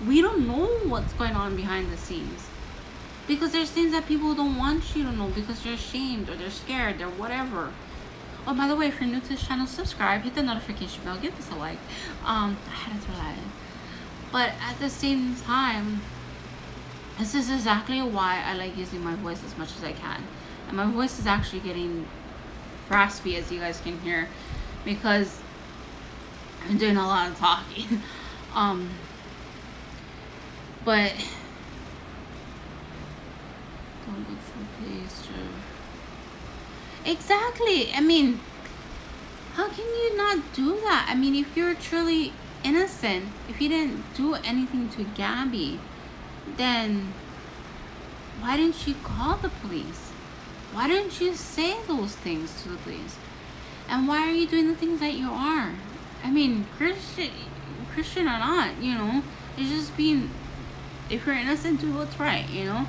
We don't know what's going on behind the scenes, because there's things that people don't want you to know because they're ashamed or they're scared or whatever. Oh, by the way, if you're new to this channel, subscribe, hit the notification bell, give us a like. I had to try it. But at the same time, this is exactly why I like using my voice as much as I can. And my voice is actually getting raspy, as you guys can hear, because I'm doing a lot of talking. But don't look for police. Exactly. I mean, how can you not do that? I mean, if you're truly innocent, if you didn't do anything to Gabby, then why didn't you call the police? Why didn't you say those things to the police? And why are you doing the things that you are? I mean, Christian or not, you know, it's just being, if you're innocent, do what's right, you know?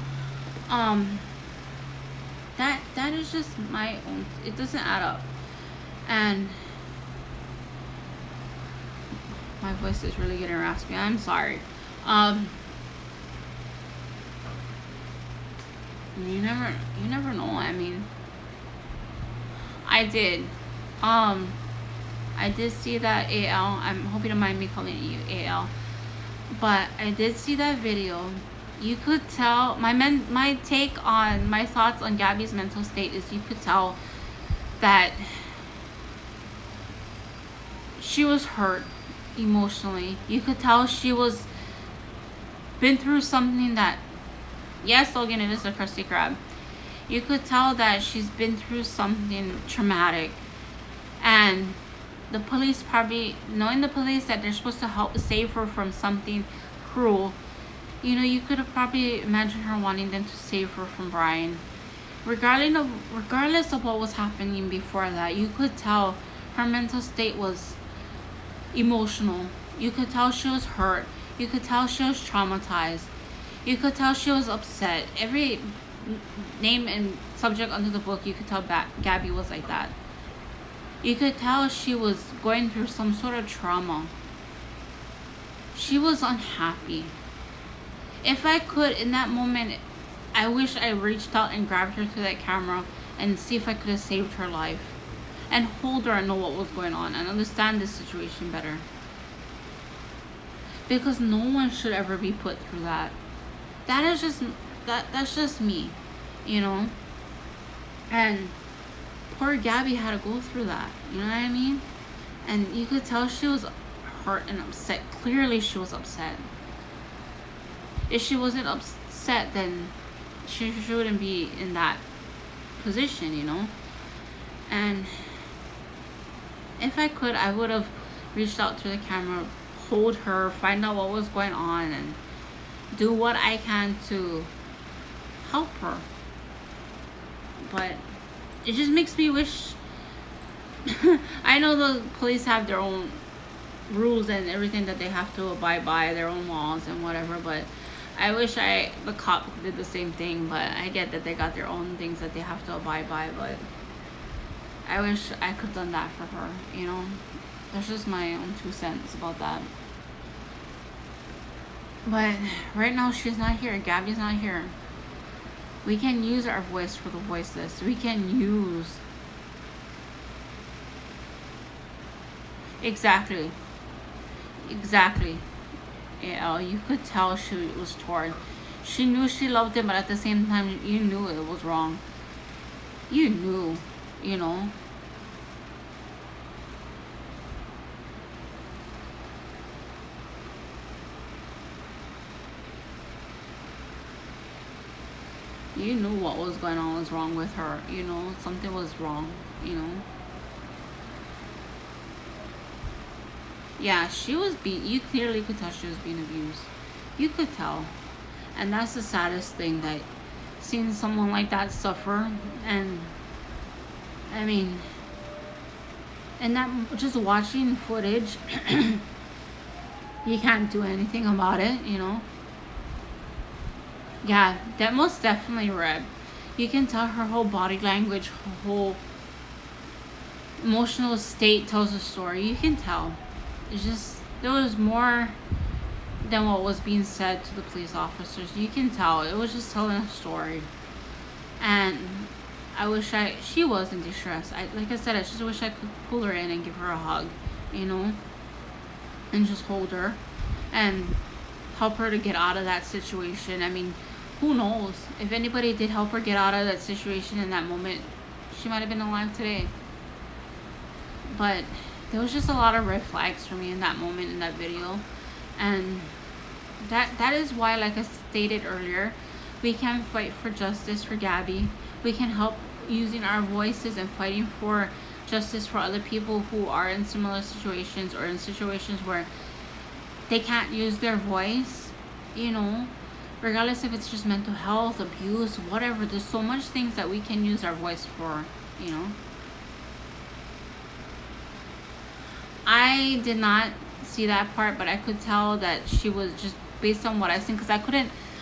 That is just my own, it doesn't add up. And my voice is really getting raspy. I'm sorry. You never know. I mean, I did see that AL. I'm hoping you don't mind me calling you AL, but I did see that video. You could tell my take on my thoughts on Gabby's mental state is you could tell that she was hurt emotionally. You could tell she was been through something that, yes, Logan, it is a crusty crab. You could tell that she's been through something traumatic, and the police probably, knowing the police that they're supposed to help save her from something cruel, you know, you could have probably imagined her wanting them to save her from Brian. Regardless of what was happening before that, you could tell her mental state was emotional. You could tell she was hurt. You could tell she was traumatized. You could tell she was upset. Every name and subject under the book, you could tell Gabby was like that. You could tell she was going through some sort of trauma. She was unhappy. If I could, in that moment, I wish I reached out and grabbed her to that camera and see if I could have saved her life. And hold her and know what was going on and understand this situation better. Because no one should ever be put through that. That's just me, you know. And poor Gabby had to go through that, you know what I mean? And you could tell she was hurt and upset. Clearly she was upset. If she wasn't upset, then she wouldn't be in that position, you know. And if I could, I would have reached out to the camera, hold her, find out what was going on, and do what I can to help her. But it just makes me wish. I know the police have their own rules and everything that they have to abide by, their own laws and whatever, but I wish the cop did the same thing. But I get that they got their own things that they have to abide by, but I wish I could have done that for her, you know. That's just my own 2 cents about that. But right now she's not here. Gabby's not here. We can use our voice for the voiceless. We can use. Exactly. Yeah, you could tell she was torn. She knew she loved him, but at the same time, you knew it was wrong. You knew, you know. You knew what was going on was wrong with her, you know. Something was wrong, you know. Yeah, she was you clearly could tell she was being abused. You could tell. And that's the saddest thing, that seeing someone like that suffer. And I mean, and that just watching footage, you can't do anything about it, you know. Yeah, that most definitely Reb. You can tell her whole body language, her whole emotional state tells a story. You can tell. It's just, there was more than what was being said to the police officers. You can tell. It was just telling a story. And I wish she was in distress. Like I said, I just wish I could pull her in and give her a hug, you know, and just hold her and help her to get out of that situation. I mean, who knows? If anybody did help her get out of that situation in that moment, she might have been alive today. But there was just a lot of red flags for me in that moment, in that video. And that is why, like I stated earlier, we can fight for justice for Gabby. We can help using our voices and fighting for justice for other people who are in similar situations or in situations where they can't use their voice, you know, regardless if it's just mental health, abuse, whatever. There's so much things that we can use our voice for, you know. I did not see that part, but I could tell that she was just based on what I seen, because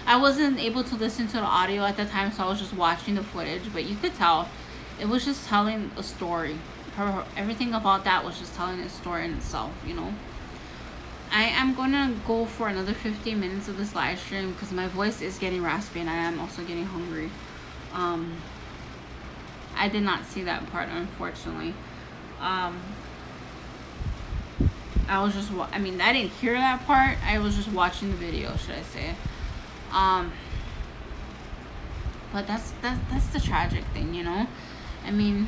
I wasn't able to listen to the audio at the time, so I was just watching the footage. But you could tell it was just telling a story. Everything about that was just telling a story in itself, you know. I am gonna go for another 15 minutes of this live stream because my voice is getting raspy and I am also getting hungry. I did not see that part, unfortunately. I was just I didn't hear that part. I was just watching the video, should I say. But that's the tragic thing, you know. I mean,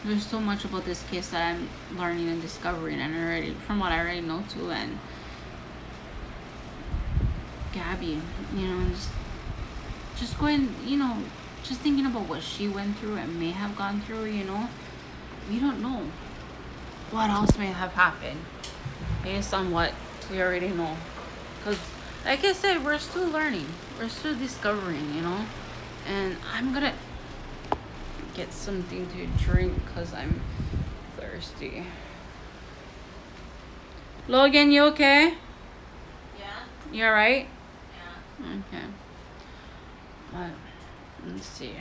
there's so much about this case that I'm learning and discovering, and already from what I already know too. And Gabby, you know, just going, you know, just thinking about what she went through and may have gone through, you know. We don't know what else may have happened based on what we already know. Because, like I said, we're still learning. We're still discovering, you know. And I'm going to get something to drink because I'm thirsty. Logan, you okay? Yeah. You alright? Yeah. Okay. But, let's see.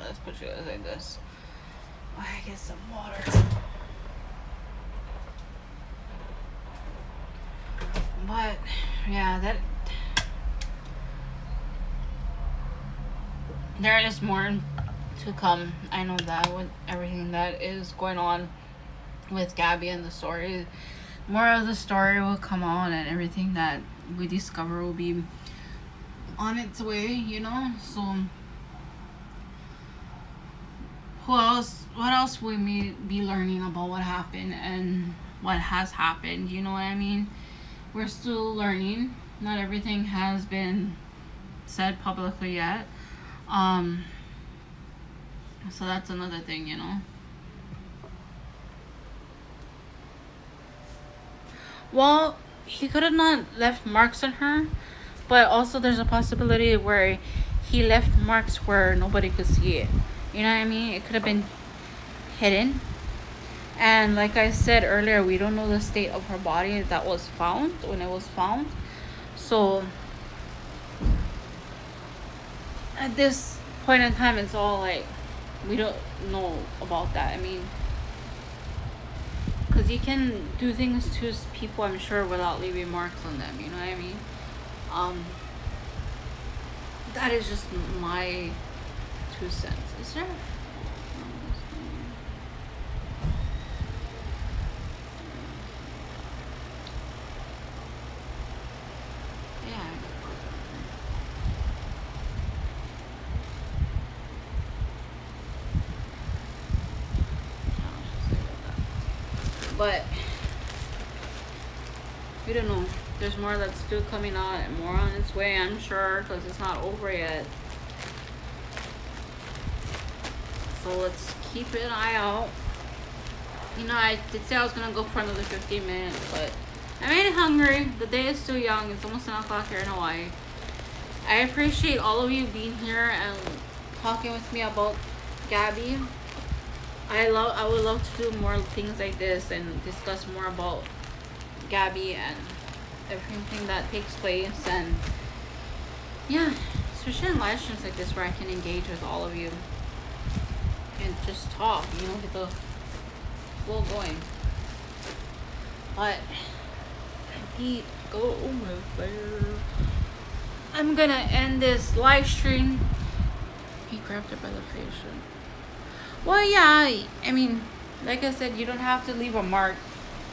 Let's put you guys like this. I get some water. But yeah, there is more to come. I know that with everything that is going on with Gabby and the story, more of the story will come on, and everything that we discover will be on its way, you know. So what else we may be learning about what happened and what has happened, you know what I mean? We're still learning. Not everything has been said publicly yet. So that's another thing, you know. Well, he could have not left marks on her, but also there's a possibility where he left marks where nobody could see it. You know what I mean? It could have been hidden. And like I said earlier, we don't know the state of her body that was found when it was found. So at this point in time, it's all like, we don't know about that. I mean, because you can do things to people, I'm sure, without leaving marks on them. You know what I mean? That is just my 2 cents. Is there? Yeah. But we don't know. There's more that's still coming out and more on its way, I'm sure, because it's not over yet. So let's keep an eye out. You know, I did say I was gonna go for another 15 minutes, but I'm really hungry. The day is still young. It's almost 10 o'clock here in Hawaii. I appreciate all of you being here and talking with me about Gabby. I would love to do more things like this and discuss more about Gabby and everything that takes place. And yeah, especially in live streams like this where I can engage with all of you and just talk, you know, get the flow going. But go over there. I'm gonna end this live stream. He grabbed her by the face. Well, yeah, I mean, like I said, you don't have to leave a mark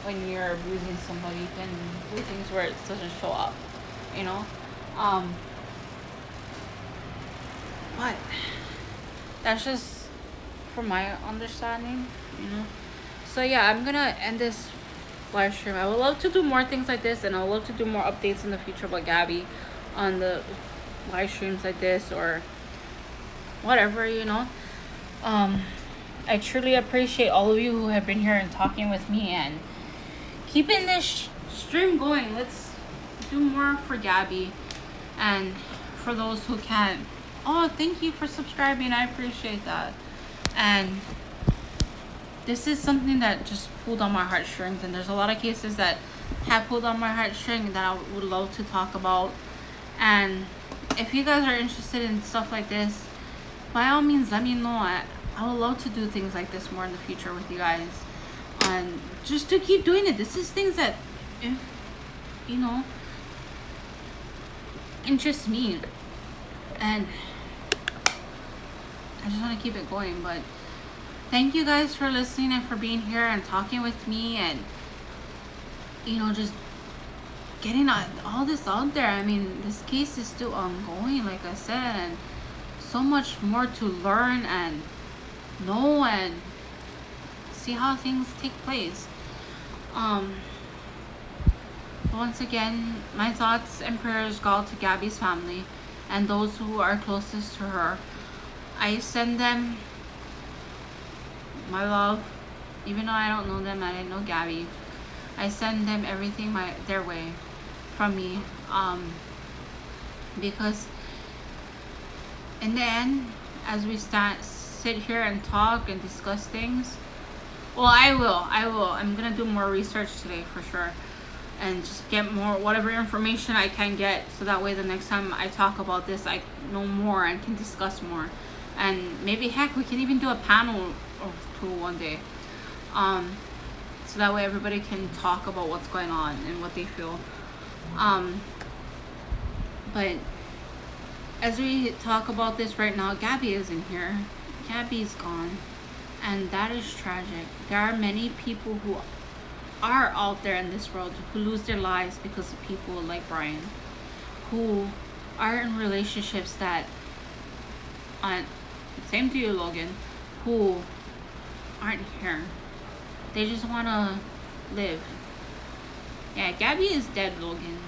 when you're abusing somebody. You can do things where it doesn't show up, you know. But that's just from my understanding, you know. So yeah, I'm gonna end this live stream. I would love to do more things like this, and I would love to do more updates in the future about Gabby on the live streams like this or whatever, you know. I truly appreciate all of you who have been here and talking with me and keeping this stream going. Let's do more for Gabby and for those who can't. Oh, thank you for subscribing. I appreciate that. And this is something that just pulled on my heartstrings, and there's a lot of cases that have pulled on my heartstring that I would love to talk about. And if you guys are interested in stuff like this, by all means, let me know. I would love to do things like this more in the future with you guys, and just to keep doing it. This is things that, if you know, interest me, and I just want to keep it going. But thank you guys for listening and for being here and talking with me, and you know, just getting all this out there. I mean, this case is still ongoing, like I said, and so much more to learn and know and see how things take place. Once again, my thoughts and prayers go out to Gabby's family and those who are closest to her. I send them my love, even though I don't know them. I didn't know Gabby. I send them everything their way from me, because in the end, as we sit here and talk and discuss things, well, I will. I'm gonna do more research today for sure, and just get more whatever information I can get, so that way the next time I talk about this, I know more and can discuss more. And maybe, heck, we can even do a panel or two one day, so that way everybody can talk about what's going on and what they feel. But as we talk about this right now, Gabby isn't here. Gabby's gone, and that is tragic. There are many people who are out there in this world who lose their lives because of people like Brian, who are in relationships that aren't, same to you, Logan, who aren't here. They just want to live. Yeah, Gabby is dead, Logan.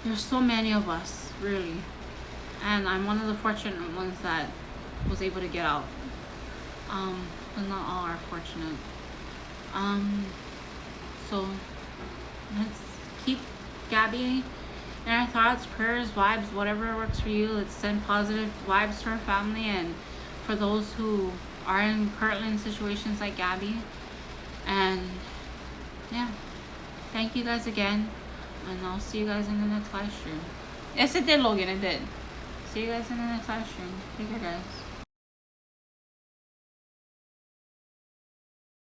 There's so many of us, really, and I'm one of the fortunate ones that was able to get out. But not all are fortunate. So let's keep Gabby in our thoughts, prayers, vibes, whatever works for you. Let's send positive vibes to her family and for those who are currently in situations like Gabby. And yeah, thank you guys again, and I'll see you guys in the next live stream. Yes, it did, Logan. It did. See you guys in the next live stream. Take care, guys.